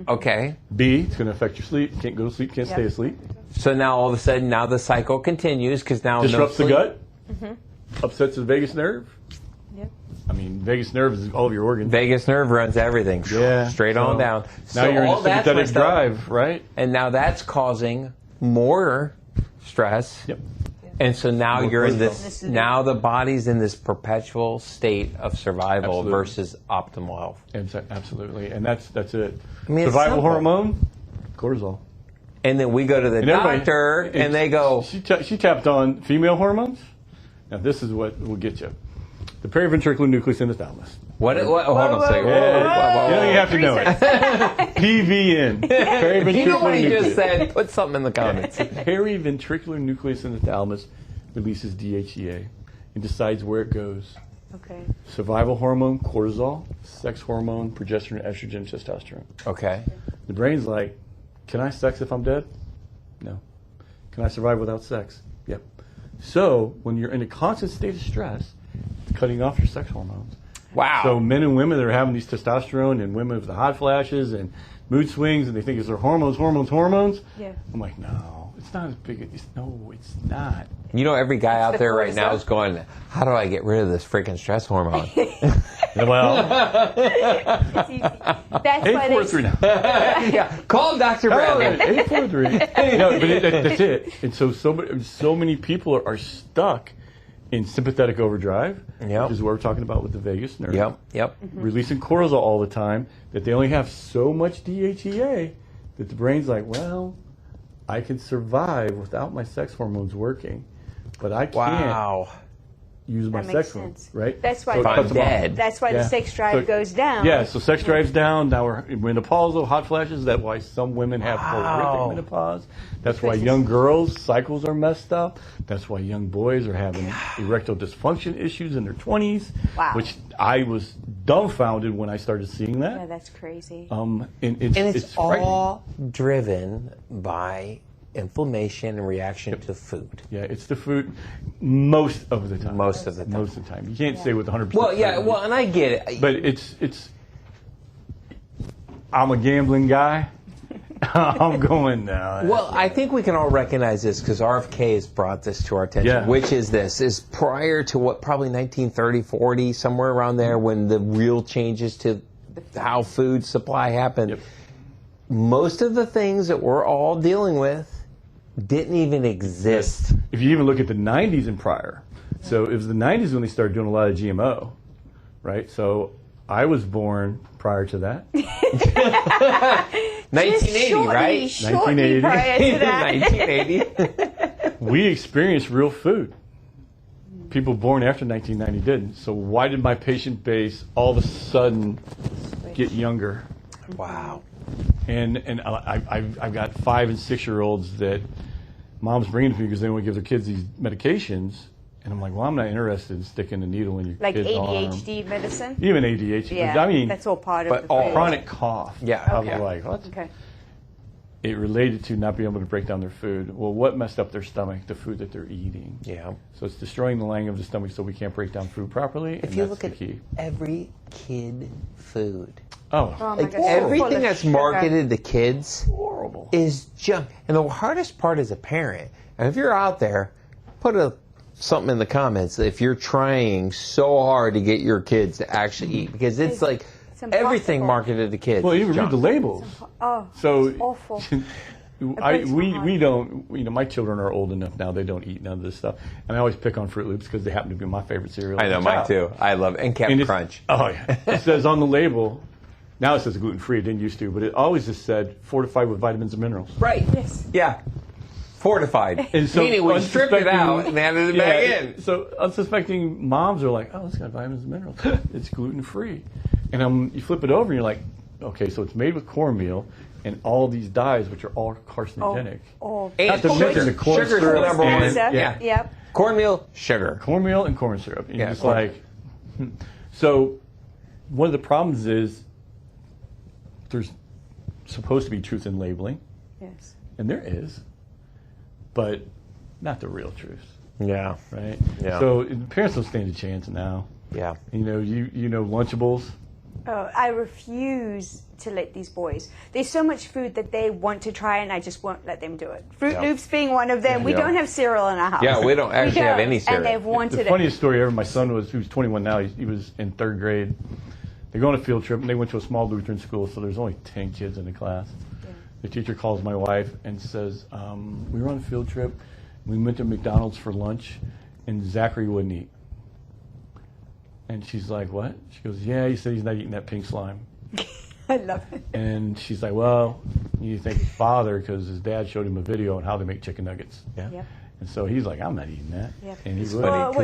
Speaker 1: Okay.
Speaker 4: B, it's going to affect your sleep. You can't go to sleep, can't stay asleep.
Speaker 1: So now all of a sudden, now the cycle continues because now
Speaker 4: disrupts the gut, upsets the vagus nerve. Yep. I mean, vagus nerve is all of your organs.
Speaker 1: Vagus nerve runs everything. Yeah. Straight on down.
Speaker 4: Now you're in a sympathetic drive, right?
Speaker 1: And now that's causing more stress.
Speaker 4: Yep.
Speaker 1: And so now you're in this, now the body's in this perpetual state of survival versus optimal health.
Speaker 4: Absolutely. And that's it.
Speaker 1: I mean,
Speaker 4: survival hormone, cortisol.
Speaker 1: And then we go to the doctor and they go...
Speaker 4: She tapped on female hormones. Now this is what will get you. The periventricular nucleus in the thalamus.
Speaker 1: What hold on a second.
Speaker 4: You have to know it. PVN. Periventricular
Speaker 1: You know what he
Speaker 4: nucleus.
Speaker 1: just said? Put something in the comments.
Speaker 4: The periventricular nucleus in the thalamus releases DHEA and decides where it goes.
Speaker 2: Okay.
Speaker 4: Survival hormone, cortisol. Sex hormone, progesterone, estrogen, testosterone.
Speaker 1: Okay.
Speaker 4: The brain's like, can I sex if I'm dead? No. Can I survive without sex? Yep. So when you're in a constant state of stress, it's cutting off your sex hormones.
Speaker 1: Wow.
Speaker 4: So men and women that are having these testosterone and women with the hot flashes and mood swings and they think it's their hormones.
Speaker 2: Yeah.
Speaker 4: I'm like, no, it's not as big. No, it's not.
Speaker 1: You know, every guy out
Speaker 2: the
Speaker 1: there right now
Speaker 2: cortisol.
Speaker 1: is going, how do I get rid of this freaking stress hormone?
Speaker 4: Well,
Speaker 2: That's why
Speaker 4: 843 now.
Speaker 1: Yeah, call Dr. Bradley.
Speaker 4: 843. No, but that's it. And so many people are stuck in sympathetic overdrive,
Speaker 1: Yep.
Speaker 4: which is what we're talking about with the vagus nerve.
Speaker 1: Yep.
Speaker 4: Releasing cortisol all the time, that they only have so much DHEA that the brain's like, well, I can survive without my sex hormones working, but I can't
Speaker 1: Wow.
Speaker 4: use my
Speaker 2: That makes
Speaker 4: sex hormones,
Speaker 2: sense.
Speaker 4: right?
Speaker 2: That's why
Speaker 4: So it
Speaker 1: If I'm
Speaker 4: cuts them off.
Speaker 1: dead.
Speaker 2: That's why the
Speaker 4: Yeah.
Speaker 2: sex drive
Speaker 4: So-
Speaker 2: goes down.
Speaker 4: Yeah, so sex drive's down. Now we're menopausal, hot flashes. That's why some women have horrific menopause. That's why young girls' cycles are messed up. That's why young boys are having erectile dysfunction issues in their 20s.
Speaker 2: Wow.
Speaker 4: Which I was dumbfounded when I started seeing that.
Speaker 2: Yeah, that's crazy.
Speaker 4: And
Speaker 1: And it's
Speaker 4: frightening.
Speaker 1: all driven by inflammation and reaction to food.
Speaker 4: Yeah, it's the food most of the time.
Speaker 1: Most of the time.
Speaker 4: Most of the time. You can't say with 100%.
Speaker 1: Well, yeah,
Speaker 4: certainty.
Speaker 1: well, and I get it.
Speaker 4: But it's. I'm a gambling guy. I'm going now.
Speaker 1: Well, I think we can all recognize this because RFK has brought this to our attention,
Speaker 4: Yeah.
Speaker 1: which is this, is prior to what, probably 1930, 40, somewhere around there when the real changes to how food supply happened.
Speaker 4: Yep.
Speaker 1: Most of the things that we're all dealing with didn't even exist.
Speaker 4: If you even look at the 90s and prior, so it was the 90s when they started doing a lot of GMO, right? So I was born prior to that.
Speaker 1: 1980, right?
Speaker 2: Shortly
Speaker 4: 1980.
Speaker 2: prior to that.
Speaker 1: 1980.
Speaker 4: We experienced real food. People born after 1990 didn't. So why did my patient base all of a sudden get younger?
Speaker 1: Wow.
Speaker 4: And I've got 5 and 6 year olds that moms bring to me because they want to give their kids these medications, and I'm like, well, I'm not interested in sticking a needle in your
Speaker 2: Like
Speaker 4: kid's arm.
Speaker 2: ADHD medicine?
Speaker 4: Even ADHD.
Speaker 2: Yeah,
Speaker 4: I mean,
Speaker 2: that's all part
Speaker 1: but
Speaker 2: of the
Speaker 1: all
Speaker 2: food.
Speaker 4: chronic cough.
Speaker 1: Yeah,
Speaker 4: I was
Speaker 1: okay.
Speaker 4: like, what?
Speaker 2: Okay.
Speaker 4: It related to not being able to break down their food. Well, what messed up their stomach? The food that they're eating.
Speaker 1: Yeah.
Speaker 4: So it's destroying the lining of the stomach, so we can't break down food properly.
Speaker 1: If
Speaker 4: and
Speaker 1: you
Speaker 4: that's
Speaker 1: look
Speaker 4: the
Speaker 1: at
Speaker 4: key.
Speaker 1: every kid food,
Speaker 4: Oh,
Speaker 2: Oh my
Speaker 1: like
Speaker 2: gosh, full
Speaker 1: everything
Speaker 2: of
Speaker 1: that's
Speaker 2: sugar.
Speaker 1: marketed to kids
Speaker 4: horrible.
Speaker 1: is junk. And the hardest part as a parent, and if you're out there, put something in the comments if you're trying so hard to get your kids to actually eat, because it's like
Speaker 2: impossible.
Speaker 1: everything marketed to kids.
Speaker 4: Well,
Speaker 1: is
Speaker 4: even read
Speaker 1: junk.
Speaker 4: the labels.
Speaker 2: Oh,
Speaker 4: So
Speaker 2: it's awful.
Speaker 4: we don't, my children are old enough now, they don't eat none of this stuff. And I always pick on Fruit Loops because they happen to be my favorite cereal.
Speaker 1: I know,
Speaker 4: as a
Speaker 1: mine
Speaker 4: child.
Speaker 1: too. I love it. And Captain
Speaker 4: And it's-
Speaker 1: Crunch.
Speaker 4: Oh, yeah. It says on the label, now it says gluten-free, it didn't used to, but it always just said fortified with vitamins and minerals.
Speaker 1: Right.
Speaker 2: Yes.
Speaker 1: Yeah. Fortified.
Speaker 4: And so
Speaker 1: Meaning we stripped it
Speaker 4: unsuspecting-
Speaker 1: out and added it back in.
Speaker 4: So unsuspecting moms are like, oh, it's got vitamins and minerals. It's gluten-free. And you flip it over and you're like, okay, so it's made with cornmeal and all these dyes, which are all carcinogenic.
Speaker 1: And
Speaker 4: Not to mention the corn
Speaker 1: sugar's
Speaker 4: syrup
Speaker 1: the number one.
Speaker 4: and-
Speaker 2: Yeah. Yep.
Speaker 1: Cornmeal, sugar.
Speaker 4: Cornmeal and corn syrup. And
Speaker 1: Yeah,
Speaker 4: you're just
Speaker 1: corn.
Speaker 4: like, so one of the problems is there's supposed to be truth in labeling,
Speaker 2: Yes.
Speaker 4: and there is, but not the real truth,
Speaker 1: Yeah.
Speaker 4: right?
Speaker 1: Yeah.
Speaker 4: So parents don't stand a chance now.
Speaker 1: Yeah.
Speaker 4: You know Lunchables.
Speaker 2: Oh, I refuse to let these boys. There's so much food that they want to try, and I just won't let them do it. Fruit
Speaker 1: Yeah.
Speaker 2: Loops being one of them. We
Speaker 1: Yeah.
Speaker 2: don't have cereal in our house.
Speaker 1: Yeah, we don't actually have
Speaker 2: don't,
Speaker 1: any cereal.
Speaker 2: And they've wanted
Speaker 4: The
Speaker 2: it.
Speaker 4: funniest story ever, my son who's 21 now, he was in 3rd grade. They go on a field trip, and they went to a small Lutheran school, so there's only 10 kids in the class. The teacher calls my wife and says, we were on a field trip, we went to McDonald's for lunch, and Zachary wouldn't eat. And she's like, what? She goes, yeah, he said he's not eating that pink slime.
Speaker 2: I love it.
Speaker 4: And she's like, well, you think his father, because his dad showed him a video on how they make chicken nuggets.
Speaker 1: Yeah.
Speaker 2: Yep.
Speaker 4: And so he's like, I'm not eating that.
Speaker 2: Yeah.
Speaker 4: And he's
Speaker 1: funny.
Speaker 2: Well,
Speaker 1: Go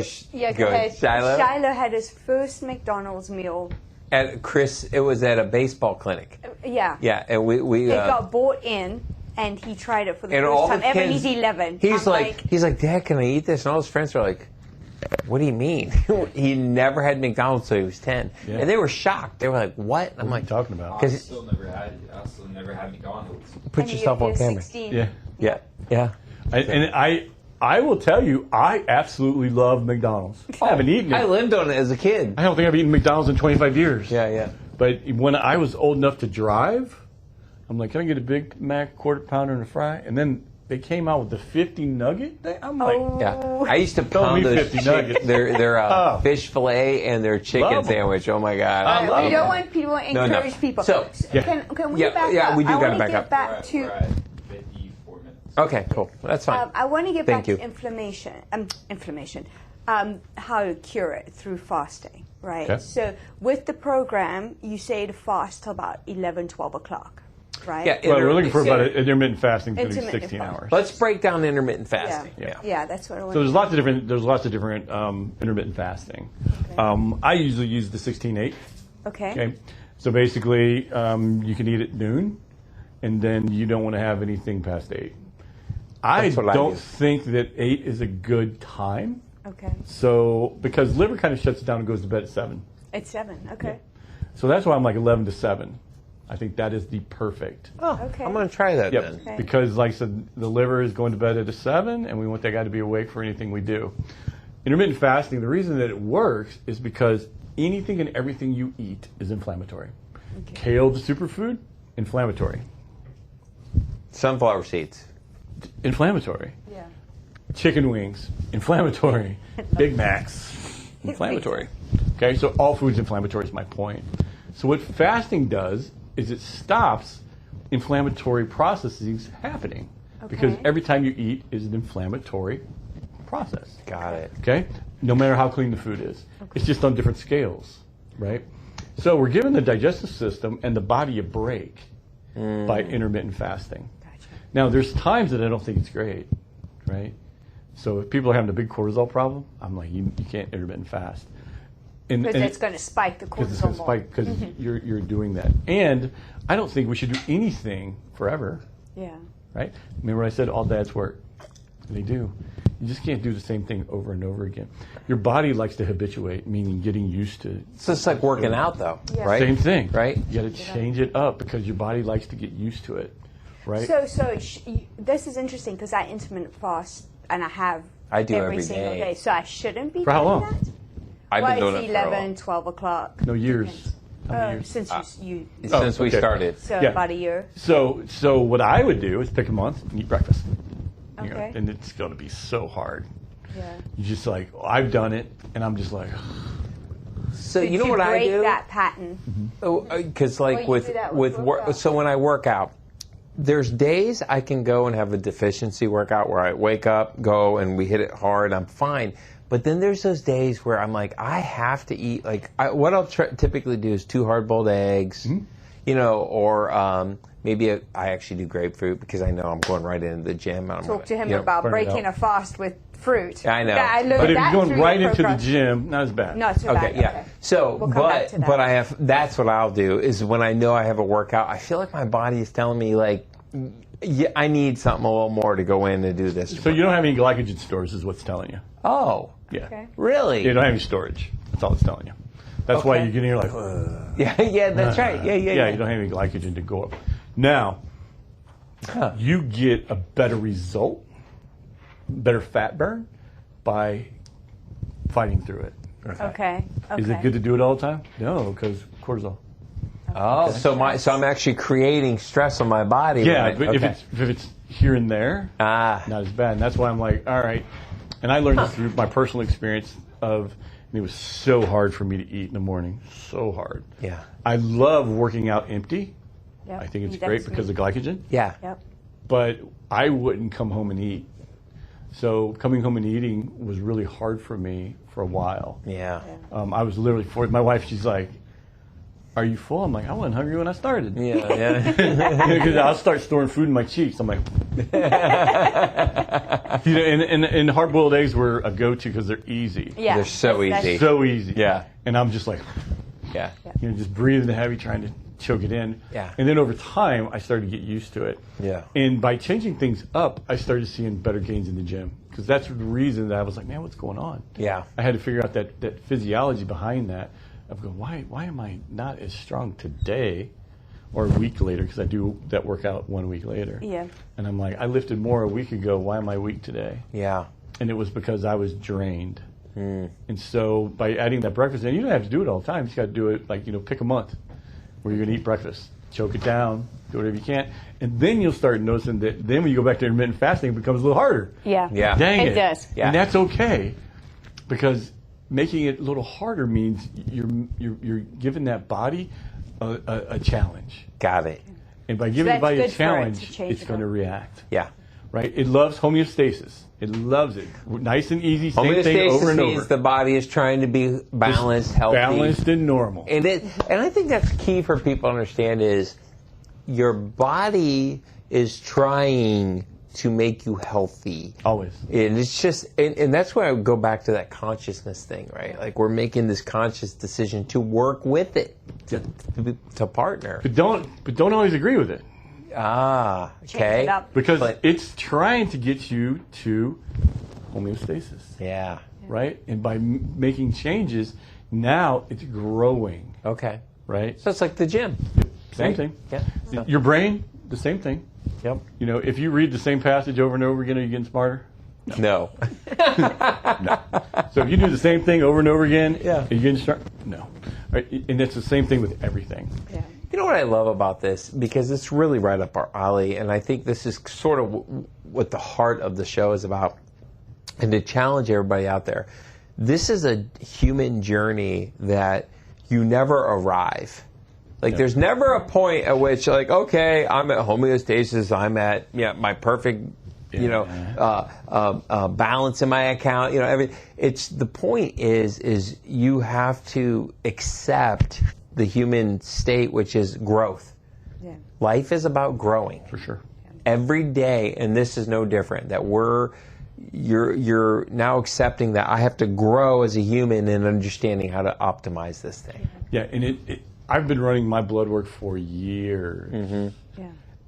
Speaker 1: ahead. Shiloh?
Speaker 2: Shiloh had his first McDonald's meal.
Speaker 1: At Chris, it was at a baseball clinic.
Speaker 2: Yeah.
Speaker 1: Yeah, and we
Speaker 2: It got bought in, and he tried it for the
Speaker 1: and
Speaker 2: first
Speaker 1: all
Speaker 2: time
Speaker 1: the
Speaker 2: ever.
Speaker 1: kids,
Speaker 2: He's 11.
Speaker 1: He's like, Dad, can I eat this? And all his friends are like, what do you mean? He never had McDonald's until he was 10.
Speaker 4: Yeah.
Speaker 1: And they were shocked. They were like, what? And I'm like,
Speaker 4: talking about?
Speaker 6: I still never had McDonald's.
Speaker 1: put yourself on camera.
Speaker 2: 16.
Speaker 1: Yeah.
Speaker 4: I will tell you, I absolutely love McDonald's. I haven't eaten it.
Speaker 1: I lived on it as a kid.
Speaker 4: I don't think I've eaten McDonald's in 25 years.
Speaker 1: Yeah.
Speaker 4: But when I was old enough to drive, I'm like, can I get a Big Mac, quarter pounder, and a fry? And then they came out with the 50 nugget thing. I'm like,
Speaker 1: Yeah, I used to pound
Speaker 4: me
Speaker 1: those
Speaker 4: 50 nuggets.
Speaker 1: their fish fillet and their chicken
Speaker 4: Love 'em.
Speaker 1: sandwich. Oh my God!
Speaker 2: All right, we
Speaker 4: them.
Speaker 2: don't want people to
Speaker 1: No.
Speaker 2: encourage people.
Speaker 1: So,
Speaker 2: Can we back up?
Speaker 1: we do
Speaker 2: I
Speaker 1: gotta
Speaker 2: wanna
Speaker 1: back
Speaker 2: get
Speaker 1: up.
Speaker 2: back to.
Speaker 6: We're at 54 minutes.
Speaker 1: Okay, cool. That's fine.
Speaker 2: I want to get
Speaker 1: Thank
Speaker 2: back
Speaker 1: you.
Speaker 2: to inflammation. How to cure it through fasting, right?
Speaker 4: Okay.
Speaker 2: So with the program, you say to fast till about 11, 12 o'clock, right?
Speaker 1: Yeah,
Speaker 4: well, we're looking for
Speaker 1: so-
Speaker 4: about intermittent fasting to be
Speaker 2: Intermittent
Speaker 4: 16
Speaker 2: fasting.
Speaker 4: hours.
Speaker 1: Let's break down intermittent
Speaker 2: Yeah.
Speaker 1: fasting.
Speaker 2: Yeah, that's what I want.
Speaker 4: So there's lots of different intermittent fasting. I usually use the 16/8.
Speaker 2: Okay.
Speaker 4: Okay. So basically, you can eat at noon, and then you don't want to have anything past 8. I
Speaker 1: That's what I
Speaker 4: don't
Speaker 1: do.
Speaker 4: think that 8 is a good time.
Speaker 2: Okay.
Speaker 4: So because liver kind of shuts down and goes to bed at 7.
Speaker 2: It's 7. Okay.
Speaker 4: So that's why I'm like 11 to 7. I think that is the perfect.
Speaker 1: Oh,
Speaker 2: Okay.
Speaker 1: I'm going to try that
Speaker 4: Yep.
Speaker 1: then.
Speaker 2: Okay.
Speaker 4: Because like I said, the liver is going to bed at a 7, and we want that guy to be awake for anything we do. Intermittent fasting, the reason that it works is because anything and everything you eat is inflammatory. Kale, the superfood, inflammatory.
Speaker 1: Sunflower seeds.
Speaker 4: Inflammatory.
Speaker 2: Yeah.
Speaker 4: Chicken wings, inflammatory. Big Macs, inflammatory. Okay, so all food's inflammatory is my point. So what fasting does is it stops inflammatory processes happening. Because every time you eat is an inflammatory process.
Speaker 1: Got it.
Speaker 4: Okay? No matter how clean the food is. It's just on different scales, right? So we're giving the digestive system and the body a break by intermittent fasting.
Speaker 2: Gotcha.
Speaker 4: Now, there's times that I don't think it's great, right? So if people are having a big cortisol problem, I'm like, you can't intermittent fast.
Speaker 2: Because it's going to spike the
Speaker 4: Because it's going
Speaker 2: cortisol
Speaker 4: to
Speaker 2: more.
Speaker 4: spike, because you're doing that. And I don't think we should do anything forever,
Speaker 2: Yeah.
Speaker 4: right? Remember I said all dads work. They do. You just can't do the same thing over and over again. Your body likes to habituate, meaning getting used to.
Speaker 1: It's just like working out, though,
Speaker 2: Yeah.
Speaker 1: right?
Speaker 4: Same thing.
Speaker 1: Right?
Speaker 4: You got to change it up because your body likes to get used to it, right?
Speaker 2: So this is interesting because I intermittent fast and I have
Speaker 1: I do
Speaker 2: every
Speaker 1: every
Speaker 2: single
Speaker 1: day.
Speaker 2: day. So I shouldn't be
Speaker 4: For how
Speaker 2: doing
Speaker 4: long?
Speaker 2: that?
Speaker 1: I've
Speaker 2: Well,
Speaker 1: been doing
Speaker 2: it's
Speaker 1: it for a
Speaker 2: 11, 12 o'clock.
Speaker 4: No, years. How many years?
Speaker 2: Since you
Speaker 1: since we
Speaker 4: okay.
Speaker 1: started.
Speaker 2: so
Speaker 4: Yeah.
Speaker 2: about a year.
Speaker 4: So what I would do is pick a month and eat breakfast. You know,
Speaker 2: Okay.
Speaker 4: and it's going to be so hard.
Speaker 2: Yeah.
Speaker 4: You just like, I've done it, and I'm just like,
Speaker 1: So
Speaker 2: Did
Speaker 1: you know what I
Speaker 2: break
Speaker 1: do?
Speaker 2: that pattern?
Speaker 1: Because
Speaker 2: Well,
Speaker 1: like
Speaker 2: you do that with
Speaker 1: work,
Speaker 2: workout.
Speaker 1: so when I work out, there's days I can go and have a deficiency workout where I wake up, go, and we hit it hard. I'm fine. But then there's those days where I'm like, I have to eat. Like what I'll typically do is 2 hard-boiled eggs, you know, or maybe I actually do grapefruit because I know I'm going right into the gym. And I'm
Speaker 2: Talk to him
Speaker 1: you know,
Speaker 2: about
Speaker 4: burn it
Speaker 2: breaking
Speaker 4: out.
Speaker 2: a fast with fruit.
Speaker 1: I know.
Speaker 2: Yeah, I learned
Speaker 4: but if
Speaker 2: that
Speaker 4: you're going
Speaker 2: through
Speaker 4: right
Speaker 2: your
Speaker 4: into the
Speaker 2: program.
Speaker 4: gym, not as bad.
Speaker 2: Not so
Speaker 1: Okay,
Speaker 2: bad.
Speaker 1: yeah. So,
Speaker 2: We'll come back to that.
Speaker 1: but I have. That's what I'll do is when I know I have a workout, I feel like my body is telling me like, yeah, I need something a little more to go in and do this.
Speaker 4: So you don't have any glycogen stores, is what's telling you.
Speaker 1: Oh,
Speaker 4: Yeah.
Speaker 2: Okay.
Speaker 1: really?
Speaker 4: You don't have any storage. That's all it's telling you. That's why
Speaker 1: Okay.
Speaker 4: you get in here like, ugh.
Speaker 1: Yeah, that's right. Yeah.
Speaker 4: You don't have any glycogen to go up. Now, you get a better result, better fat burn, by fighting through it.
Speaker 2: Okay.
Speaker 4: Is it good to do it all the time? No, because cortisol.
Speaker 1: Oh, so I'm actually creating stress on my body.
Speaker 4: Yeah,
Speaker 1: when
Speaker 4: but if it's here and there, not as bad. And that's why I'm like, all right. And I learned this through my personal experience of, and it was so hard for me to eat in the morning. So hard.
Speaker 1: Yeah.
Speaker 4: I love working out empty.
Speaker 2: Yep.
Speaker 4: I think it's
Speaker 2: That's
Speaker 4: great because
Speaker 2: me.
Speaker 4: of glycogen.
Speaker 1: Yeah.
Speaker 2: Yep.
Speaker 4: But I wouldn't come home and eat. So coming home and eating was really hard for me for a while.
Speaker 1: Yeah.
Speaker 4: I was literally my wife, she's like, are you full? I'm like, I wasn't hungry when I started.
Speaker 1: Yeah.
Speaker 4: Because I'll start storing food in my cheeks. I'm like, and hard-boiled eggs were a go-to because they're easy.
Speaker 2: Yeah.
Speaker 1: They're so easy.
Speaker 4: So easy.
Speaker 1: Yeah.
Speaker 4: And I'm just like,
Speaker 1: Yeah.
Speaker 4: just breathing heavy, trying to choke it in.
Speaker 1: Yeah.
Speaker 4: And then over time, I started to get used to it.
Speaker 1: Yeah.
Speaker 4: And by changing things up, I started seeing better gains in the gym. Because that's the reason that I was like, man, what's going on?
Speaker 1: Yeah.
Speaker 4: I had to figure out that physiology behind that. Of going, why am I not as strong today or a week later? Because I do that workout 1 week later.
Speaker 2: Yeah.
Speaker 4: And I'm like, I lifted more a week ago. Why am I weak today?
Speaker 1: Yeah.
Speaker 4: And it was because I was drained. And so by adding that breakfast in, you don't have to do it all the time. You just got to do it, like, pick a month where you're going to eat breakfast. Choke it down. Do whatever you can. And then you'll start noticing that then when you go back to intermittent fasting, it becomes a little harder.
Speaker 2: Yeah.
Speaker 1: Yeah.
Speaker 4: Dang it.
Speaker 2: It does.
Speaker 1: Yeah.
Speaker 4: And that's okay. Because making it a little harder means you're giving that body a challenge.
Speaker 1: Got it.
Speaker 4: And by giving the
Speaker 2: that's
Speaker 4: body a
Speaker 2: good for it to
Speaker 4: challenge,
Speaker 2: change
Speaker 4: it's
Speaker 2: it
Speaker 4: going to
Speaker 2: up.
Speaker 4: react.
Speaker 1: Yeah.
Speaker 4: Right? It loves homeostasis. It loves it. Nice and easy, same thing
Speaker 1: Homeostasis
Speaker 4: over and
Speaker 1: means
Speaker 4: over.
Speaker 1: the body is trying to be balanced, healthy.
Speaker 4: Balanced and normal.
Speaker 1: And I think that's key for people to understand is your body is trying to make you healthy.
Speaker 4: Always.
Speaker 1: And it's just, and that's why I would go back to that consciousness thing, right? Like we're making this conscious decision to work with it, to partner.
Speaker 4: But don't always agree with it.
Speaker 1: Ah, okay.
Speaker 2: it up.
Speaker 4: Because
Speaker 1: But-
Speaker 4: it's trying to get you to homeostasis.
Speaker 1: Yeah.
Speaker 4: Right? And by making changes, now it's growing.
Speaker 1: Okay.
Speaker 4: Right?
Speaker 1: So it's like the gym.
Speaker 4: Same
Speaker 1: right?
Speaker 4: thing.
Speaker 1: Yeah. So-
Speaker 4: Your brain, the same thing.
Speaker 1: Yep.
Speaker 4: If you read the same passage over and over again, are you getting smarter?
Speaker 1: No.
Speaker 4: So if you do the same thing over and over again,
Speaker 1: Yeah.
Speaker 4: are you getting smarter? No. Right? And it's the same thing with everything.
Speaker 2: Yeah.
Speaker 1: You know what I love about this? Because it's really right up our alley, and I think this is sort of what the heart of the show is about. And to challenge everybody out there, this is a human journey that you never arrive. Like, there's never a point at which, like, okay, I'm at homeostasis, I'm at my perfect, balance in my account. It's the point is you have to accept the human state, which is growth.
Speaker 2: Yeah.
Speaker 1: Life is about growing.
Speaker 4: For sure.
Speaker 1: Every day, and this is no different, that you're now accepting that I have to grow as a human and understanding how to optimize this thing.
Speaker 4: Yeah, and I've been running my blood work for years.
Speaker 2: Yeah.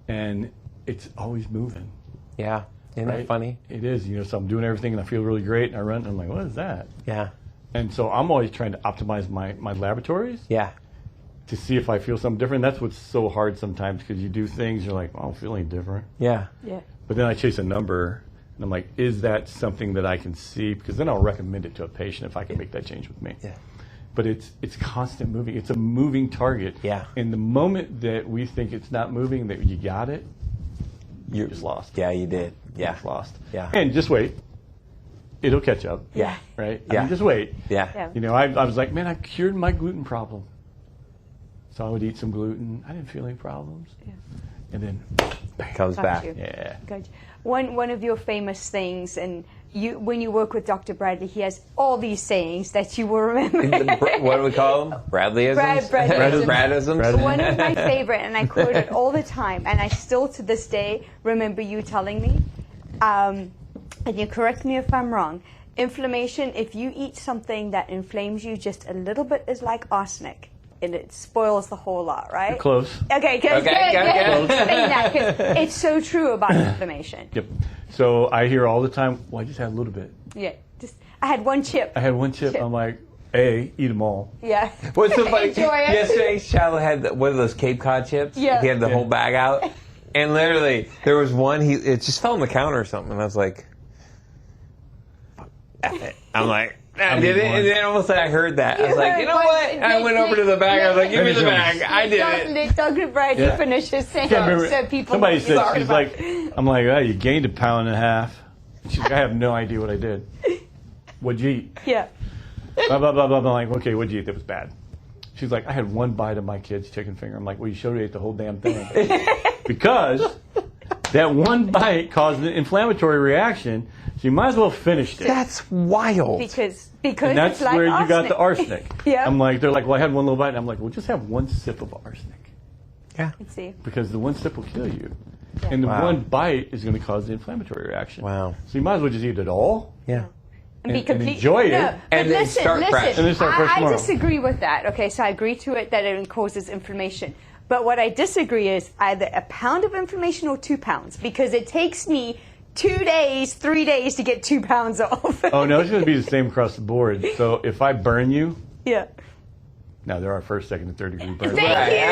Speaker 4: And it's always moving.
Speaker 1: Yeah. Isn't that funny?
Speaker 4: It is. So I'm doing everything and I feel really great and I run and I'm like, what is that?
Speaker 1: Yeah.
Speaker 4: And so I'm always trying to optimize my laboratories
Speaker 1: Yeah.
Speaker 4: to see if I feel something different. That's what's so hard sometimes because you do things, you're like, I don't feel any different.
Speaker 1: Yeah.
Speaker 2: Yeah.
Speaker 4: But then I chase a number and I'm like, is that something that I can see? Because then I'll recommend it to a patient if I can make that change with me.
Speaker 1: Yeah.
Speaker 4: But it's constant moving. It's a moving target.
Speaker 1: Yeah.
Speaker 4: And the moment that we think it's not moving, that you got it, you're just lost.
Speaker 1: Yeah, you did.
Speaker 4: You're
Speaker 1: Yeah.
Speaker 4: just lost.
Speaker 1: Yeah.
Speaker 4: And just wait. It'll catch up.
Speaker 1: Yeah.
Speaker 4: Right?
Speaker 1: Yeah.
Speaker 4: Just wait.
Speaker 1: Yeah.
Speaker 2: Yeah.
Speaker 4: I was like, man, I cured my gluten problem. So I would eat some gluten. I didn't feel any problems.
Speaker 2: Yeah.
Speaker 4: And then,
Speaker 1: Comes
Speaker 2: Got
Speaker 1: back.
Speaker 2: you.
Speaker 4: yeah.
Speaker 2: Good. One of your famous things, and when you work with Dr. Bradley, he has all these sayings that you will remember.
Speaker 1: What do we call them? Bradleyisms?
Speaker 2: Bradisms. One of my favorite, and I quote it all the time, and I still to this day remember you telling me, and you correct me if I'm wrong, inflammation, if you eat something that inflames you just a little bit, is like arsenic. And it spoils the whole lot, right?
Speaker 4: You're close.
Speaker 2: Okay, good. Saying that, 'cause it's so true about inflammation.
Speaker 4: Yep. So I hear all the time, well, I just had a little bit.
Speaker 2: Yeah, I had one chip.
Speaker 4: I had one chip. I'm like, eat them all.
Speaker 2: Yeah.
Speaker 1: What's so funny?
Speaker 2: Enjoy it.
Speaker 1: Yesterday, Shiloh had one of those Cape Cod chips.
Speaker 2: Yeah.
Speaker 1: He had the whole bag out. And literally, there was one, it just fell on the counter or something. And I was like, F it. I'm like, I did it. And then all of a sudden I heard that. I was like, you know what? And I went over to the bag. I was like, give me the bag. I did it.
Speaker 2: Dr. Bradley finishes saying so people
Speaker 4: somebody
Speaker 2: know what
Speaker 4: said,
Speaker 2: you're
Speaker 4: she's
Speaker 2: talking
Speaker 4: like, I'm like, you gained 1.5 pounds. She's like, I have no idea what I did. What'd you eat?
Speaker 2: about. Yeah.
Speaker 4: Blah, blah, blah, blah. I'm like, okay, what'd you eat that was bad? She's like, I had one bite of my kid's chicken finger. I'm like, well, you should have ate the whole damn thing. Because That one bite caused an inflammatory reaction, so you might as well finish it.
Speaker 1: That's wild.
Speaker 2: Because
Speaker 4: and that's
Speaker 2: it's like
Speaker 4: where
Speaker 2: arsenic.
Speaker 4: you got the arsenic.
Speaker 2: Yeah.
Speaker 4: They're like, well, I had one little bite, and I'm like, well, just have one sip of arsenic.
Speaker 1: Yeah.
Speaker 2: Let's see.
Speaker 4: Because the one sip will kill you.
Speaker 2: Yeah.
Speaker 4: And the
Speaker 1: Wow.
Speaker 4: one bite is going to cause the inflammatory reaction.
Speaker 1: Wow.
Speaker 4: So you might as well just eat it all.
Speaker 1: Yeah.
Speaker 2: And be
Speaker 4: and
Speaker 2: complete.
Speaker 4: enjoy it.
Speaker 2: No,
Speaker 1: And
Speaker 2: but
Speaker 1: then
Speaker 2: listen,
Speaker 1: start fresh.
Speaker 4: And then start fresh
Speaker 2: I
Speaker 4: tomorrow.
Speaker 2: disagree with that. Okay, so I agree to it that it causes inflammation. But what I disagree is either a pound of inflammation or 2 pounds, because it takes me 2 days, 3 days to get 2 pounds off.
Speaker 4: Oh, no, it's going to be the same across the board. So if I burn you,
Speaker 2: Yeah.
Speaker 4: now there are first, second, and third degree burns.
Speaker 2: Thank you.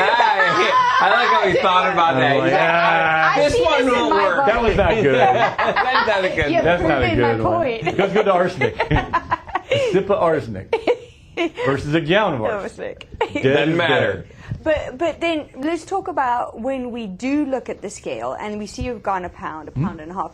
Speaker 1: I like how he thought about that.
Speaker 4: like,
Speaker 1: He's like,
Speaker 4: ah,
Speaker 2: I
Speaker 1: this
Speaker 2: see
Speaker 1: one
Speaker 2: this in
Speaker 1: won't
Speaker 2: my
Speaker 1: work.
Speaker 2: body.
Speaker 4: that was not good.
Speaker 1: That's not a good.
Speaker 2: Yeah.
Speaker 4: That's not a
Speaker 2: Proving my
Speaker 4: good one.
Speaker 2: point.
Speaker 4: Let's go to arsenic. A sip of arsenic versus a gallon of
Speaker 2: That was
Speaker 4: arsenic.
Speaker 2: sick.
Speaker 4: Dead
Speaker 1: Doesn't
Speaker 4: is
Speaker 1: matter.
Speaker 4: dead.
Speaker 2: But then let's talk about when we do look at the scale and we see you've gone a pound and a half.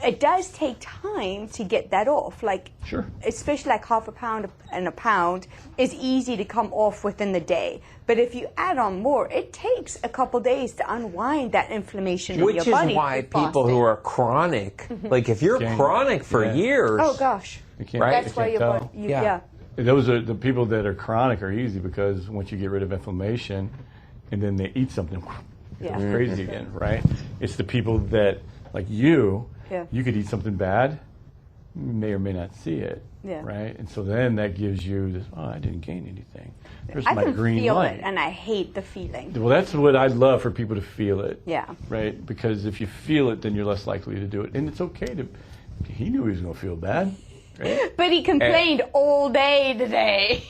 Speaker 2: It does take time to get that off. Like,
Speaker 4: Sure.
Speaker 2: especially like half a pound and a pound is easy to come off within the day. But if you add on more, it takes a couple days to unwind that inflammation in
Speaker 1: Which
Speaker 2: your
Speaker 1: is
Speaker 2: body.
Speaker 1: why
Speaker 2: with
Speaker 1: people
Speaker 2: fasting.
Speaker 1: who are chronic, like if you're
Speaker 4: Can't-
Speaker 1: chronic for
Speaker 4: yeah.
Speaker 1: years,
Speaker 2: Oh gosh.
Speaker 4: You can't-
Speaker 1: Right?
Speaker 4: you
Speaker 2: That's why
Speaker 4: can't
Speaker 2: your
Speaker 4: tell.
Speaker 2: body.
Speaker 1: Yeah.
Speaker 2: Yeah.
Speaker 4: Those are the people that are chronic are easy because once you get rid of inflammation and then they eat something, it
Speaker 2: Yeah.
Speaker 4: goes crazy again, right? It's the people that, like you,
Speaker 2: Yeah.
Speaker 4: you could eat something bad, you may or may not see it,
Speaker 2: Yeah.
Speaker 4: right? And so then that gives you this, oh, I didn't gain anything. There's
Speaker 2: I
Speaker 4: my
Speaker 2: can
Speaker 4: green
Speaker 2: feel
Speaker 4: light.
Speaker 2: it, and I hate the feeling.
Speaker 4: Well, that's what I'd love for people to feel it.
Speaker 2: Yeah.
Speaker 4: Right? Because if you feel it, then you're less likely to do it. And it's okay to, he knew he was going to feel bad. Right?
Speaker 2: But he complained all day today.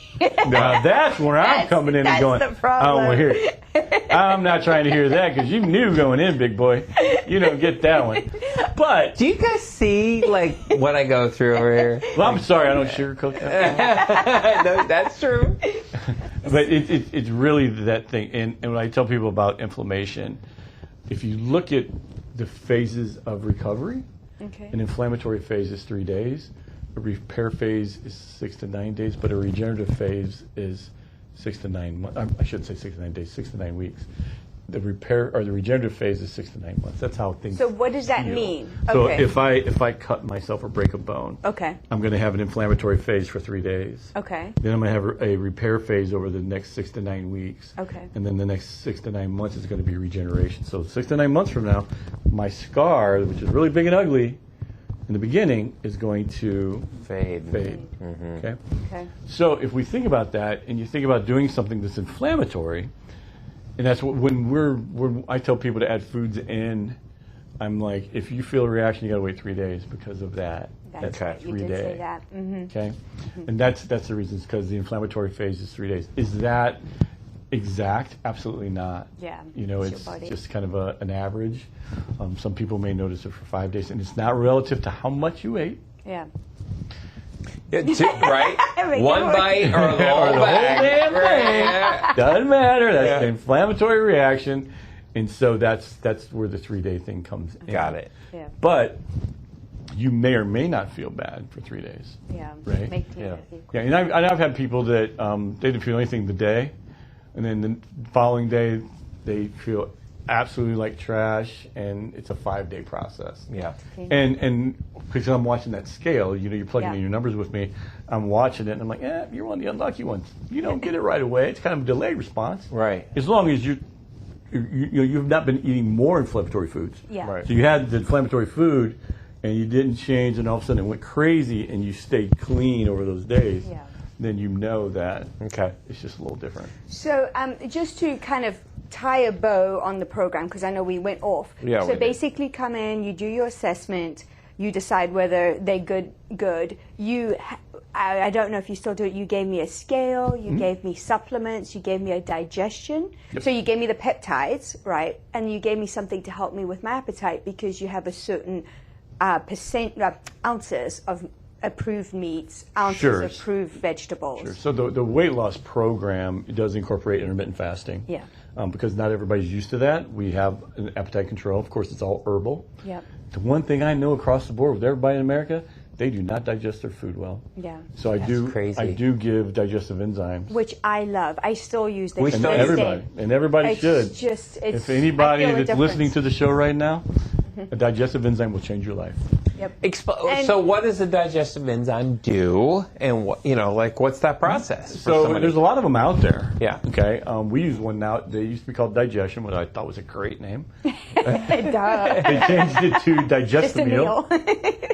Speaker 4: Now that's where I'm
Speaker 2: That's-
Speaker 4: coming in and
Speaker 2: that's
Speaker 4: going,
Speaker 2: the problem.
Speaker 4: I don't want to hear it. I'm not trying to hear that because you knew going in, big boy. You don't get that one. But,
Speaker 1: do you guys see like what I go through over here?
Speaker 4: well, I'm sorry, I don't sugarcoat that.
Speaker 1: No, that's true.
Speaker 4: But it's really that thing. And when I tell people about inflammation, if you look at the phases of recovery,
Speaker 2: Okay.
Speaker 4: an inflammatory phase is 3 days. A repair phase is 6 to 9 days, but a regenerative phase is 6 to 9 months. I shouldn't say 6 to 9 days, 6 to 9 weeks. The repair or the regenerative phase is 6 to 9 months. That's how things.
Speaker 2: So what does that
Speaker 4: heal.
Speaker 2: mean?
Speaker 4: So
Speaker 2: Okay.
Speaker 4: if I cut myself or break a bone,
Speaker 2: Okay.
Speaker 4: I'm going to have an inflammatory phase for 3 days.
Speaker 2: Okay.
Speaker 4: Then I'm going to have a repair phase over the next 6 to 9 weeks.
Speaker 2: Okay.
Speaker 4: And then the next 6 to 9 months is going to be regeneration. So 6 to 9 months from now, my scar, which is really big and ugly, in the beginning, is going to
Speaker 1: Fade.
Speaker 4: Okay.
Speaker 2: Okay.
Speaker 4: So if we think about that, and you think about doing something that's inflammatory, and that's what when I tell people to add foods in, I'm like, if you feel a reaction, you got to wait 3 days because of that.
Speaker 2: That's
Speaker 1: Okay.
Speaker 2: right. You did say that. Mm-hmm.
Speaker 4: Okay, and that's the reason, because the inflammatory phase is 3 days. Is that exact? Absolutely not.
Speaker 2: Yeah,
Speaker 4: You know,
Speaker 2: it's your
Speaker 4: it's
Speaker 2: body.
Speaker 4: just kind of an average. Some people may notice it for 5 days, and it's not relative to how much you ate.
Speaker 2: Yeah.
Speaker 1: Yeah, right?
Speaker 2: Make it
Speaker 1: One
Speaker 2: work.
Speaker 1: bite or the
Speaker 4: Or
Speaker 1: whole
Speaker 4: the whole
Speaker 1: bag.
Speaker 4: damn thing.
Speaker 1: Yeah.
Speaker 4: Doesn't matter. That's
Speaker 1: Yeah.
Speaker 4: an inflammatory reaction, and so that's where the 3 day thing comes in.
Speaker 1: Got it.
Speaker 2: Yeah.
Speaker 4: But you may or may not feel bad for 3 days.
Speaker 2: Yeah.
Speaker 4: Right.
Speaker 2: Make me
Speaker 1: Yeah.
Speaker 2: happy.
Speaker 4: Yeah, and I've had people that they didn't feel anything the day, and then the following day they feel absolutely like trash, and it's a 5 day process.
Speaker 1: Yeah.
Speaker 4: And because I'm watching that scale, you know, you're plugging
Speaker 2: Yeah.
Speaker 4: in your numbers with me. I'm watching it, and I'm like, you're one of the unlucky ones. You don't get it right away. It's kind of a delayed response.
Speaker 1: Right.
Speaker 4: As long as you've not been eating more inflammatory foods.
Speaker 2: Yeah.
Speaker 1: Right.
Speaker 4: So you had the inflammatory food, and you didn't change, and all of a sudden it went crazy, and you stayed clean over those days.
Speaker 2: Yeah.
Speaker 4: Then you know that
Speaker 1: Okay.
Speaker 4: it's just a little different.
Speaker 2: So just to kind of tie a bow on the program, because I know we went off.
Speaker 1: Yeah, we
Speaker 2: So
Speaker 1: did.
Speaker 2: basically come in, you do your assessment, you decide whether they're good. I don't know if you still do it. You gave me a scale, you gave me supplements, you gave me a digestion.
Speaker 4: Yep.
Speaker 2: So you gave me the peptides, right? And you gave me something to help me with my appetite because you have a certain ounces of approved meats, ounces
Speaker 4: Sure.
Speaker 2: of approved vegetables.
Speaker 4: Sure. So the weight loss program does incorporate intermittent fasting.
Speaker 2: Yeah.
Speaker 4: Because not everybody's used to that. We have an appetite control. Of course, it's all herbal.
Speaker 2: Yep.
Speaker 4: The one thing I know across the board with everybody in America, they do not digest their food well.
Speaker 2: Yeah.
Speaker 4: So I do
Speaker 1: crazy.
Speaker 4: give digestive enzymes.
Speaker 2: Which I love. I still use them.
Speaker 1: We
Speaker 2: to
Speaker 1: still
Speaker 2: this
Speaker 1: use
Speaker 2: day.
Speaker 4: Everybody should.
Speaker 2: It's just,
Speaker 4: If anybody
Speaker 2: I feel a
Speaker 4: that's listening to
Speaker 2: difference.
Speaker 4: the show right now A digestive enzyme will change your life.
Speaker 2: Yep.
Speaker 1: So what does a digestive enzyme do, and what's that process?
Speaker 4: So there's a lot of them out there.
Speaker 1: Yeah.
Speaker 4: Okay. We use one now. They used to be called Digestion, which I thought was a great name. They changed it to Digestive Meal,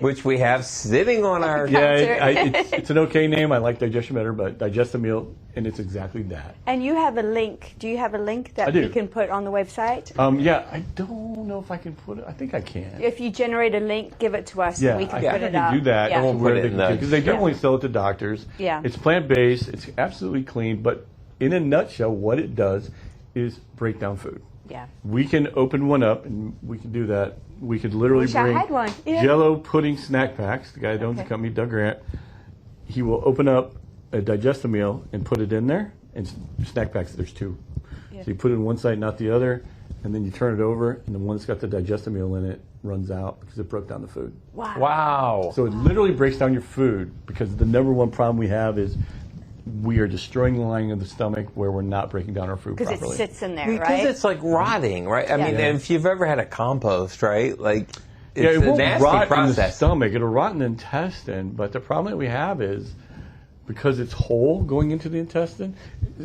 Speaker 1: which we have sitting on our.
Speaker 4: It's an okay name. I like Digestion better, but Digestive Meal, and it's exactly that.
Speaker 2: And you have a link. Do you have a link that you can put on the website?
Speaker 4: Yeah, I don't know if I can put it. I think I can.
Speaker 2: If you generate a link, give it to us. And we can put it up.
Speaker 4: I can do that.
Speaker 2: Yeah.
Speaker 4: Because they generally sell it to doctors.
Speaker 2: Yeah.
Speaker 4: It's plant-based. It's absolutely clean. But in a nutshell, what it does is break down food.
Speaker 2: Yeah.
Speaker 4: We can open one up, and we can do that. We could literally bring
Speaker 2: I had one.
Speaker 4: Jell-O pudding snack packs. The guy that owns the company, Doug Grant, he will open up a Digestive Meal and put it in there. And snack packs, there's two. So you put it on one side, not the other, and then you turn it over, and the one that's got the Digestive Meal in it runs out because it broke down the food.
Speaker 1: Wow.
Speaker 4: So it literally breaks down your food, because the number one problem we have is we are destroying the lining of the stomach where we're not breaking down our food properly.
Speaker 2: Because it sits in there, right?
Speaker 1: Because it's like rotting, right? I mean, and if you've ever had a compost, right? Like,
Speaker 4: it
Speaker 1: it's a
Speaker 4: won't
Speaker 1: nasty
Speaker 4: rot
Speaker 1: process.
Speaker 4: in the stomach. It'll rot in the intestine. But the problem that we have is, because it's whole going into the intestine,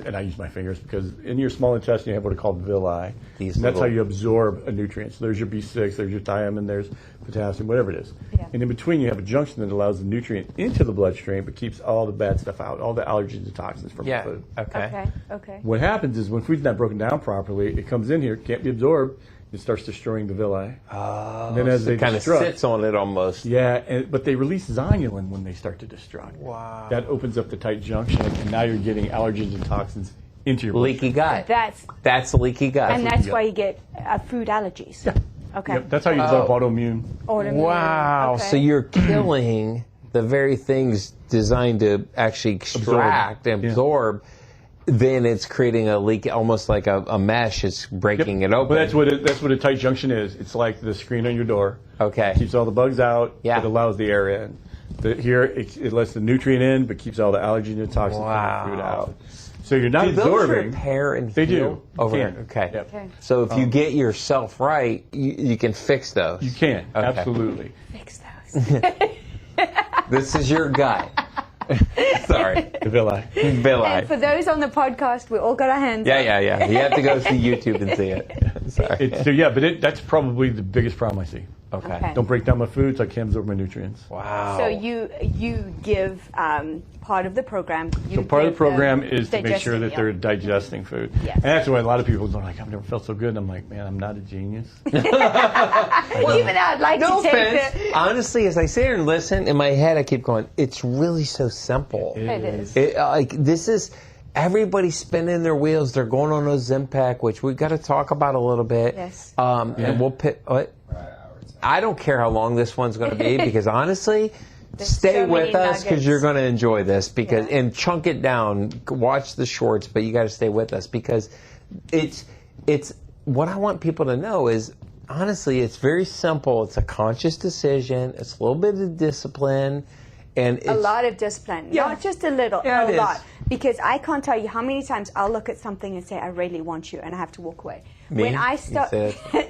Speaker 4: and I use my fingers because in your small intestine you have what are called villi. And that's how you absorb a nutrient. So there's your B6, there's your thiamine, there's potassium, whatever it is.
Speaker 2: Yeah.
Speaker 4: And in between you have a junction that allows the nutrient into the bloodstream but keeps all the bad stuff out, all the allergens and toxins from the food.
Speaker 2: Okay.
Speaker 4: What happens is when food's not broken down properly, it comes in here, can't be absorbed, it starts destroying the villi.
Speaker 1: And
Speaker 4: then as
Speaker 1: it kind of sits on it almost.
Speaker 4: Yeah, but they release zonulin when they start to destruct.
Speaker 1: Wow.
Speaker 4: That opens up the tight junction, and now you're getting allergens and toxins into your
Speaker 1: leaky gut. That's leaky gut.
Speaker 2: And that's why you get food allergies.
Speaker 4: Yeah.
Speaker 2: Okay.
Speaker 4: Yep, that's how you develop autoimmune.
Speaker 1: Wow.
Speaker 2: Okay.
Speaker 1: So you're killing the very things designed to actually extract and absorb. Then it's creating a leak, almost like a mesh. It's breaking it open.
Speaker 4: But that's what a tight junction is. It's like the screen on your door.
Speaker 1: Okay.
Speaker 4: It keeps all the bugs out.
Speaker 1: Yeah.
Speaker 4: It allows the air in. Here, it lets the nutrient in, but keeps all the allergens and toxins from the food out. So you're not absorbing.
Speaker 1: Those repair and
Speaker 4: they
Speaker 1: heal?
Speaker 4: do.
Speaker 1: Okay.
Speaker 4: Yep.
Speaker 2: Okay.
Speaker 1: So if you get yourself right, you can fix those.
Speaker 4: You can. Okay. Absolutely.
Speaker 2: Fix those.
Speaker 1: This is your gut. Sorry.
Speaker 4: The villi.
Speaker 2: And for those on the podcast, we all got our hands up.
Speaker 1: Yeah. You have to go see YouTube and see it. Sorry.
Speaker 4: That's probably the biggest problem I see.
Speaker 1: Okay.
Speaker 4: Don't break down my food so I can't absorb my nutrients.
Speaker 1: Wow.
Speaker 2: So you give part of the program.
Speaker 4: So part of the program is to make sure that they're digesting food.
Speaker 2: Yes.
Speaker 4: And that's why a lot of people are like, I've never felt so good. And I'm like, man, I'm not a genius.
Speaker 2: Even I'd like
Speaker 1: No
Speaker 2: to take
Speaker 1: offense.
Speaker 2: it.
Speaker 1: Honestly, as I sit here and listen, in my head I keep going, it's really so simple.
Speaker 2: It is.
Speaker 1: This is, everybody's spinning their wheels. They're going on Ozempic, which we've got to talk about a little bit.
Speaker 2: Yes.
Speaker 1: And we'll pick. I don't care how long this one's going to be, because honestly, stay with us because you're going to enjoy this. And chunk it down. Watch the shorts, but you got to stay with us, because it's what I want people to know is, honestly, it's very simple. It's a conscious decision. It's a little bit of discipline. And it's
Speaker 2: a lot of discipline, not just a little, a lot. Because I can't tell you how many times I'll look at something and say, I really want you, and I have to walk away.
Speaker 1: Me?
Speaker 2: When I start,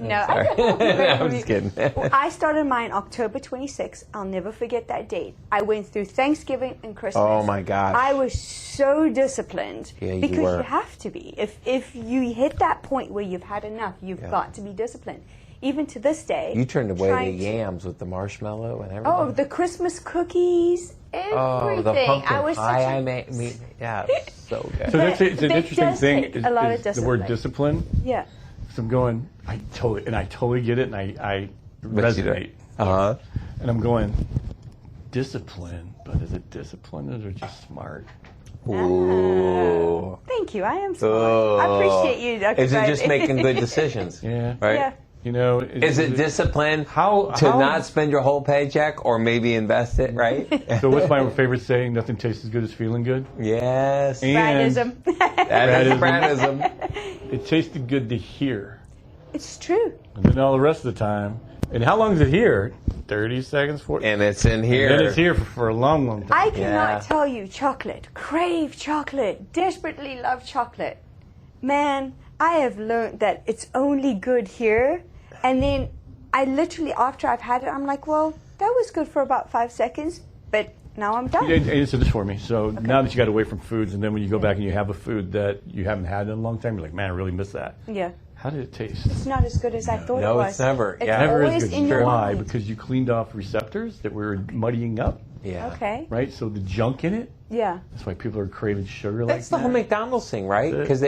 Speaker 1: no, I'm just kidding.
Speaker 2: I started mine October 26th. I'll never forget that date. I went through Thanksgiving and Christmas.
Speaker 1: Oh my gosh!
Speaker 2: I was so disciplined because you have to be. If you hit that point where you've had enough, you've got to be disciplined. Even to this day.
Speaker 1: You turned away the yams with the marshmallow and everything.
Speaker 2: Oh, the Christmas cookies, everything.
Speaker 1: Oh, the pumpkin
Speaker 2: I was
Speaker 1: pie
Speaker 2: such
Speaker 1: I made. Yeah, so good.
Speaker 4: So it's an interesting thing.
Speaker 2: Take a lot of
Speaker 4: the word discipline.
Speaker 2: Yeah.
Speaker 4: So I'm going, I totally get it, and I resonate. And I'm going, discipline, but is it discipline or just smart?
Speaker 1: Ooh.
Speaker 2: Thank you. I am smart. I appreciate you, Dr.
Speaker 1: Is it just making good decisions?
Speaker 4: Yeah.
Speaker 1: Right?
Speaker 2: Yeah.
Speaker 4: You know,
Speaker 1: is it discipline to not spend your whole paycheck or maybe invest it, right?
Speaker 4: So what's my favorite saying? Nothing tastes as good as feeling good?
Speaker 1: Yes.
Speaker 2: Bradism.
Speaker 1: That is Bradism.
Speaker 4: It tasted good to hear.
Speaker 2: It's true.
Speaker 4: And then all the rest of the time. And how long is it here? 30 seconds, 40?
Speaker 1: And it's in here.
Speaker 4: And it's here for a long, long time.
Speaker 2: I cannot tell you chocolate. Crave chocolate. Desperately love chocolate. Man, I have learned that it's only good here. And then I literally, after I've had it, I'm like, well, that was good for about 5 seconds, but now I'm done.
Speaker 4: Answer this for me. So now that you got away from foods, and then when you go back and you have a food that you haven't had in a long time, you're like, man, I really miss that.
Speaker 2: Yeah.
Speaker 4: How did it taste?
Speaker 2: It's not as good as I thought it was.
Speaker 1: No, it's never.
Speaker 2: It's
Speaker 4: Never
Speaker 2: always
Speaker 4: is good.
Speaker 2: in your
Speaker 4: Why?
Speaker 2: mind.
Speaker 4: Because you cleaned off receptors that were muddying up,
Speaker 1: Yeah.
Speaker 2: Okay.
Speaker 4: right? So the junk in it,
Speaker 2: Yeah.
Speaker 4: that's why people are craving sugar like that.
Speaker 1: That's the whole McDonald's thing, right? Because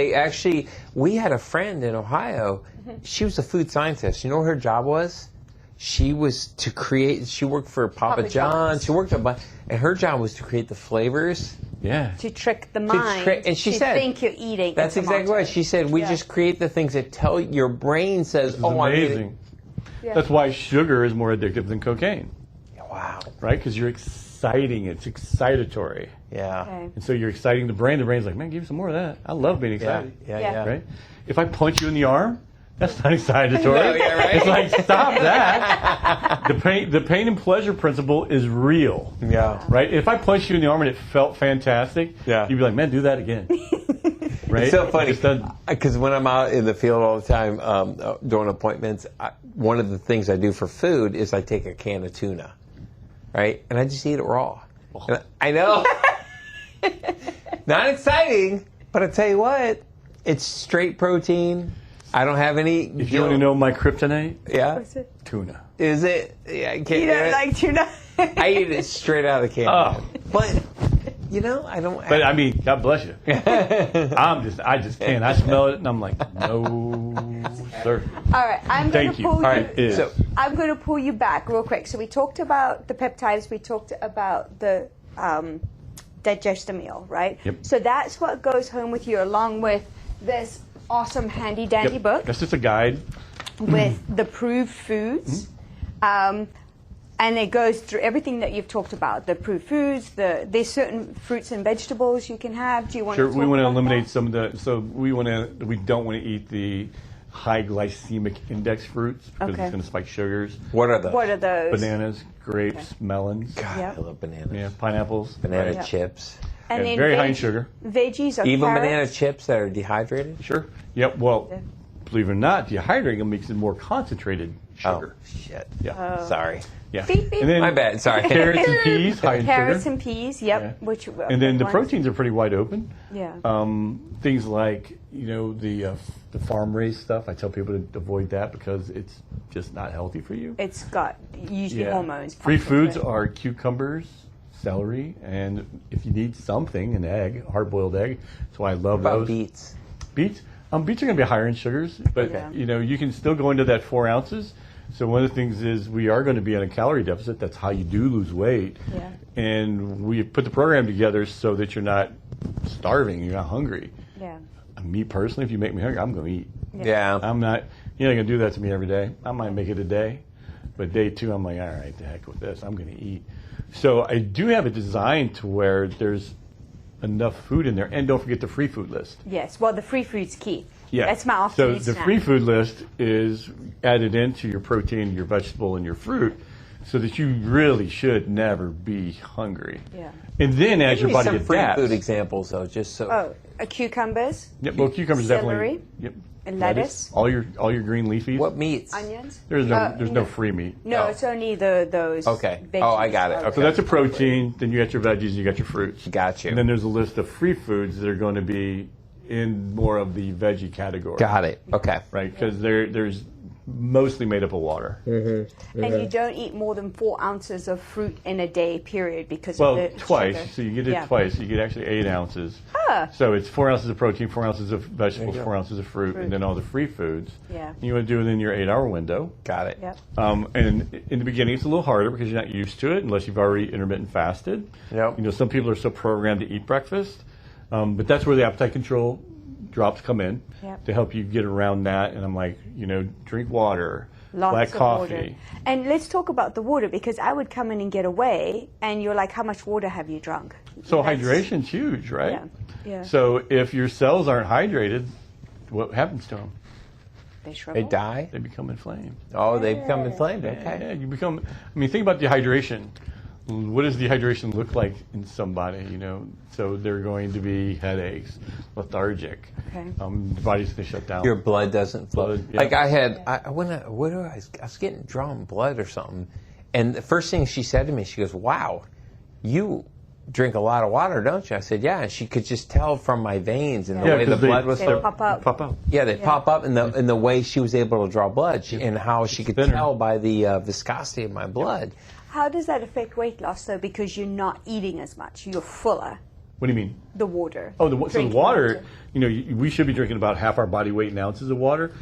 Speaker 1: we had a friend in Ohio. She was a food scientist. You know what her job was? She worked for Papa John's.
Speaker 2: John's.
Speaker 1: She worked and her job was to create the flavors.
Speaker 4: Yeah.
Speaker 2: To trick the mind
Speaker 1: and she
Speaker 2: to
Speaker 1: said,
Speaker 2: think you're eating.
Speaker 1: That's
Speaker 2: a
Speaker 1: exactly
Speaker 2: tomato.
Speaker 1: right. She said, we just create the things that tell your brain says,
Speaker 4: It's
Speaker 1: oh, I'm
Speaker 4: amazing.
Speaker 1: eating.
Speaker 2: Yeah.
Speaker 4: That's why sugar is more addictive than cocaine,
Speaker 1: Wow.
Speaker 4: right? Because you're exciting. It's excitatory.
Speaker 1: Yeah.
Speaker 2: Okay.
Speaker 4: And so you're exciting the brain. The brain's like, man, give me some more of that. I love being
Speaker 1: Yeah.
Speaker 4: excited.
Speaker 1: Yeah.
Speaker 4: Right? If I punch you in the arm, that's not excitatory.
Speaker 1: No, yeah, right.
Speaker 4: It's like, stop that. The pain and pleasure principle is real.
Speaker 1: Yeah.
Speaker 4: Right? If I punched you in the arm and it felt fantastic,
Speaker 1: Yeah.
Speaker 4: you'd be like, man, do that again. Right?
Speaker 1: It's so funny
Speaker 4: It just doesn't-
Speaker 1: because when I'm out in the field all the time doing appointments, one of the things I do for food is I take a can of tuna, right, and I just eat it raw. And I know, not exciting, but I tell you what, it's straight protein. I don't have any.
Speaker 4: If you want to know my kryptonite,
Speaker 1: yeah,
Speaker 4: tuna.
Speaker 1: is it? Yeah, I can't.
Speaker 2: You don't like tuna?
Speaker 1: I eat it straight out of the can.
Speaker 4: Oh.
Speaker 1: But I don't.
Speaker 4: But I mean, God bless you. I just can't. I smell it and I'm like, no, sir.
Speaker 2: All right, I'm going
Speaker 4: Thank
Speaker 2: to
Speaker 4: you.
Speaker 2: pull
Speaker 4: All right,
Speaker 2: you.
Speaker 4: is.
Speaker 1: So-
Speaker 2: I'm going to pull you back real quick. So we talked about the peptides. We talked about the digest meal, right?
Speaker 4: Yep.
Speaker 2: So that's what goes home with you, along with this awesome handy dandy
Speaker 4: Yep.
Speaker 2: book
Speaker 4: That's just a guide.
Speaker 2: with the proved foods. And it goes through everything that you've talked about, the approved foods, there's certain fruits and vegetables you can have. Do you want
Speaker 4: Sure,
Speaker 2: to
Speaker 4: we
Speaker 2: talk
Speaker 4: want to
Speaker 2: about
Speaker 4: eliminate
Speaker 2: that?
Speaker 4: some of the. So we don't want to eat the high glycemic index fruits because
Speaker 2: Okay.
Speaker 4: it's going to spike sugars.
Speaker 1: What are those?
Speaker 2: What are those?
Speaker 4: Bananas, grapes, melons,
Speaker 1: God,
Speaker 2: Yep.
Speaker 1: I love bananas.
Speaker 4: yeah, pineapples.
Speaker 1: Banana
Speaker 2: Yep.
Speaker 1: chips.
Speaker 2: And
Speaker 4: Yeah,
Speaker 2: then
Speaker 4: very high in sugar.
Speaker 2: Veggies or
Speaker 1: Even
Speaker 2: carrots?
Speaker 1: banana chips that are dehydrated.
Speaker 4: Sure. Yep. Well, believe it or not, dehydrating them makes it more concentrated sugar.
Speaker 1: Oh shit.
Speaker 4: Yeah.
Speaker 1: Sorry.
Speaker 4: Yeah.
Speaker 2: Beep, beep.
Speaker 4: And then
Speaker 1: My bad. Sorry.
Speaker 4: carrots and peas, high in
Speaker 2: Carrots
Speaker 4: sugar.
Speaker 2: and peas, yep.
Speaker 4: Yeah.
Speaker 2: Which
Speaker 4: And then the
Speaker 2: ones?
Speaker 4: proteins are pretty wide open.
Speaker 2: Yeah.
Speaker 4: Things like the farm raised stuff. I tell people to avoid that because it's just not healthy for you.
Speaker 2: It's got usually hormones.
Speaker 4: Free
Speaker 2: pumped into
Speaker 4: foods
Speaker 2: it.
Speaker 4: are cucumbers, celery, and if you need something, an egg, hard-boiled egg. That's why I love
Speaker 1: About
Speaker 4: those.
Speaker 1: beets.
Speaker 4: Beets. Beets are going to be higher in sugars, but
Speaker 2: Okay.
Speaker 4: you can still go into that 4 ounces. So one of the things is we are going to be on a calorie deficit. That's how you do lose weight.
Speaker 2: Yeah.
Speaker 4: And we put the program together so that you're not starving, you're not hungry.
Speaker 2: Yeah.
Speaker 4: Me personally, if you make me hungry, I'm going to eat.
Speaker 1: Yeah.
Speaker 4: I'm not. You're not going to do that to me every day. I might make it a day, but day 2, I'm like, all right, the heck with this. I'm going to eat. So I do have it designed to where there's enough food in there, and don't forget the free food list.
Speaker 2: Yes. Well, the free food's key.
Speaker 4: Yeah.
Speaker 2: That's my
Speaker 4: So
Speaker 2: afternoon
Speaker 4: the
Speaker 2: snack.
Speaker 4: free food list is added into your protein, your vegetable, and your fruit, so that you really should never be hungry.
Speaker 2: Yeah.
Speaker 4: And then as
Speaker 1: Give
Speaker 4: your
Speaker 1: me
Speaker 4: body
Speaker 1: some free
Speaker 4: adapts.
Speaker 1: food examples though, just so.
Speaker 2: Oh, cucumbers,
Speaker 4: Yep, well, cucumbers
Speaker 2: Celery.
Speaker 4: definitely. Yep.
Speaker 2: and lettuce,
Speaker 4: All your green leafies.
Speaker 1: What meats?
Speaker 2: onions.
Speaker 4: There's no free meat.
Speaker 2: No,
Speaker 1: Oh.
Speaker 2: it's only those.
Speaker 1: Okay.
Speaker 2: Veggies.
Speaker 1: Oh, I got it. Okay.
Speaker 4: So that's a protein. Then you got your veggies, you got your fruits.
Speaker 1: Got you.
Speaker 4: And then there's a list of free foods that are going to be in more of the veggie category.
Speaker 1: Got it. Okay.
Speaker 4: Right, because there's mostly made up of water.
Speaker 2: And you don't eat more than 4 ounces of fruit in a day, period, because
Speaker 4: Well,
Speaker 2: of the
Speaker 4: twice.
Speaker 2: sugar.
Speaker 4: So you get it
Speaker 2: Yeah.
Speaker 4: twice. You get actually 8 ounces. So it's 4 ounces of protein, 4 ounces of vegetables, 4 ounces of fruit, and then all the free foods.
Speaker 2: Yeah.
Speaker 4: You want to do it in your 8-hour window.
Speaker 1: Got it.
Speaker 2: Yep.
Speaker 4: And in the beginning, it's a little harder because you're not used to it unless you've already intermittent fasted.
Speaker 1: Yep.
Speaker 4: Some people are so programmed to eat breakfast, but that's where the appetite control drops come in
Speaker 2: Yep.
Speaker 4: to help you get around that. And I'm like, drink water,
Speaker 2: Lots
Speaker 4: black
Speaker 2: of
Speaker 4: coffee.
Speaker 2: water. And let's talk about the water, because I would come in and get away, and you're like, how much water have you drunk?
Speaker 4: So
Speaker 2: That's-
Speaker 4: hydration's huge, right?
Speaker 2: Yeah. Yeah.
Speaker 4: So if your cells aren't hydrated, what happens to them?
Speaker 2: They shrivel.
Speaker 1: They die.
Speaker 4: They become inflamed.
Speaker 1: Oh, they become inflamed.
Speaker 4: Yeah,
Speaker 1: Okay.
Speaker 4: you become. I mean, think about dehydration. what does dehydration look like in somebody? So they're going to be headaches, lethargic.
Speaker 2: Okay.
Speaker 4: The body's going to shut down.
Speaker 1: Your blood doesn't flow.
Speaker 4: Yeah.
Speaker 1: Like I was getting drawn blood or something, and the first thing she said to me, she goes, "Wow, you drink a lot of water, don't you?" I said, "Yeah." And she could just tell from my veins and the way the blood was
Speaker 2: pop up.
Speaker 4: Pop out.
Speaker 1: Yeah, they pop up, and the way she was able to draw blood, and how she could tell by the viscosity of my blood.
Speaker 2: How does that affect weight loss, though? Because you're not eating as much, you're fuller.
Speaker 4: What do you mean?
Speaker 2: The water.
Speaker 4: Oh, so the water. We should be drinking about half our body weight in ounces of water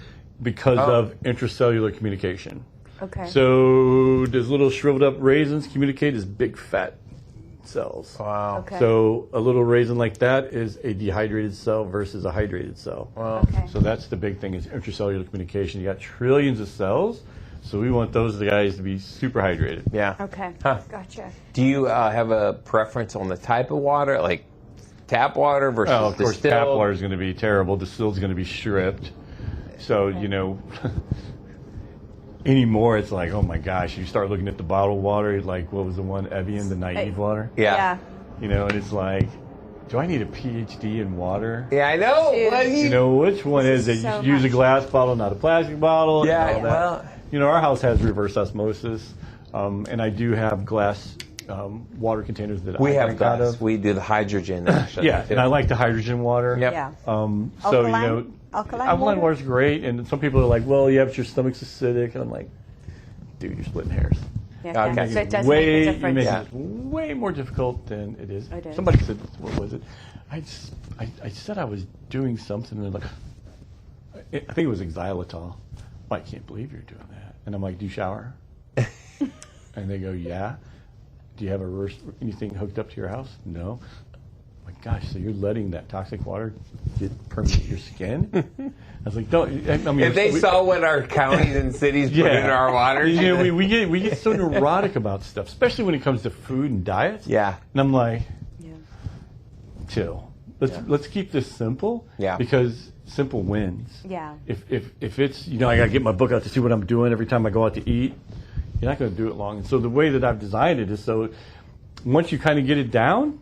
Speaker 4: because of intracellular communication.
Speaker 2: Okay.
Speaker 4: So does little shriveled up raisins communicate as big fat cells?
Speaker 1: Wow.
Speaker 2: Okay.
Speaker 4: So a little raisin like that is a dehydrated cell versus a hydrated cell.
Speaker 1: Wow.
Speaker 2: Okay.
Speaker 4: So that's the big thing is intracellular communication. You got trillions of cells, so we want those guys to be super hydrated.
Speaker 1: Yeah.
Speaker 2: Okay.
Speaker 1: Huh.
Speaker 2: Gotcha.
Speaker 1: Do you have a preference on the type of water, like tap water versus
Speaker 4: Oh, of course,
Speaker 1: distilled?
Speaker 4: tap water is going to be terrible. Distilled is going to be stripped. So, anymore it's like, oh my gosh, you start looking at the bottled water, like what was the one, Evian, the naive water?
Speaker 1: Yeah.
Speaker 4: And it's like, do I need a PhD in water?
Speaker 1: Yeah, I know.
Speaker 2: Dude.
Speaker 4: Which one is it?
Speaker 2: so
Speaker 4: You use a
Speaker 2: much.
Speaker 4: glass bottle, not a plastic bottle. and
Speaker 1: Yeah,
Speaker 4: all that.
Speaker 1: well-
Speaker 4: Our house has reverse osmosis, and I do have glass water containers that
Speaker 1: We
Speaker 4: I
Speaker 1: have
Speaker 4: drink out
Speaker 1: glass.
Speaker 4: of.
Speaker 1: We do the hydrogen. Actually.
Speaker 4: Yeah, and I like the hydrogen water.
Speaker 1: Yep.
Speaker 2: Yeah.
Speaker 4: So
Speaker 2: Alkaline? Alkaline
Speaker 4: water's great, and some people are like, "Well, yeah, but your stomach's acidic," and I'm like, "Dude, you're splitting hairs.
Speaker 2: Yeah,
Speaker 1: Okay.
Speaker 2: So it does
Speaker 4: way,
Speaker 2: make a
Speaker 4: you're
Speaker 2: difference.
Speaker 4: making
Speaker 1: Yeah.
Speaker 4: it way more difficult than it is."
Speaker 2: It is.
Speaker 4: Somebody said, "What was it?" I said I was doing something, and they're like, I think it was xylitol. I can't believe you're doing that. And I'm like, "Do you shower?" And they go, "Yeah." "Do you have anything hooked up to your house?" "No." My gosh, so you're letting that toxic water permeate your skin? I was like, don't. I mean,
Speaker 1: If they saw what our counties and cities put in our water,
Speaker 4: we get so neurotic about stuff, especially when it comes to food and diet.
Speaker 1: Yeah.
Speaker 4: And I'm like,
Speaker 2: Yeah.
Speaker 4: chill. Let's keep this simple.
Speaker 1: Yeah.
Speaker 4: Because simple wins.
Speaker 2: Yeah.
Speaker 4: If it's I gotta get my book out to see what I'm doing every time I go out to eat, you're not going to do it long. And so the way that I've designed it is so once you kind of get it down,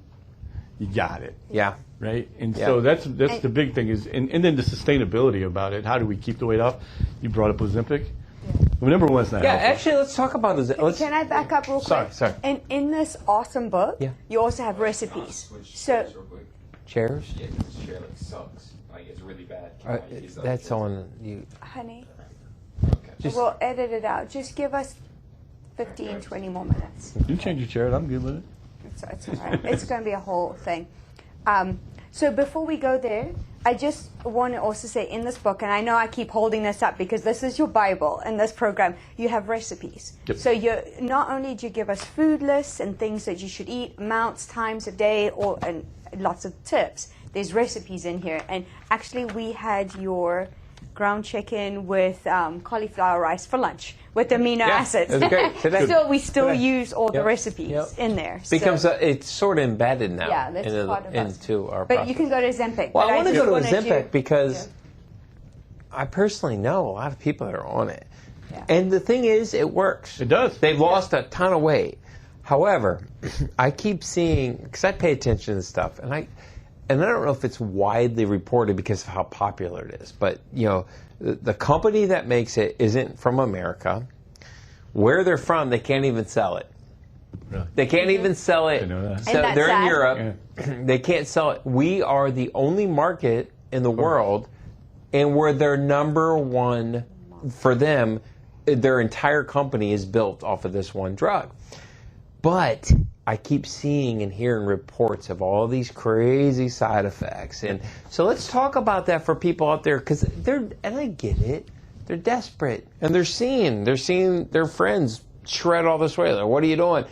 Speaker 4: you got it.
Speaker 1: Yeah.
Speaker 4: Right? And so that's the big thing is, and then the sustainability about it. How do we keep the weight off? You brought up Ozempic. Well, number one, it's not
Speaker 1: Yeah,
Speaker 4: helpful.
Speaker 1: actually, let's talk about this.
Speaker 2: Can I back up real quick?
Speaker 1: Sorry.
Speaker 2: And in this awesome book, you also have recipes. So
Speaker 6: Real quick.
Speaker 1: Chairs?
Speaker 6: Yeah, this chair sucks. It's really bad. Can I use that?
Speaker 1: That's on you.
Speaker 2: honey,
Speaker 6: Okay.
Speaker 2: we'll edit it out. Just give us 15, 20 more minutes.
Speaker 4: You change your chair, and I'm good with it.
Speaker 2: It's all right. It's going to be a whole thing. So before we go there, I just want to also say in this book, and I know I keep holding this up because this is your Bible in this program, you have recipes.
Speaker 4: Yep.
Speaker 2: So not only do you give us food lists and things that you should eat, amounts, times of day, and lots of tips. There's recipes in here. And actually, we had your ground chicken with cauliflower rice for lunch with amino acids.
Speaker 1: It was great. Today.
Speaker 2: So we still use all the
Speaker 1: Yep.
Speaker 2: recipes
Speaker 1: Yep.
Speaker 2: in there.
Speaker 1: Becomes it's sort of embedded now
Speaker 2: Yeah, that's part of us.
Speaker 1: into our
Speaker 2: But
Speaker 1: process.
Speaker 2: you can go to Ozempic.
Speaker 1: Well,
Speaker 2: but
Speaker 1: I want to
Speaker 2: just
Speaker 1: go to
Speaker 2: wanted
Speaker 1: Ozempic because I personally know a lot of people that are on it.
Speaker 2: Yeah.
Speaker 1: And the thing is, it works.
Speaker 4: It does.
Speaker 1: They've lost a ton of weight. However, I keep seeing, because I pay attention to this stuff, and I don't know if it's widely reported because of how popular it is, but the company that makes it isn't from America. Where they're from, they can't even sell it.
Speaker 4: Really?
Speaker 1: They can't even sell it.
Speaker 4: I know that.
Speaker 1: So
Speaker 2: And that's
Speaker 1: they're in
Speaker 2: sad.
Speaker 1: Europe. They can't sell it. We are the only market in the world, and we're their number one for them. Their entire company is built off of this one drug. But I keep seeing and hearing reports of all these crazy side effects. And so let's talk about that for people out there, because and I get it, they're desperate. And they're seeing their friends shred all this weight. Like, what are you doing?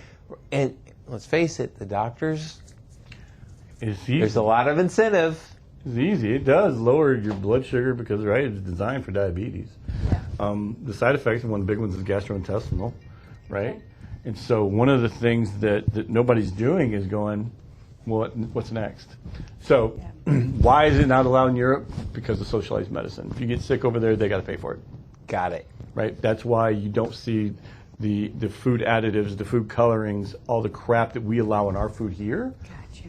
Speaker 1: And let's face it, the doctors,
Speaker 4: It's easy.
Speaker 1: there's a lot of incentive.
Speaker 4: It's easy. It does lower your blood sugar because, right, it's designed for diabetes. The side effects, one of the big ones is gastrointestinal, right?
Speaker 2: Okay.
Speaker 4: And so one of the things that nobody's doing is going, well, what's next? So why is it not allowed in Europe? Because of socialized medicine. If you get sick over there, they got to pay for it,
Speaker 1: Got it.
Speaker 4: right? That's why you don't see the food additives, the food colorings, all the crap that we allow in our food here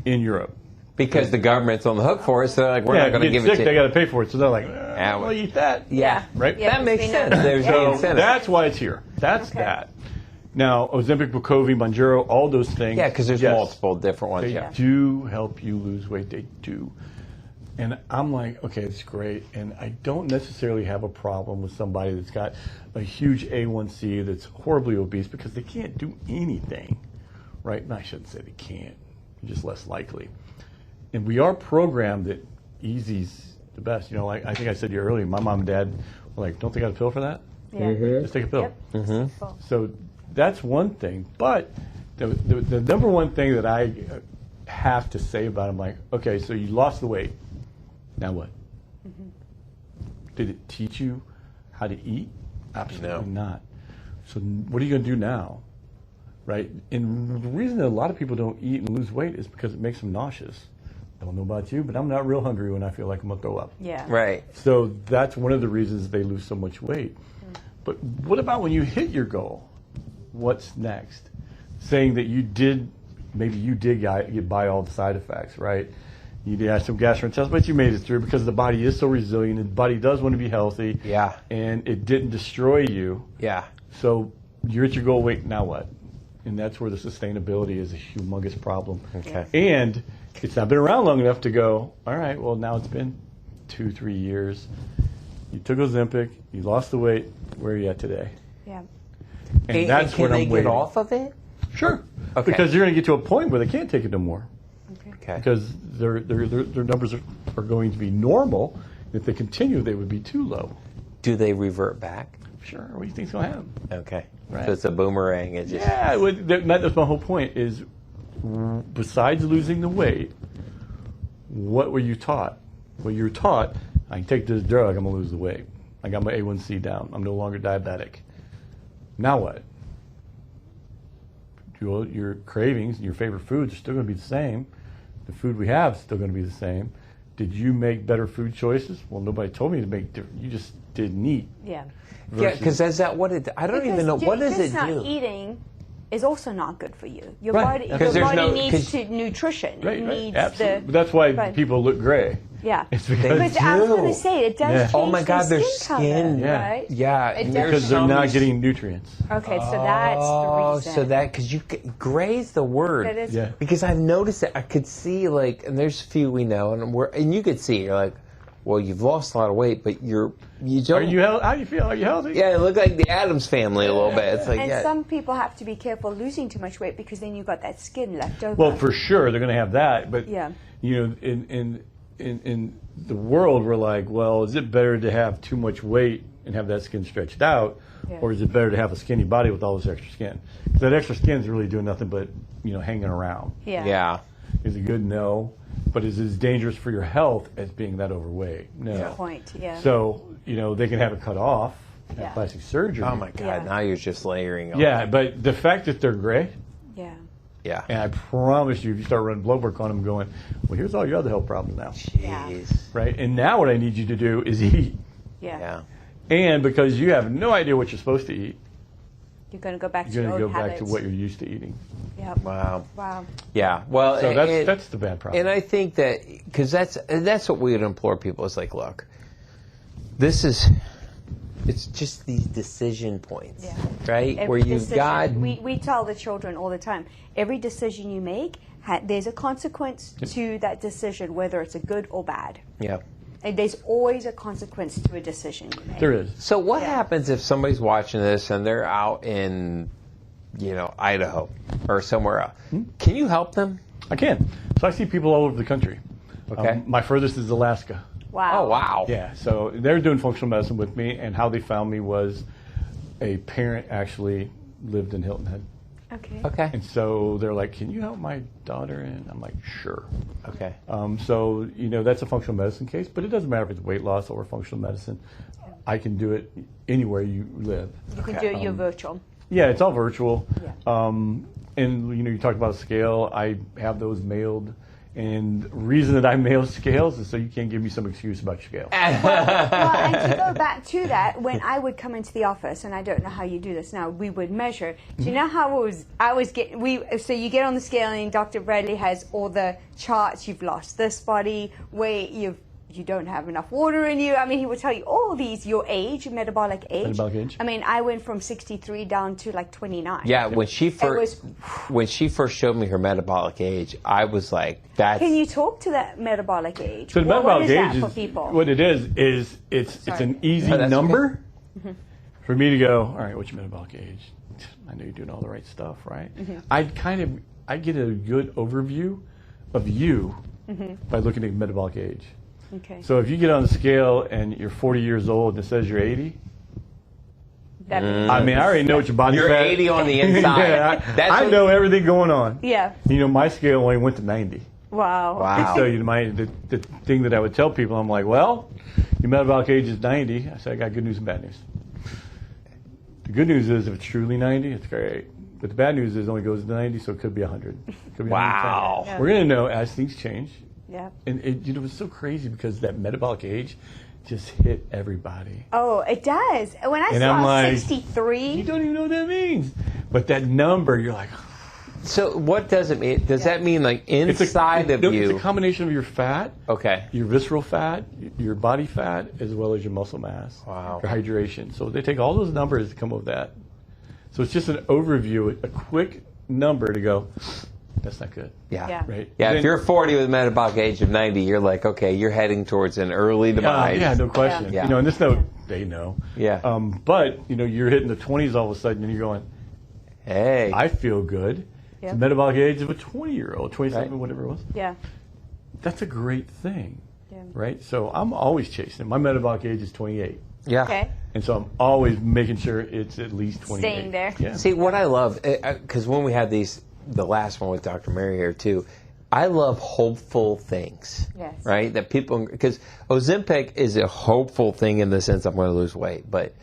Speaker 4: in Europe.
Speaker 1: Because the government's on the hook for it, so they're like, we're not going to give it to you.
Speaker 4: They got to pay for it, so they're like, I'll eat that.
Speaker 1: Yeah.
Speaker 4: Right?
Speaker 2: Yeah,
Speaker 1: that makes sense. There's the incentive.
Speaker 4: That's why it's here. That's that. Now, Ozempic, Wegovy, Mounjaro, all those things.
Speaker 1: Yeah, because there's multiple different ones.
Speaker 4: They do help you lose weight. They do. And I'm like, okay, it's great. And I don't necessarily have a problem with somebody that's got a huge A1C that's horribly obese because they can't do anything, right? And I shouldn't say they can't. They're just less likely. And we are programmed that easy's the best. You know, like I think I said to you earlier, my mom and dad were like, don't they got a pill for that?
Speaker 2: Yeah.
Speaker 4: Just take a pill.
Speaker 2: Yep.
Speaker 4: So that's one thing. But the number one thing that I have to say about it, I'm like, okay, so you lost the weight. Now what? Did it teach you how to eat? Absolutely not. So what are you going to do now? Right? And the reason that a lot of people don't eat and lose weight is because it makes them nauseous. I don't know about you, but I'm not real hungry when I feel like I'm going to throw up.
Speaker 2: Yeah.
Speaker 1: Right.
Speaker 4: So that's one of the reasons they lose so much weight. But what about when you hit your goal? What's next? Saying that maybe you did get by all the side effects, right? You did have some gastrointestinal, but you made it through because the body is so resilient. The body does want to be healthy.
Speaker 1: Yeah.
Speaker 4: And it didn't destroy you.
Speaker 1: Yeah.
Speaker 4: So you're at your goal weight, now what? And that's where the sustainability is a humongous problem.
Speaker 1: Okay.
Speaker 4: And it's not been around long enough to go, all right, well, now it's been 2-3 years. You took Ozempic, you lost the weight, where are you at today?
Speaker 2: Yeah.
Speaker 4: And that's
Speaker 1: can
Speaker 4: what I'm
Speaker 1: they
Speaker 4: waiting.
Speaker 1: get off of it?
Speaker 4: Sure.
Speaker 1: Okay.
Speaker 4: Because you're going to get to a point where they can't take it no more.
Speaker 1: Okay.
Speaker 4: Because their numbers are going to be normal. If they continue, they would be too low.
Speaker 1: Do they revert back?
Speaker 4: Sure. What do you think's going to happen?
Speaker 1: Okay.
Speaker 4: Right.
Speaker 1: So it's a boomerang. It just
Speaker 4: That's my whole point is, besides losing the weight, what were you taught? Well, you're taught, I can take this drug, I'm going to lose the weight. I got my A1C down. I'm no longer diabetic. Now what? Your cravings and your favorite foods are still going to be the same. The food we have is still going to be the same. Did you make better food choices? Well, nobody told me to make different. You just didn't eat.
Speaker 2: Yeah.
Speaker 1: Yeah, because is that what it? I don't even know. What does it do?
Speaker 2: Not eating is also not good for you. Your
Speaker 4: Right.
Speaker 2: body needs nutrition.
Speaker 4: Right,
Speaker 2: It
Speaker 4: right.
Speaker 2: needs
Speaker 4: Absolutely. That's why
Speaker 2: Right.
Speaker 4: people look gray.
Speaker 2: Yeah.
Speaker 4: It's because
Speaker 2: But I was going to say, it does change
Speaker 1: Oh my God,
Speaker 2: their
Speaker 1: their
Speaker 2: skin
Speaker 1: skin.
Speaker 2: color, right?
Speaker 1: Yeah.
Speaker 5: It does.
Speaker 4: because they're not getting nutrients.
Speaker 2: Okay, so that's the reason.
Speaker 1: So that because gray's the word.
Speaker 2: That is-
Speaker 4: Yeah.
Speaker 1: Because I've noticed it. I could see and there's a few we know, and you could see you're like, well, you've lost a lot of weight, but you don't.
Speaker 4: Are you how do you feel? Are you healthy?
Speaker 1: Yeah, it looked like the Addams Family a little bit. It's like
Speaker 2: And some people have to be careful losing too much weight because then you've got that skin left over.
Speaker 4: Well, for sure they're going to have that, but
Speaker 2: Yeah.
Speaker 4: in the world, we're like, well, is it better to have too much weight and have that skin stretched out,
Speaker 2: Yeah.
Speaker 4: or is it better to have a skinny body with all this extra skin? 'Cause that extra skin is really doing nothing but hanging around.
Speaker 2: Yeah.
Speaker 1: Yeah.
Speaker 4: Is it good? No. But is it as dangerous for your health as being that overweight? No.
Speaker 2: Good point, yeah.
Speaker 4: So they can have it cut off, have
Speaker 2: Yeah.
Speaker 4: plastic surgery.
Speaker 1: Oh my God!
Speaker 2: Yeah.
Speaker 1: Now you're just layering on.
Speaker 4: Yeah, but the fact that they're gray.
Speaker 2: Yeah.
Speaker 1: Yeah.
Speaker 4: And I promise you, if you start running blood work on them, going, well, here's all your other health problems now,
Speaker 1: Jeez.
Speaker 4: right? And now what I need you to do is eat.
Speaker 2: Yeah.
Speaker 1: Yeah.
Speaker 4: And because you have no idea what you're supposed to eat,
Speaker 2: You're going to go back to
Speaker 4: you're
Speaker 2: your
Speaker 4: going to
Speaker 2: old
Speaker 4: go back
Speaker 2: habits.
Speaker 4: to what you're used to eating.
Speaker 2: Yep.
Speaker 1: Wow.
Speaker 2: Wow.
Speaker 1: Yeah. Well,
Speaker 4: So that's the bad problem.
Speaker 1: And I think that because that's what we would implore people. It's like, look, it's just these decision points,
Speaker 2: Yeah.
Speaker 1: right?
Speaker 2: Every
Speaker 1: Where you've
Speaker 2: decision-
Speaker 1: got
Speaker 2: we tell the children all the time, every decision you make, there's a consequence to that decision, whether it's a good or bad.
Speaker 1: yeah.
Speaker 2: And there's always a consequence to a decision you make.
Speaker 4: There is.
Speaker 1: So what happens if somebody's watching this and they're out in, Idaho or somewhere else? Can you help them?
Speaker 4: I can. So I see people all over the country.
Speaker 1: Okay.
Speaker 4: My furthest is Alaska.
Speaker 2: Wow.
Speaker 1: Oh wow.
Speaker 4: Yeah, so they're doing functional medicine with me, and how they found me was a parent actually lived in Hilton Head.
Speaker 2: Okay.
Speaker 1: Okay.
Speaker 4: And so they're like, can you help my daughter? And I'm like, sure.
Speaker 1: Okay.
Speaker 4: So, that's a functional medicine case, but it doesn't matter if it's weight loss or functional medicine. I can do it anywhere you live.
Speaker 2: You can do it, you're virtual.
Speaker 4: Yeah, it's all virtual.
Speaker 2: Yeah.
Speaker 4: And, you talked about a scale. I have those mailed And the reason that I mail scales is so you can't give me some excuse about your scale.
Speaker 2: Well, and to go back to that, when I would come into the office, and I don't know how you do this now, we would measure. Do you know how it was? So you get on the scale, and Dr. Bradley has all the charts. You've lost this body weight. You don't have enough water in you. I mean, he would tell you all these, your age, metabolic age.
Speaker 4: Metabolic age.
Speaker 2: I mean, I went from 63 down to like 29.
Speaker 1: Yeah, when she first showed me her metabolic age, I was like, "That's."
Speaker 2: Can you talk to that metabolic age?
Speaker 4: So the metabolic age
Speaker 2: for people?
Speaker 4: What it is it's an easy number for me to go, all right, what's your metabolic age? I know you're doing all the right stuff, right? I get a good overview of you by looking at metabolic age.
Speaker 2: Okay.
Speaker 4: So if you get on the scale and you're 40 years old and it says you're 80, I mean, I already know what your body fat.
Speaker 1: You're 80 on the inside.
Speaker 4: I know everything going on.
Speaker 2: Yeah.
Speaker 4: You know, my scale only went to 90.
Speaker 2: Wow.
Speaker 4: So the thing that I would tell people, I'm like, well, your metabolic age is 90. I said, I got good news and bad news. The good news is if it's truly 90, it's great. But the bad news is it only goes to 90, so it could be 100. It could be 110.
Speaker 2: Yeah.
Speaker 4: We're going to know as things change.
Speaker 2: Yeah.
Speaker 4: And it was so crazy because that metabolic age just hit everybody.
Speaker 2: Oh, it does. When I
Speaker 4: And
Speaker 2: saw
Speaker 4: I'm like,
Speaker 2: 63.
Speaker 4: You don't even know what that means. But that number, you're like...
Speaker 1: So what does it mean? Does that mean like inside of you?
Speaker 4: It's a combination of your fat,
Speaker 1: your
Speaker 4: visceral fat, your body fat, as well as your muscle mass, your hydration. So they take all those numbers to come up with that. So it's just an overview, a quick number to go, that's not good.
Speaker 1: Yeah.
Speaker 4: Right?
Speaker 1: Yeah,
Speaker 4: Then,
Speaker 1: if you're 40 with a metabolic age of 90, you're like, okay, you're heading towards an early demise.
Speaker 4: Yeah, no question.
Speaker 1: Yeah.
Speaker 4: You know, and this note, they know.
Speaker 1: Yeah.
Speaker 4: But, you know, you're hitting the 20s all of a sudden and you're going,
Speaker 1: hey,
Speaker 4: I feel good. It's the metabolic age of a 20-year-old, 27, whatever it was.
Speaker 2: Yeah.
Speaker 4: That's a great thing.
Speaker 2: Yeah.
Speaker 4: Right? So I'm always chasing. My metabolic age is 28.
Speaker 1: Yeah.
Speaker 2: Okay.
Speaker 4: And so I'm always making sure it's at least 28.
Speaker 2: Staying there.
Speaker 4: Yeah.
Speaker 1: See, what I love, because when we had the last one with Dr. Mary here too, I love hopeful things.
Speaker 2: Yes.
Speaker 1: Right? That people, because Ozempic is a hopeful thing in the sense I'm going to lose weight, but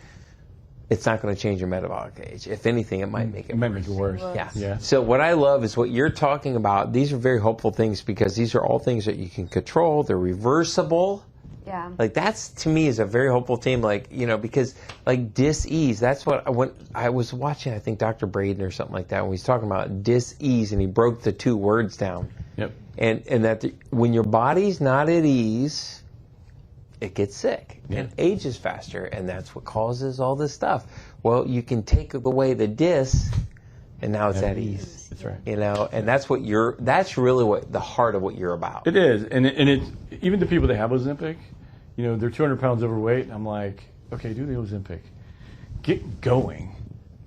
Speaker 1: it's not going to change your metabolic age. If anything, it might make it worse.
Speaker 4: Make it worse.
Speaker 1: Yeah. So what I love is what you're talking about. These are very hopeful things because these are all things that you can control. They're reversible.
Speaker 2: Yeah.
Speaker 1: Like that's to me is a very hopeful theme. Like, you know, because like dis-ease, that's what when I was watching, I think Dr. Braden or something like that, when he's talking about dis-ease and he broke the two words down.
Speaker 4: Yep.
Speaker 1: And that when your body's not at ease, it gets sick and ages faster, and that's what causes all this stuff. Well, you can take away the dis, and now it's at ease.
Speaker 4: That's right.
Speaker 1: You know, and that's really what the heart of what you're about.
Speaker 4: It is, and it's even the people that have Ozempic, you know, they're 200 pounds overweight. And I'm like, okay, do the Ozempic, get going,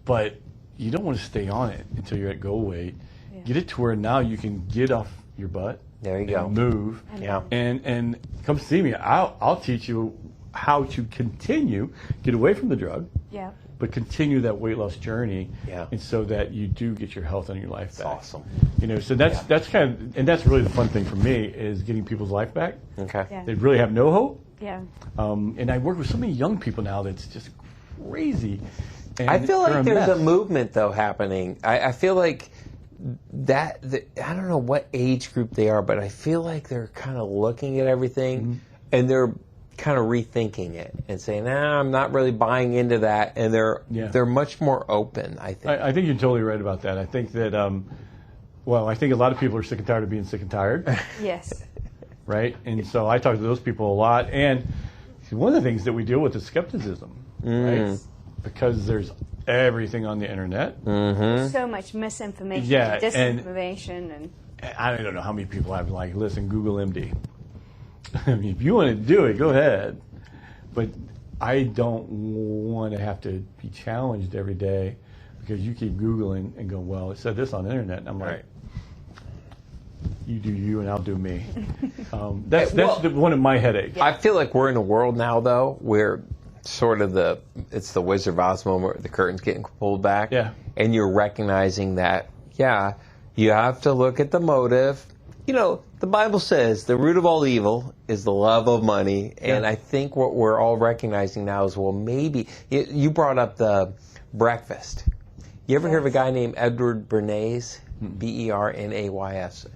Speaker 4: but you don't want to stay on it until you're at goal weight. Yeah. Get it to where now you can get off your butt.
Speaker 1: There you go.
Speaker 4: Move.
Speaker 1: Yeah.
Speaker 4: And come see me. I'll teach you how to continue, get away from the drug.
Speaker 2: Yeah.
Speaker 4: But continue that weight loss journey.
Speaker 1: Yeah.
Speaker 4: And so that you do get your health and your life back.
Speaker 1: Awesome.
Speaker 4: You know, so that's kind of, and that's really the fun thing for me is getting people's life back.
Speaker 1: Okay.
Speaker 2: Yeah.
Speaker 4: They really have no hope.
Speaker 2: Yeah.
Speaker 4: And I work with so many young people now that's just crazy. And
Speaker 1: I feel like there's a
Speaker 4: mess.
Speaker 1: movement though happening. I feel like I don't know what age group they are, but I feel like they're kind of looking at everything and they're kind of rethinking it and saying, nah, I'm not really buying into that. And they're much more open, I think.
Speaker 4: I think you're totally right about that. I think that, I think a lot of people are sick and tired of being sick and tired.
Speaker 2: Yes.
Speaker 4: Right? And so I talk to those people a lot. And one of the things that we deal with is skepticism, right? Because there's everything on the internet.
Speaker 2: So much misinformation, disinformation, and
Speaker 4: I don't know how many people have like, listen, Google MD. I mean, if you want to do it, go ahead. But I don't want to have to be challenged every day because you keep Googling and go, well, it said this on the internet. And I'm like, you do you and I'll do me. That's one of my headaches.
Speaker 1: I feel like we're in a world now, though, where sort of it's the Wizard of Oz moment where the curtain's getting pulled back.
Speaker 4: Yeah.
Speaker 1: And you're recognizing that, you have to look at the motive. You know, the Bible says the root of all evil is the love of money. And I think what we're all recognizing now is, well, maybe, you brought up the breakfast. You ever hear of a guy named Edward Bernays? Bernays?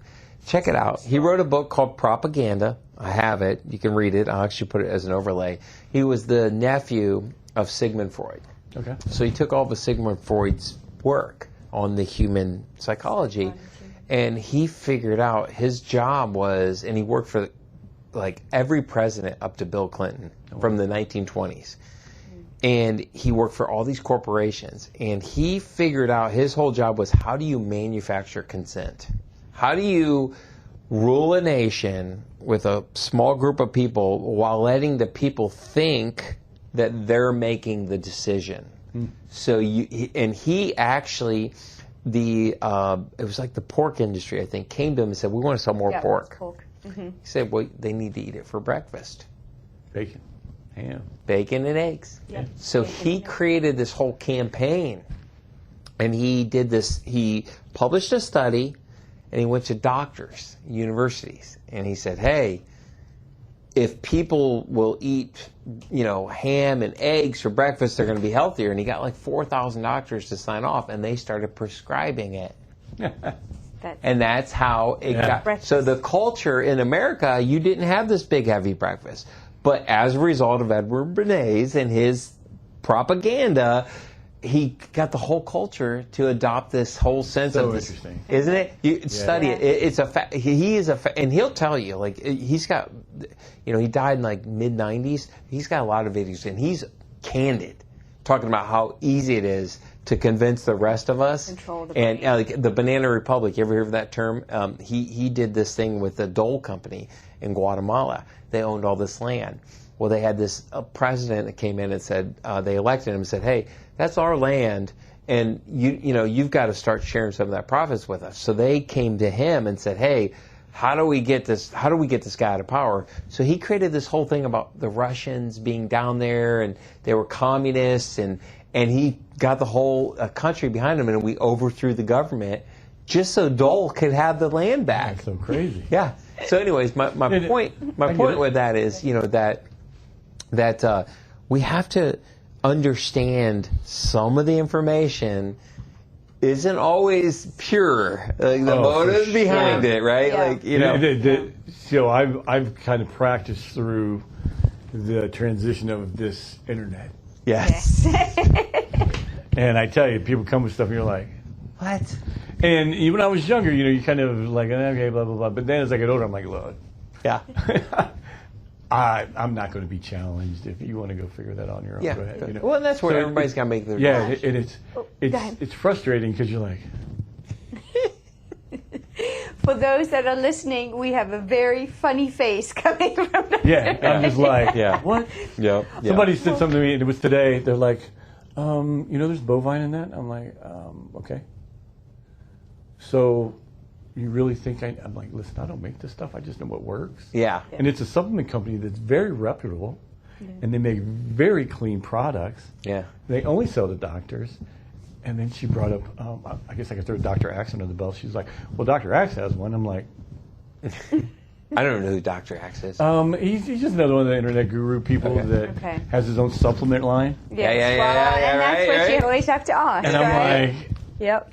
Speaker 1: Check it out. He wrote a book called Propaganda. I have it. You can read it. I'll actually put it as an overlay. He was the nephew of Sigmund Freud.
Speaker 4: Okay.
Speaker 1: So he took all of Sigmund Freud's work on the human psychology, and he figured out his job was, and he worked for like every president up to Bill Clinton from the 1920s. And he worked for all these corporations, and he figured out his whole job was, how do you manufacture consent? How do you rule a nation with a small group of people while letting the people think that they're making the decision? So he actually, it was like the pork industry, I think, came to him and said, we want to sell more pork. He said, well, they need to eat it for breakfast.
Speaker 4: Bacon. Ham.
Speaker 1: Bacon and eggs. Yep. So he created this whole campaign, and he published a study, and he went to doctors, universities, and he said, hey, if people will eat, ham and eggs for breakfast, they're going to be healthier. And he got like 4,000 doctors to sign off, and they started prescribing it. And that's how it got. Breakfast. So the culture in America, you didn't have this big, heavy breakfast. But as a result of Edward Bernays and his propaganda, he got the whole culture to adopt this whole sense of this.
Speaker 4: Interesting.
Speaker 1: Isn't it? You study it. It's a fact. He is and he'll tell you, like, he's got, he died in like mid-90s. He's got a lot of videos, and he's candid, talking about how easy it is to convince the rest of us.
Speaker 2: Control the brain.
Speaker 1: And like the Banana Republic, you ever hear of that term? He did this thing with the Dole Company in Guatemala. They owned all this land. Well, they had this president that came in and said, they elected him and said, hey, that's our land, and you've got to start sharing some of that profits with us. So they came to him and said, hey, how do we get this guy out of power? So he created this whole thing about the Russians being down there, and they were communists, and he got the whole country behind him, and we overthrew the government just so Dole could have the land back.
Speaker 4: That's so crazy.
Speaker 1: Yeah. So anyways, my point with that is, that we have to understand some of the information isn't always pure. Like the motives behind it, right?
Speaker 2: Yeah.
Speaker 1: Like,
Speaker 4: So I've kind of practiced through the transition of this internet.
Speaker 1: Yes.
Speaker 4: And I tell you, people come with stuff and you're like,
Speaker 1: what?
Speaker 4: And even when I was younger, you kind of like, okay, blah, blah, blah. But then as I get older, I'm like, look.
Speaker 1: Yeah.
Speaker 4: I'm not going to be challenged. If you want to go figure that out on your own, go ahead.
Speaker 1: Well, that's where everybody's got to make their
Speaker 4: and it's frustrating because you're like.
Speaker 2: For those that are listening, we have a very funny face coming from the
Speaker 4: I'm just like, what?
Speaker 1: Yeah.
Speaker 4: Somebody said something to me, and it was today. They're like, there's bovine in that? I'm like, okay. So you really think I'm like, listen, I don't make this stuff. I just know what works.
Speaker 1: Yeah.
Speaker 4: And it's a supplement company that's very reputable, and they make very clean products.
Speaker 1: Yeah.
Speaker 4: They only sell to doctors. And then she brought up, I guess I could throw Dr. Axe under the belt. She's like, well, Dr. Axe has one. I'm like,
Speaker 1: I don't know who Dr. Axe is.
Speaker 4: He's just another one of the internet guru people that has his own supplement line.
Speaker 2: Yeah. And that's what you always have to ask.
Speaker 4: And I'm like,
Speaker 2: yep.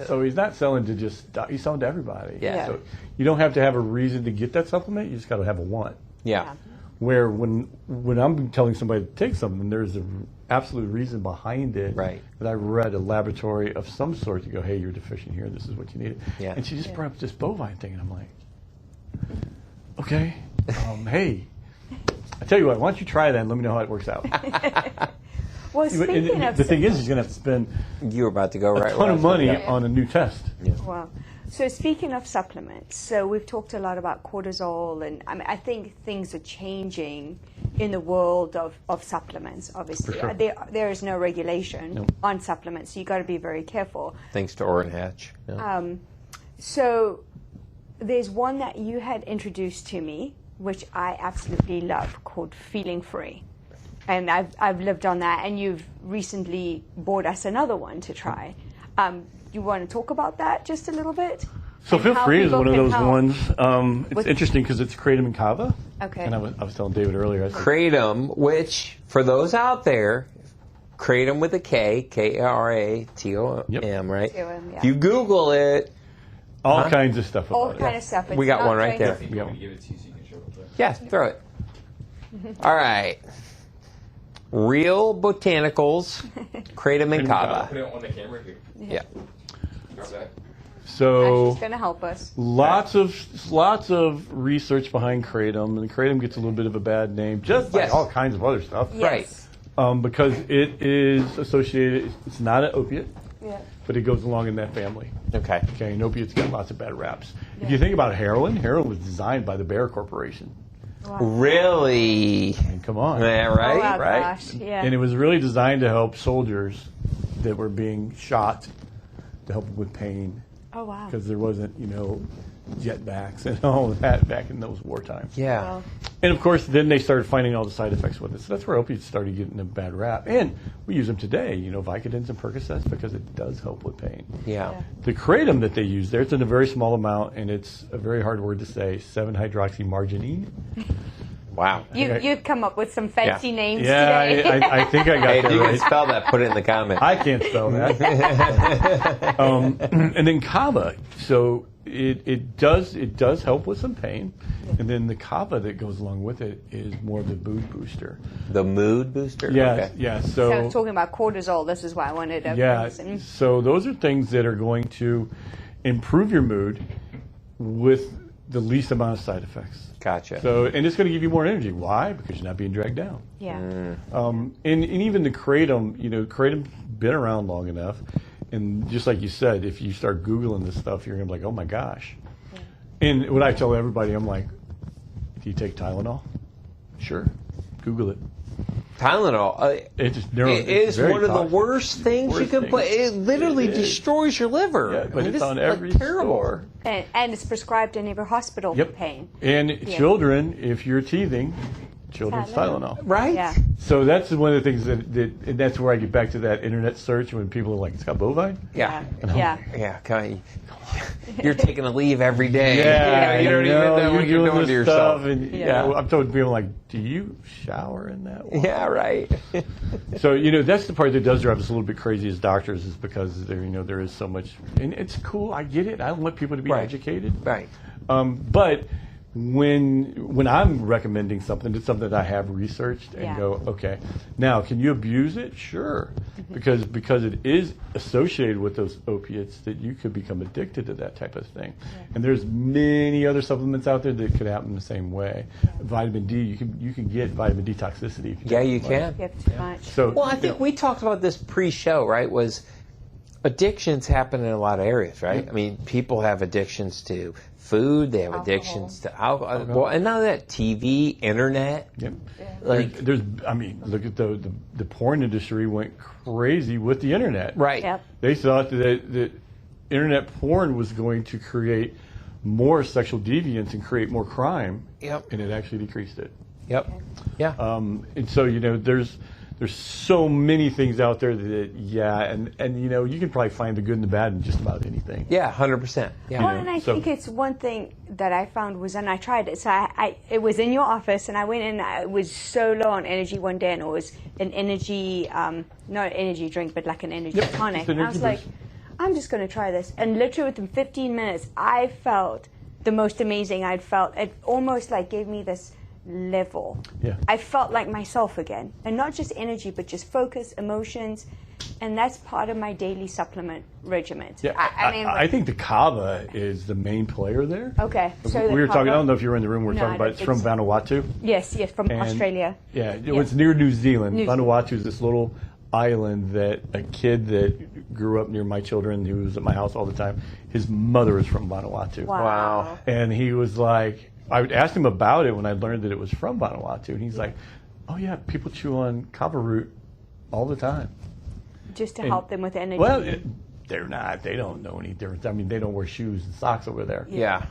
Speaker 4: So he's not selling to he's selling to everybody.
Speaker 1: Yeah.
Speaker 4: So you don't have to have a reason to get that supplement. You just got to have a want.
Speaker 1: Yeah.
Speaker 4: Where when I'm telling somebody to take something, there's an absolute reason behind it.
Speaker 1: Right.
Speaker 4: That I read a laboratory of some sort to go, hey, you're deficient here. This is what you need.
Speaker 1: Yeah.
Speaker 4: And she just brought up this bovine thing, and I'm like, okay, hey, I tell you what, why don't you try that and let me know how it works out.
Speaker 2: Well, speaking of
Speaker 4: the thing is, he's going to have to spend
Speaker 1: you were about to go
Speaker 4: a ton of money on a new test.
Speaker 1: Yeah.
Speaker 2: Wow. So speaking of supplements, so we've talked a lot about cortisol, and I think things are changing in the world of supplements, obviously.
Speaker 4: For sure.
Speaker 2: There is no regulation on supplements, so you've got to be very careful.
Speaker 1: Thanks to Orrin Hatch. Yeah.
Speaker 2: So there's one that you had introduced to me, which I absolutely love, called Feeling Free. And I've lived on that, and you've recently bought us another one to try. You want to talk about that just a little bit?
Speaker 4: So Feel Free is one of those ones. It's interesting because it's kratom and kava.
Speaker 2: Okay.
Speaker 4: And I was telling David earlier. I said,
Speaker 1: Kratom, which, for those out there, kratom with a K, K-A-R-A-T-O-M, right?
Speaker 2: T-O-M, yeah.
Speaker 1: If you Google it,
Speaker 4: All kinds of stuff about
Speaker 2: All
Speaker 4: it.
Speaker 2: kind of stuff.
Speaker 1: We got one right there.
Speaker 6: I think you want me to give it to you so you can show it.
Speaker 1: Yeah, throw it. All right. Real Botanicals, Kratom and Kava.
Speaker 6: Put it on the camera here.
Speaker 1: Yeah.
Speaker 6: Grab that.
Speaker 4: So
Speaker 2: She's going to help us.
Speaker 4: lots of research behind kratom, and kratom gets a little bit of a bad name, just like all kinds of other stuff.
Speaker 2: Yes.
Speaker 4: Because it is associated. It's not an opiate,
Speaker 2: Yeah.
Speaker 4: but it goes along in that family.
Speaker 1: Okay.
Speaker 4: Okay, and opiates got lots of bad raps. If you think about heroin was designed by the Bayer Corporation.
Speaker 1: Really?
Speaker 4: I mean, come on.
Speaker 1: Yeah, right?
Speaker 2: Oh, wow,
Speaker 4: Right?
Speaker 2: gosh. Yeah.
Speaker 4: And it was really designed to help soldiers that were being shot, to help with pain,
Speaker 2: Oh, wow.
Speaker 4: because there wasn't, jetbacks and all of that back in those war times.
Speaker 1: Yeah.
Speaker 2: Well,
Speaker 4: And of course, then they started finding all the side effects with it. So that's where opiates started getting a bad rap. And we use them today, Vicodins and Percocets, because it does help with pain.
Speaker 1: Yeah.
Speaker 4: The kratom that they use there, it's in a very small amount, and it's a very hard word to say, 7-hydroxymarginine.
Speaker 1: Wow.
Speaker 2: You've come up with some fancy names
Speaker 4: Yeah,
Speaker 2: today.
Speaker 4: I think I got
Speaker 1: Hey, if
Speaker 4: that
Speaker 1: you can
Speaker 4: right.
Speaker 1: spell that, put it in the comments.
Speaker 4: I can't spell that. And then kava. So it does help with some pain. And then the kava that goes along with it is more of the mood booster.
Speaker 1: The mood booster?
Speaker 4: Yeah,
Speaker 1: Okay.
Speaker 4: yeah.
Speaker 2: So
Speaker 4: So
Speaker 2: talking about cortisol, this is why I wanted to
Speaker 4: yeah.
Speaker 2: bring this in.
Speaker 4: So those are things that are going to improve your mood with the least amount of side effects.
Speaker 1: Gotcha.
Speaker 4: So, and it's going to give you more energy. Why? Because you're not being dragged down.
Speaker 2: Yeah.
Speaker 4: And even the kratom, kratom's been around long enough. And just like you said, if you start Googling this stuff, you're going to be like, oh my gosh. Yeah. And what I tell everybody, I'm like, do you take Tylenol? Sure. Google it.
Speaker 1: Tylenol.
Speaker 4: It just
Speaker 1: It is one of the worst things you can put. It literally destroys your liver.
Speaker 4: Yeah, but it's on
Speaker 1: is,
Speaker 4: every
Speaker 1: terrible.
Speaker 4: store.
Speaker 2: And it's prescribed in every hospital for pain.
Speaker 4: And children, if you're teething, children's Tylenol.
Speaker 1: Right?
Speaker 2: Yeah.
Speaker 4: So that's one of the things and that's where I get back to that internet search when people are like, it's got bovine?
Speaker 1: Yeah.
Speaker 2: Yeah.
Speaker 1: Yeah. You're taking a leave every day.
Speaker 4: Yeah,
Speaker 1: You don't even know what you're doing to yourself.
Speaker 4: And,
Speaker 2: Yeah.
Speaker 4: I'm told people like, do you shower in that water?
Speaker 1: Yeah, right.
Speaker 4: So, that's the part that does drive us a little bit crazy as doctors is because there is so much, and it's cool, I get it. I want people to be educated.
Speaker 1: Right.
Speaker 4: But when I'm recommending something, it's something that I have researched and go, okay, now can you abuse it? Sure, because it is associated with those opiates that you could become addicted to that type of thing. And there's many other supplements out there that could happen the same way. Vitamin D, you can get vitamin D toxicity. If
Speaker 1: You can.
Speaker 2: You have too much.
Speaker 4: So,
Speaker 1: Well, I think we talked about this pre-show, right? Was addictions happen in a lot of areas, right? I mean, people have addictions to food, they have addictions to alcohol. Well, and now that TV, internet.
Speaker 4: Yep.
Speaker 1: Like,
Speaker 4: look at the porn industry went crazy with the internet.
Speaker 1: right.
Speaker 2: Yep.
Speaker 4: They thought that internet porn was going to create more sexual deviance and create more crime.
Speaker 1: Yep.
Speaker 4: And it actually decreased it.
Speaker 1: Yep. Yeah.
Speaker 4: And so, there's so many things out there that, and you can probably find the good and the bad in just about anything.
Speaker 1: Yeah, 100%. Yeah.
Speaker 2: Well, and I think it's one thing that I found was, and I tried it. So it was in your office, and I went in. I was so low on energy one day, and it was an energy, not an energy drink, but like an energy tonic.
Speaker 4: just an
Speaker 2: And I was
Speaker 4: energy
Speaker 2: like, I'm just going to try this. And literally within 15 minutes, I felt the most amazing I'd felt. It almost like gave me this level.
Speaker 4: Yeah.
Speaker 2: I felt like myself again, and not just energy, but just focus, emotions, and that's part of my daily supplement regimen.
Speaker 4: Yeah,
Speaker 2: I mean,
Speaker 4: I think the kava is the main player there.
Speaker 2: okay. So
Speaker 4: We were talking, I
Speaker 2: kava-
Speaker 4: don't know if you were in the room, we were
Speaker 2: No,
Speaker 4: talking
Speaker 2: I
Speaker 4: about
Speaker 2: don't
Speaker 4: it's from
Speaker 2: think so.
Speaker 4: Vanuatu.
Speaker 2: Yes, from
Speaker 4: And-
Speaker 2: Australia.
Speaker 4: Yeah, it's near New Zealand.
Speaker 2: New
Speaker 4: Vanuatu is this little island that a kid that grew up near my children, who was at my house all the time, his mother is from Vanuatu.
Speaker 1: Wow.
Speaker 4: And he was like, I asked him about it when I learned that it was from Vanuatu, and he's like, oh yeah, people chew on kava root all the time.
Speaker 2: Just to help them with energy.
Speaker 4: Well, they don't know any difference. I mean, they don't wear shoes and socks over there.
Speaker 1: Yeah.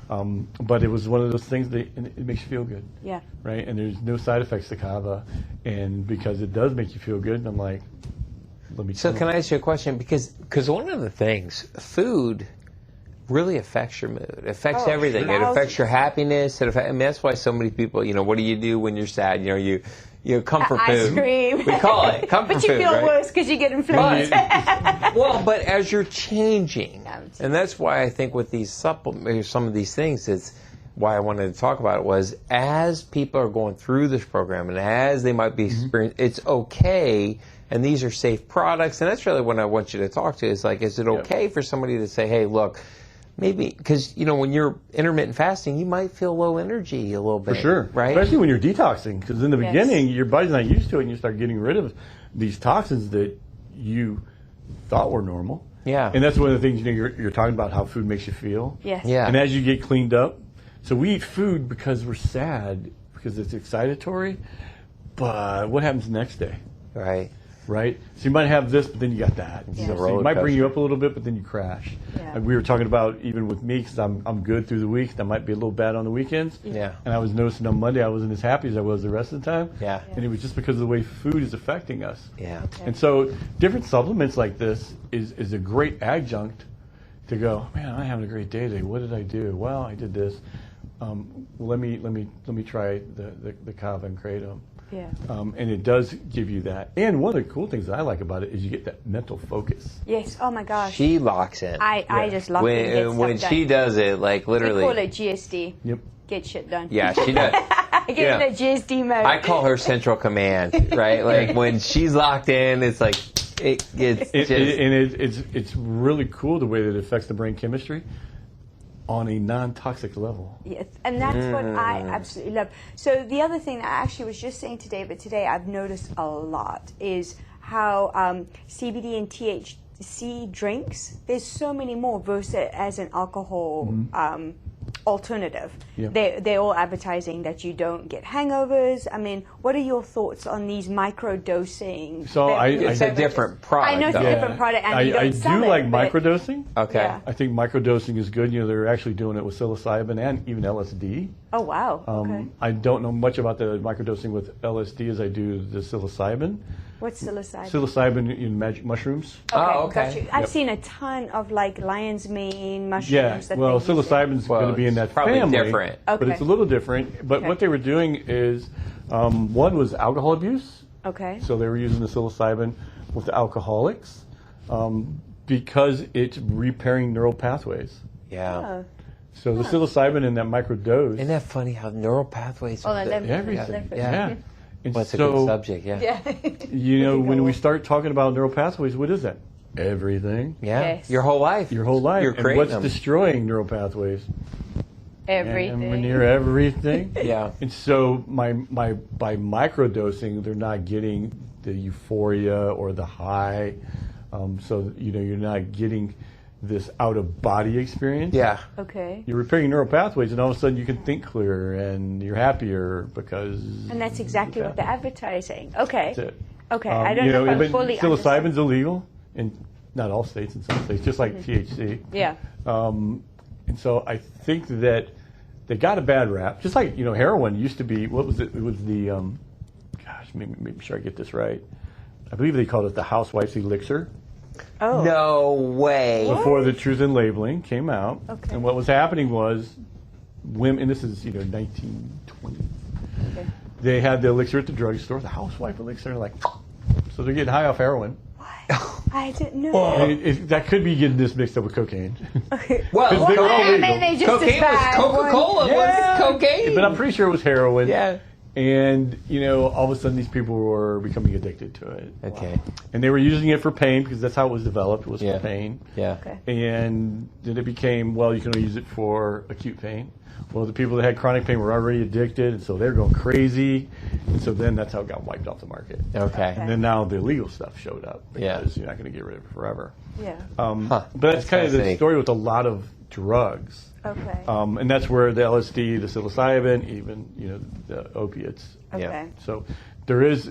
Speaker 4: But it was one of those things that it makes you feel good.
Speaker 2: Yeah.
Speaker 4: Right? And there's no side effects to kava. And because it does make you feel good, I'm like, let me
Speaker 1: So
Speaker 4: try
Speaker 1: can
Speaker 4: it.
Speaker 1: I ask you a question? Because one of the things, food really affects your mood. It affects everything. It affects your happiness. I mean, that's why so many people, what do you do when you're sad? comfort food.
Speaker 2: Ice cream.
Speaker 1: We call it comfort food.
Speaker 2: But you feel
Speaker 1: right?
Speaker 2: worse because you get inflamed.
Speaker 1: But as you're changing, and that's why I think with these supplements, some of these things, it's why I wanted to talk about it was as people are going through this program and as they might be experiencing, it's okay. And these are safe products, and that's really what I want you to talk to. Is like, is it okay for somebody to say, "Hey, look, maybe," because when you're intermittent fasting, you might feel low energy a little bit.
Speaker 4: For sure,
Speaker 1: right?
Speaker 4: Especially when you're detoxing, because in the beginning, your body's not used to it, and you start getting rid of these toxins that you thought were normal.
Speaker 1: Yeah,
Speaker 4: and that's one of the things you're talking about how food makes you feel.
Speaker 2: Yes.
Speaker 1: Yeah.
Speaker 4: And as you get cleaned up, so we eat food because we're sad because it's excitatory, but what happens the next day? Right? So you might have this, but then you got that.
Speaker 2: Yeah.
Speaker 4: So it might bring you up a little bit, but then you crash.
Speaker 2: Yeah.
Speaker 4: And we were talking about, even with me, because I'm good through the week, that might be a little bad on the weekends.
Speaker 1: Yeah.
Speaker 4: And I was noticing on Monday I wasn't as happy as I was the rest of the time.
Speaker 1: Yeah.
Speaker 4: And it was just because of the way food is affecting us.
Speaker 1: Yeah.
Speaker 4: And so different supplements like this is a great adjunct to go, man, I'm having a great day today. What did I do? Well, I did this. Let me try the Kava and Kratom.
Speaker 2: Yeah.
Speaker 4: And it does give you that. And one of the cool things that I like about it is you get that mental focus.
Speaker 2: Yes. Oh my gosh.
Speaker 1: She locks in.
Speaker 2: I just love it.
Speaker 1: When she does it, like literally.
Speaker 2: We call it GSD.
Speaker 4: Yep.
Speaker 2: Get shit done.
Speaker 1: Yeah, she does.
Speaker 2: I get in the GSD mode.
Speaker 1: I call her Central Command, right? Like when she's locked in, it's like
Speaker 4: it's really cool the way that it affects the brain chemistry on a non-toxic level.
Speaker 2: Yes, and that's what I absolutely love. So the other thing that I actually was just saying to David today, I've noticed a lot, is how CBD and THC drinks, there's so many more versus as an alcohol alternative.
Speaker 4: Yeah.
Speaker 2: They're all advertising that you don't get hangovers. I mean, what are your thoughts on these micro-dosing?
Speaker 4: So
Speaker 1: it's a different product.
Speaker 2: I know it's a different product, and you don't
Speaker 4: I
Speaker 2: sell
Speaker 4: do
Speaker 2: it,
Speaker 4: like
Speaker 2: but-
Speaker 4: microdosing.
Speaker 1: Okay.
Speaker 2: Yeah.
Speaker 4: I think microdosing is good. They're actually doing it with psilocybin and even LSD.
Speaker 2: Oh, wow. Okay.
Speaker 4: I don't know much about the microdosing with LSD as I do the psilocybin.
Speaker 2: What's psilocybin?
Speaker 4: Psilocybin in magic mushrooms.
Speaker 1: Oh, okay.
Speaker 2: Got you. I've seen a ton of like lion's mane mushrooms.
Speaker 4: Yeah,
Speaker 2: that
Speaker 4: well,
Speaker 2: they use it.
Speaker 4: psilocybin's going to be in that
Speaker 1: probably
Speaker 4: family.
Speaker 1: different.
Speaker 4: But
Speaker 2: Okay.
Speaker 4: it's a little different. But what they were doing is, one was alcohol abuse.
Speaker 2: Okay.
Speaker 4: So they were using the psilocybin with the alcoholics because it's repairing neural pathways.
Speaker 1: Yeah.
Speaker 2: Oh.
Speaker 4: So the psilocybin in that microdose.
Speaker 1: Isn't that funny how neural pathways
Speaker 2: Oh,
Speaker 1: are
Speaker 2: let me-
Speaker 4: everything.
Speaker 1: Yeah.
Speaker 4: And
Speaker 1: What's a
Speaker 4: so,
Speaker 1: good subject? Yeah.
Speaker 2: Yeah.
Speaker 4: when we start talking about neural pathways, what is that? Everything.
Speaker 1: Yeah.
Speaker 2: Yes.
Speaker 1: Your whole life.
Speaker 4: Your whole life.
Speaker 1: You're
Speaker 4: And
Speaker 1: creating
Speaker 4: what's
Speaker 1: them.
Speaker 4: destroying neural pathways?
Speaker 2: Everything.
Speaker 4: And we're near everything.
Speaker 1: Yeah.
Speaker 4: And so by microdosing, they're not getting the euphoria or the high. So you're not getting this out of body experience.
Speaker 1: Yeah.
Speaker 2: Okay.
Speaker 4: You're repairing neural pathways, and all of a sudden you can think clearer and you're happier because.
Speaker 2: And that's exactly what they're advertising. Okay.
Speaker 4: That's it.
Speaker 2: Okay. I don't know if I
Speaker 4: but
Speaker 2: fully understand.
Speaker 4: psilocybin's illegal in not all states, in some states, just like THC.
Speaker 2: Yeah.
Speaker 4: And so I think that they got a bad rap. Just like, heroin used to be, what was it? It was the, make sure I get this right. I believe they called it the housewife's elixir
Speaker 2: Oh.
Speaker 1: No way.
Speaker 4: before the Truth in Labeling came out.
Speaker 2: Okay.
Speaker 4: And what was happening was women, and this is, 1920.
Speaker 2: Okay.
Speaker 4: They had the elixir at the drugstore, the housewife elixir, so they're getting high off heroin.
Speaker 2: I didn't know.
Speaker 4: And that could be getting this mixed up with cocaine.
Speaker 1: Well,
Speaker 4: Because they were all legal.
Speaker 2: They just
Speaker 1: cocaine
Speaker 2: as bad.
Speaker 1: was Coca-Cola.
Speaker 4: Yeah.
Speaker 1: Was cocaine.
Speaker 4: But I'm pretty sure it was heroin.
Speaker 1: Yeah.
Speaker 4: And, all of a sudden these people were becoming addicted to it.
Speaker 1: Okay.
Speaker 4: And they were using it for pain because that's how it was developed, was
Speaker 1: Yeah.
Speaker 4: for pain.
Speaker 1: Yeah.
Speaker 2: Okay.
Speaker 4: And then it became, well, you can only use it for acute pain. Well, the people that had chronic pain were already addicted, and so they were going crazy. And so then that's how it got wiped off the market.
Speaker 1: Okay.
Speaker 4: And then now the illegal stuff showed up
Speaker 1: Yeah.
Speaker 4: because you're not going to get rid of it forever.
Speaker 2: Yeah.
Speaker 4: But that's kind of the
Speaker 1: fascinating.
Speaker 4: story with a lot of drugs.
Speaker 2: Okay.
Speaker 4: And that's where the LSD, the psilocybin, even the opiates.
Speaker 2: Okay.
Speaker 1: Yeah.
Speaker 4: So there is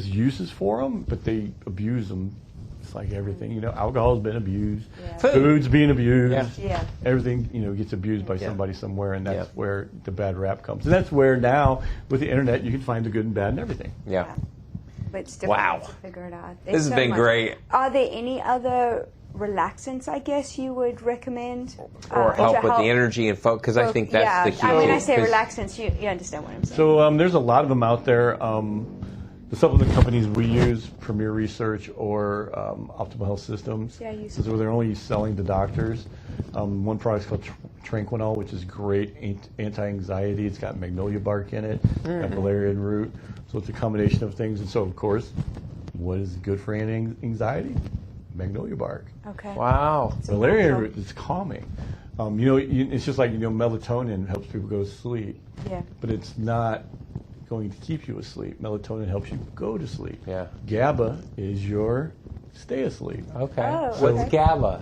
Speaker 4: uses for them, but they abuse them. It's like everything. Alcohol's been abused.
Speaker 2: Yeah.
Speaker 4: Food's being abused.
Speaker 1: Yeah.
Speaker 2: Yeah.
Speaker 4: Everything gets abused by
Speaker 1: Yeah.
Speaker 4: somebody somewhere, and that's
Speaker 1: Yeah.
Speaker 4: where the bad rap comes. And that's where now with the internet you can find the good and bad and everything.
Speaker 1: Yeah.
Speaker 2: But it's difficult
Speaker 1: Wow.
Speaker 2: to figure it out.
Speaker 1: This has been great.
Speaker 2: Are there any other relaxants, I guess, you would recommend?
Speaker 1: Or help
Speaker 2: to
Speaker 1: with the energy and focus, because I think that's the key.
Speaker 2: I mean,
Speaker 1: too,
Speaker 2: I say
Speaker 1: 'cause-
Speaker 2: relaxants, you understand what I'm saying.
Speaker 4: So there's a lot of them out there. The supplement companies we use, Premier Research or Optimal Health Systems,
Speaker 2: Yeah, I use
Speaker 4: so they're only selling to doctors. One product's called Tranquinol, which is great anti-anxiety. It's got magnolia bark in it, got valerian root. So it's a combination of things. And so, of course, what is good for anxiety? Magnolia bark.
Speaker 2: Okay.
Speaker 1: Wow.
Speaker 4: Valerian root is calming. It's just like, melatonin helps people go to sleep.
Speaker 2: Yeah.
Speaker 4: But it's not going to keep you asleep. Melatonin helps you go to sleep.
Speaker 1: Yeah.
Speaker 4: GABA is your stay asleep.
Speaker 1: Okay.
Speaker 2: Oh,
Speaker 1: What's
Speaker 2: okay.
Speaker 1: GABA?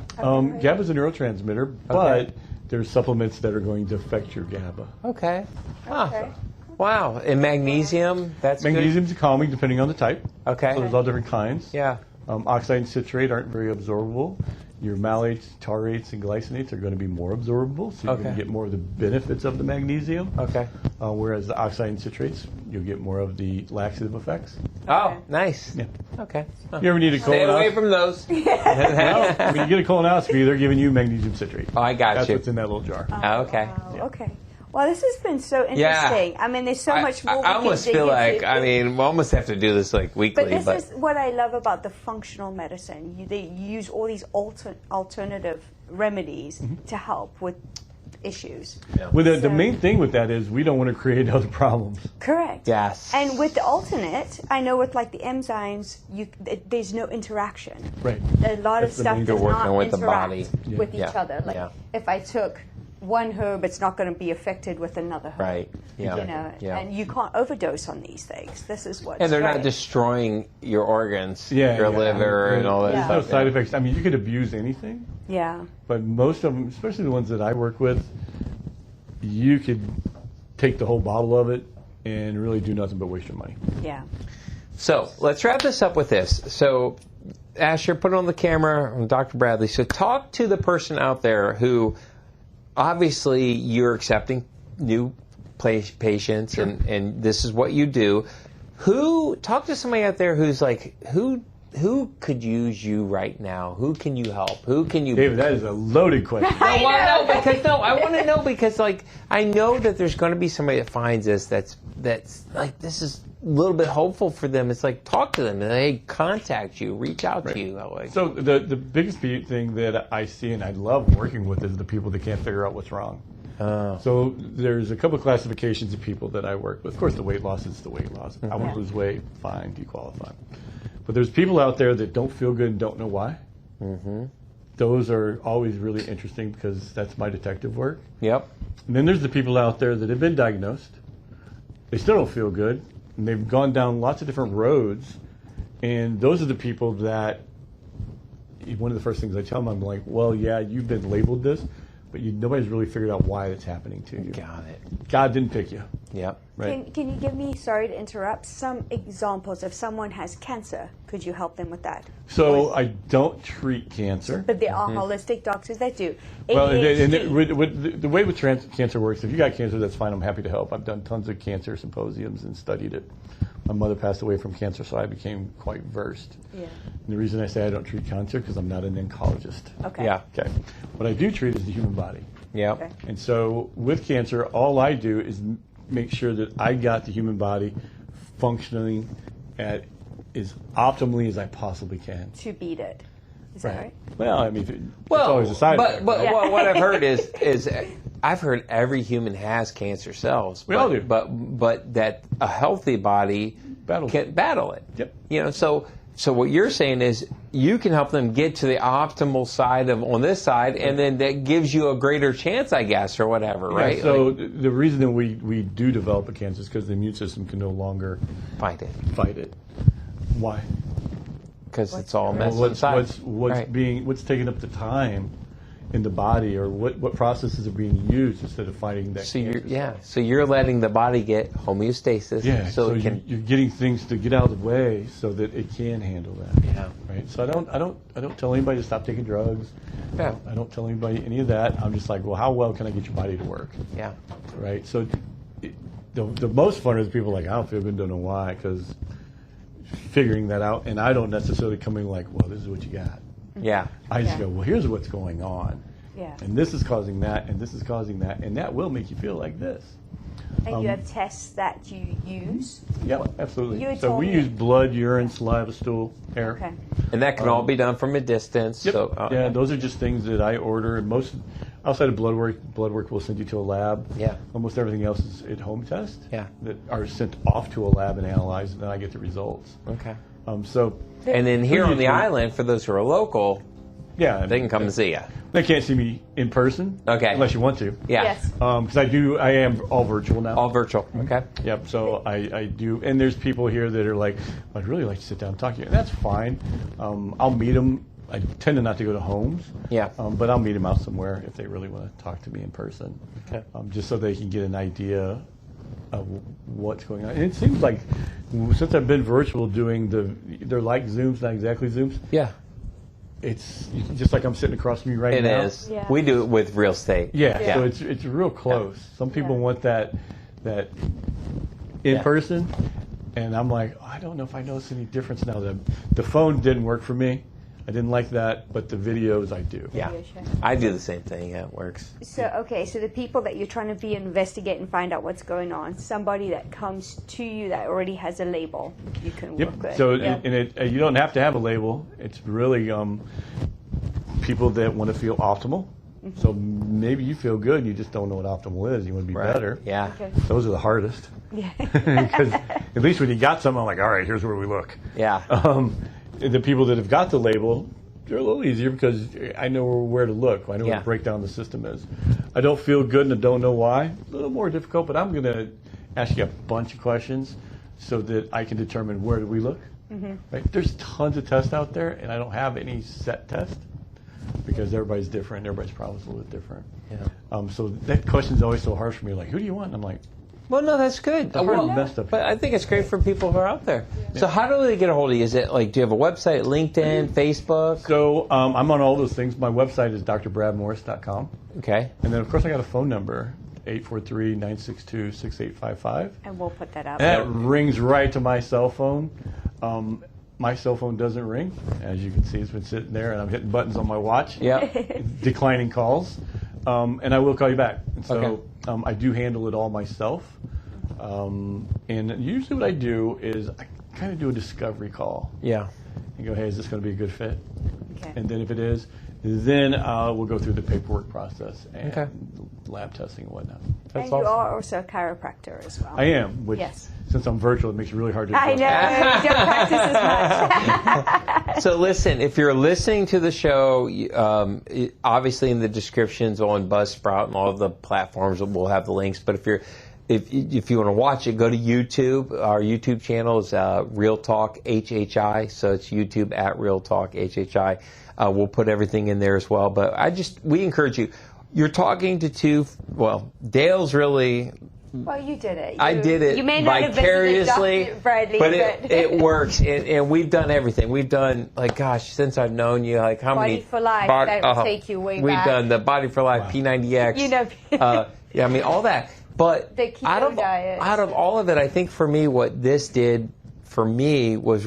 Speaker 4: GABA is a neurotransmitter, but there's supplements that are going to affect your GABA.
Speaker 1: Okay. Huh.
Speaker 2: Okay.
Speaker 1: Wow. And magnesium? That's
Speaker 4: Magnesium's calming depending on the type.
Speaker 1: Okay.
Speaker 4: So there's all different kinds.
Speaker 1: Yeah.
Speaker 4: Oxide and citrate aren't very absorbable. Your malates, tarates, and glycinates are going to be more absorbable, so you're going to get more of the benefits of the magnesium.
Speaker 1: Okay.
Speaker 4: Whereas the oxide and citrates, you'll get more of the laxative effects.
Speaker 1: Oh, nice.
Speaker 4: Yeah.
Speaker 1: Okay. Huh.
Speaker 4: You ever need a
Speaker 1: Stay away
Speaker 4: colonoscopy?
Speaker 1: from those.
Speaker 4: Well, when you get a colonoscopy, they're giving you magnesium citrate.
Speaker 1: Oh, I got
Speaker 4: That's
Speaker 1: you.
Speaker 4: what's in that little jar.
Speaker 1: Okay.
Speaker 2: Wow, okay. Well, this has been so interesting.
Speaker 1: Yeah.
Speaker 2: I mean, there's so much more.
Speaker 1: I almost feel like, we almost have to do this like weekly.
Speaker 2: But this is what I love about the functional medicine. They use all these alternative remedies to help with issues.
Speaker 1: Yeah.
Speaker 4: Well, the main thing with that is we don't want to create other problems.
Speaker 2: Correct.
Speaker 1: Yes.
Speaker 2: And with the alternate, I know with like the enzymes, there's no interaction.
Speaker 4: Right.
Speaker 2: A lot of
Speaker 4: That's the
Speaker 2: stuff
Speaker 4: main
Speaker 2: does
Speaker 4: thing.
Speaker 1: You're working
Speaker 2: not
Speaker 1: with the
Speaker 2: interact
Speaker 1: body.
Speaker 2: with each
Speaker 1: Yeah.
Speaker 2: other. Like
Speaker 1: Yeah.
Speaker 2: if I took one herb, it's not going to be affected with another herb.
Speaker 1: Right. Yeah.
Speaker 2: You know,
Speaker 1: Yeah.
Speaker 2: and you can't overdose on these things. This is what.
Speaker 1: And they're not destroying your organs,
Speaker 4: Yeah,
Speaker 1: your
Speaker 4: yeah.
Speaker 1: liver, and all that
Speaker 2: Yeah.
Speaker 4: There's no
Speaker 1: stuff.
Speaker 4: side effects. I mean, you could abuse anything,
Speaker 2: Yeah.
Speaker 4: but most of them, especially the ones that I work with, you could take the whole bottle of it and really do nothing but waste your money.
Speaker 2: Yeah.
Speaker 1: So let's wrap this up with this. So, Asher, put it on the camera, Dr. Bradley. So talk to the person out there who, obviously, you're accepting new patients, and this is what you do. Talk to somebody out there who's like, who could use you right now? Who can you help? Who can you?
Speaker 4: David, that is a loaded question.
Speaker 1: I want to know because like I know that there's going to be somebody that finds this that's like this is a little bit hopeful for them. It's like talk to them and they contact you, reach out to you. Like,
Speaker 4: So the biggest thing that I see and I love working with is the people that can't figure out what's wrong. So there's a couple of classifications of people that I work with. Of course, the weight loss is the weight loss. I want to lose weight, fine, dequalify. But there's people out there that don't feel good and don't know why. Mm-hmm. Those are always really interesting because that's my detective work.
Speaker 1: Yep.
Speaker 4: And then there's the people out there that have been diagnosed. They still don't feel good, and they've gone down lots of different roads. And those are the people that one of the first things I tell them, I'm like, well, yeah, you've been labeled this, but nobody's really figured out why it's happening to you.
Speaker 1: Got it.
Speaker 4: God didn't pick you.
Speaker 1: Yep.
Speaker 4: Right.
Speaker 2: Can you give me, sorry to interrupt, some examples if someone has cancer? Could you help them with that?
Speaker 4: So I don't treat cancer.
Speaker 2: But there are holistic doctors that do.
Speaker 4: Well,
Speaker 2: ADHD.
Speaker 4: the way with cancer works, if you got cancer, that's fine. I'm happy to help. I've done tons of cancer symposiums and studied it. My mother passed away from cancer, so I became quite versed.
Speaker 2: Yeah.
Speaker 4: And the reason I say I don't treat cancer because I'm not an oncologist.
Speaker 2: Okay.
Speaker 1: Yeah.
Speaker 4: Okay. What I do treat is the human body.
Speaker 1: Yep.
Speaker 2: Okay.
Speaker 4: And so with cancer, all I do is make sure that I got the human body functioning at as optimally as I possibly can.
Speaker 2: To beat it. Is that right?
Speaker 4: Well, I mean, it's always a side effect.
Speaker 1: But
Speaker 4: right?
Speaker 1: what I've heard is I've heard every human has cancer cells.
Speaker 4: We all do.
Speaker 1: But that a healthy body can battle it.
Speaker 4: Yep.
Speaker 1: You know, so what you're saying is you can help them get to the optimal side on this side, and then that gives you a greater chance, I guess, or whatever, right?
Speaker 4: Yeah, so the reason that we do develop a cancer is because the immune system can no longer
Speaker 1: fight it.
Speaker 4: Why?
Speaker 1: Because it's all messed
Speaker 4: Well,
Speaker 1: inside.
Speaker 4: what's taking up the time in the body, or what processes are being used instead of fighting that cancer?
Speaker 1: So you're letting the body get homeostasis.
Speaker 4: Yeah, so
Speaker 1: it can.
Speaker 4: you're getting things to get out of the way so that it can handle that.
Speaker 1: Yeah.
Speaker 4: Right. So I don't tell anybody to stop taking drugs.
Speaker 1: Yeah.
Speaker 4: I don't tell anybody any of that. I'm just like, well, how well can I get your body to work?
Speaker 1: Yeah.
Speaker 4: Right. So the most fun is people like, I don't feel good, don't know why, because figuring that out, and I don't necessarily come in like, well, this is what you got.
Speaker 1: Yeah.
Speaker 4: I just go, well, here's what's going on.
Speaker 2: Yeah.
Speaker 4: And this is causing that, and this is causing that, and that will make you feel like this.
Speaker 2: And you have tests that you use?
Speaker 4: Yeah, absolutely.
Speaker 2: You
Speaker 4: So we use blood, urine, saliva, stool, hair.
Speaker 2: Okay.
Speaker 1: And that can all be done from a distance.
Speaker 4: Yep.
Speaker 1: So,
Speaker 4: Yeah, those are just things that I order. And most, outside of blood work will send you to a lab.
Speaker 1: Yeah.
Speaker 4: Almost everything else is at home test.
Speaker 1: Yeah.
Speaker 4: That are sent off to a lab and analyzed, and then I get the results.
Speaker 1: Okay.
Speaker 4: So.
Speaker 1: And then here on the island, for those who are local,
Speaker 4: yeah,
Speaker 1: they can come and see you.
Speaker 4: They can't see me in person.
Speaker 1: Okay.
Speaker 4: Unless you want to.
Speaker 1: Yeah.
Speaker 2: Yes.
Speaker 4: Because I am all virtual now.
Speaker 1: All virtual. Okay.
Speaker 4: Yep. So I do, and there's people here that are like, I'd really like to sit down and talk to you, and that's fine. I'll meet them. I tend to not to go to homes.
Speaker 1: Yeah.
Speaker 4: But I'll meet them out somewhere if they really want to talk to me in person.
Speaker 1: Okay.
Speaker 4: Just so they can get an idea of what's going on. And it seems like since I've been virtual doing they're like Zooms, not exactly Zooms.
Speaker 1: Yeah.
Speaker 4: It's just like I'm sitting across from you right now.
Speaker 1: It is.
Speaker 2: Yeah.
Speaker 1: We do it with real estate.
Speaker 4: Yeah. So it's real close. Some people want that in person, and I'm like, oh, I don't know if I notice any difference now. The phone didn't work for me. I didn't like that, but the videos I do.
Speaker 1: Yeah. I do the same thing. Yeah, it works.
Speaker 2: So, okay, so the people that you're trying to investigate and find out what's going on, somebody that comes to you that already has a label you can work with.
Speaker 4: So, and you don't have to have a label. It's really people that want to feel optimal. Mm-hmm. So maybe you feel good and you just don't know what optimal is. You want to be better.
Speaker 1: Yeah.
Speaker 2: Okay.
Speaker 4: Those are the hardest.
Speaker 2: Yeah.
Speaker 4: Because at least when you got something, I'm like, all right, here's where we look.
Speaker 1: Yeah.
Speaker 4: The people that have got the label, they're a little easier because I know where to look. I know what the breakdown of the system is. I don't feel good and I don't know why. A little more difficult, but I'm going to ask you a bunch of questions so that I can determine where do we look. Mm-hmm. Right? There's tons of tests out there, and I don't have any set test because everybody's different. Everybody's problem's a little bit different.
Speaker 1: Yeah.
Speaker 4: So that question's always so hard for me. Like, who do you want? And I'm like,
Speaker 1: well, no, that's good. But I think it's great for people who are out there. Yeah. So how do they get a hold of you? Is it like, do you have a website, LinkedIn, Facebook?
Speaker 4: So I'm on all those things. My website is drbradmorris.com.
Speaker 1: Okay.
Speaker 4: And then, of course, I got a phone number, 843-962-6855.
Speaker 2: And we'll put that up.
Speaker 4: That rings right to my cell phone. My cell phone doesn't ring. As you can see, it's been sitting there, and I'm hitting buttons on my watch.
Speaker 1: Yeah.
Speaker 4: Declining calls. And I will call you back. And so I do handle it all myself. And usually what I do is I kind of do a discovery call.
Speaker 1: Yeah.
Speaker 4: And go, hey, is this going to be a good fit?
Speaker 2: Okay.
Speaker 4: And then if it is, then we'll go through the paperwork process and lab testing and whatnot.
Speaker 2: That's and awesome. You are also a chiropractor as well.
Speaker 4: I am, which since I'm virtual, it makes it really hard to
Speaker 2: I know, you don't practice as much.
Speaker 1: So listen, if you're listening to the show, obviously in the descriptions on Buzzsprout and all of the platforms, we'll have the links. But if you want to watch it, go to YouTube. Our YouTube channel is Real Talk HHI, so it's YouTube at Real Talk HHI. We'll put everything in there as well. But we encourage you. You're talking to Dale's really.
Speaker 2: Well, you did it.
Speaker 1: I did it.
Speaker 2: You may not
Speaker 1: vicariously,
Speaker 2: have Bradley,
Speaker 1: but it works. And we've done everything. We've done, since I've known you, how
Speaker 2: Body
Speaker 1: many...
Speaker 2: for Life, that will take you way
Speaker 1: we've
Speaker 2: back.
Speaker 1: We've done the Body for Life, P90X. All that. But
Speaker 2: the keto diet.
Speaker 1: Out of all of it, I think for me, what this did for me was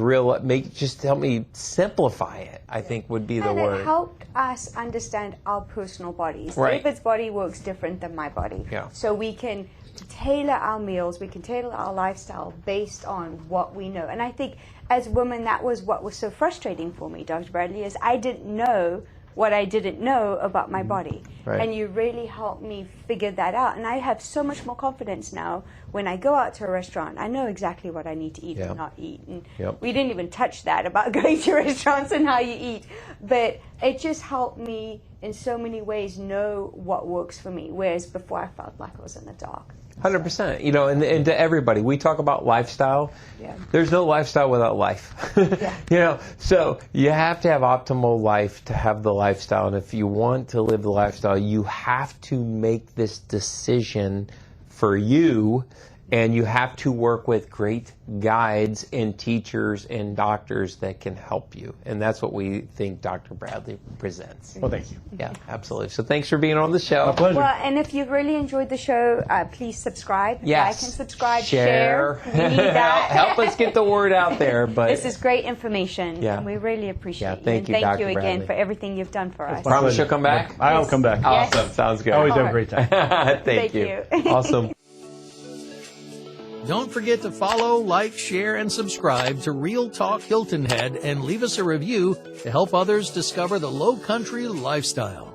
Speaker 1: just help me simplify it, I think would be the word.
Speaker 2: And it helped us understand our personal bodies.
Speaker 1: Right.
Speaker 2: David's body works different than my body.
Speaker 1: Yeah.
Speaker 2: So we can tailor our meals, we can tailor our lifestyle based on what we know. And I think as women, that was what was so frustrating for me, Dr. Bradley, is I didn't know what I didn't know about my body.
Speaker 1: Right.
Speaker 2: And you really helped me figure that out. And I have so much more confidence now when I go out to a restaurant. I know exactly what I need to eat and not eat. And we didn't even touch that about going to restaurants and how you eat. But it just helped me in so many ways know what works for me, whereas before I felt like I was in the dark.
Speaker 1: 100%. And to everybody, we talk about lifestyle.
Speaker 2: Yeah.
Speaker 1: There's no lifestyle without life. So you have to have optimal life to have the lifestyle. And if you want to live the lifestyle, you have to make this decision for you And you have to work with great guides and teachers and doctors that can help you. And that's what we think Dr. Bradley presents.
Speaker 4: Well, thank you.
Speaker 1: Yeah, absolutely. So thanks for being on the show.
Speaker 4: My pleasure.
Speaker 2: Well, and if you've really enjoyed the show, please subscribe.
Speaker 1: Yes.
Speaker 2: Like and subscribe.
Speaker 1: Share.
Speaker 2: We need that.
Speaker 1: Help us get the word out there. But
Speaker 2: this is great information.
Speaker 1: Yeah.
Speaker 2: And we really appreciate
Speaker 1: Yeah,
Speaker 2: you.
Speaker 1: thank you,
Speaker 2: And thank
Speaker 1: Dr.
Speaker 2: you again
Speaker 1: Bradley.
Speaker 2: for everything you've done for us.
Speaker 1: Promise you'll come back?
Speaker 4: I'll come back.
Speaker 1: Awesome. Sounds good.
Speaker 4: I always have a great time.
Speaker 1: Thank you. Awesome.
Speaker 3: Don't forget to follow, like, share, and subscribe to Real Talk Hilton Head and leave us a review to help others discover the Low Country lifestyle.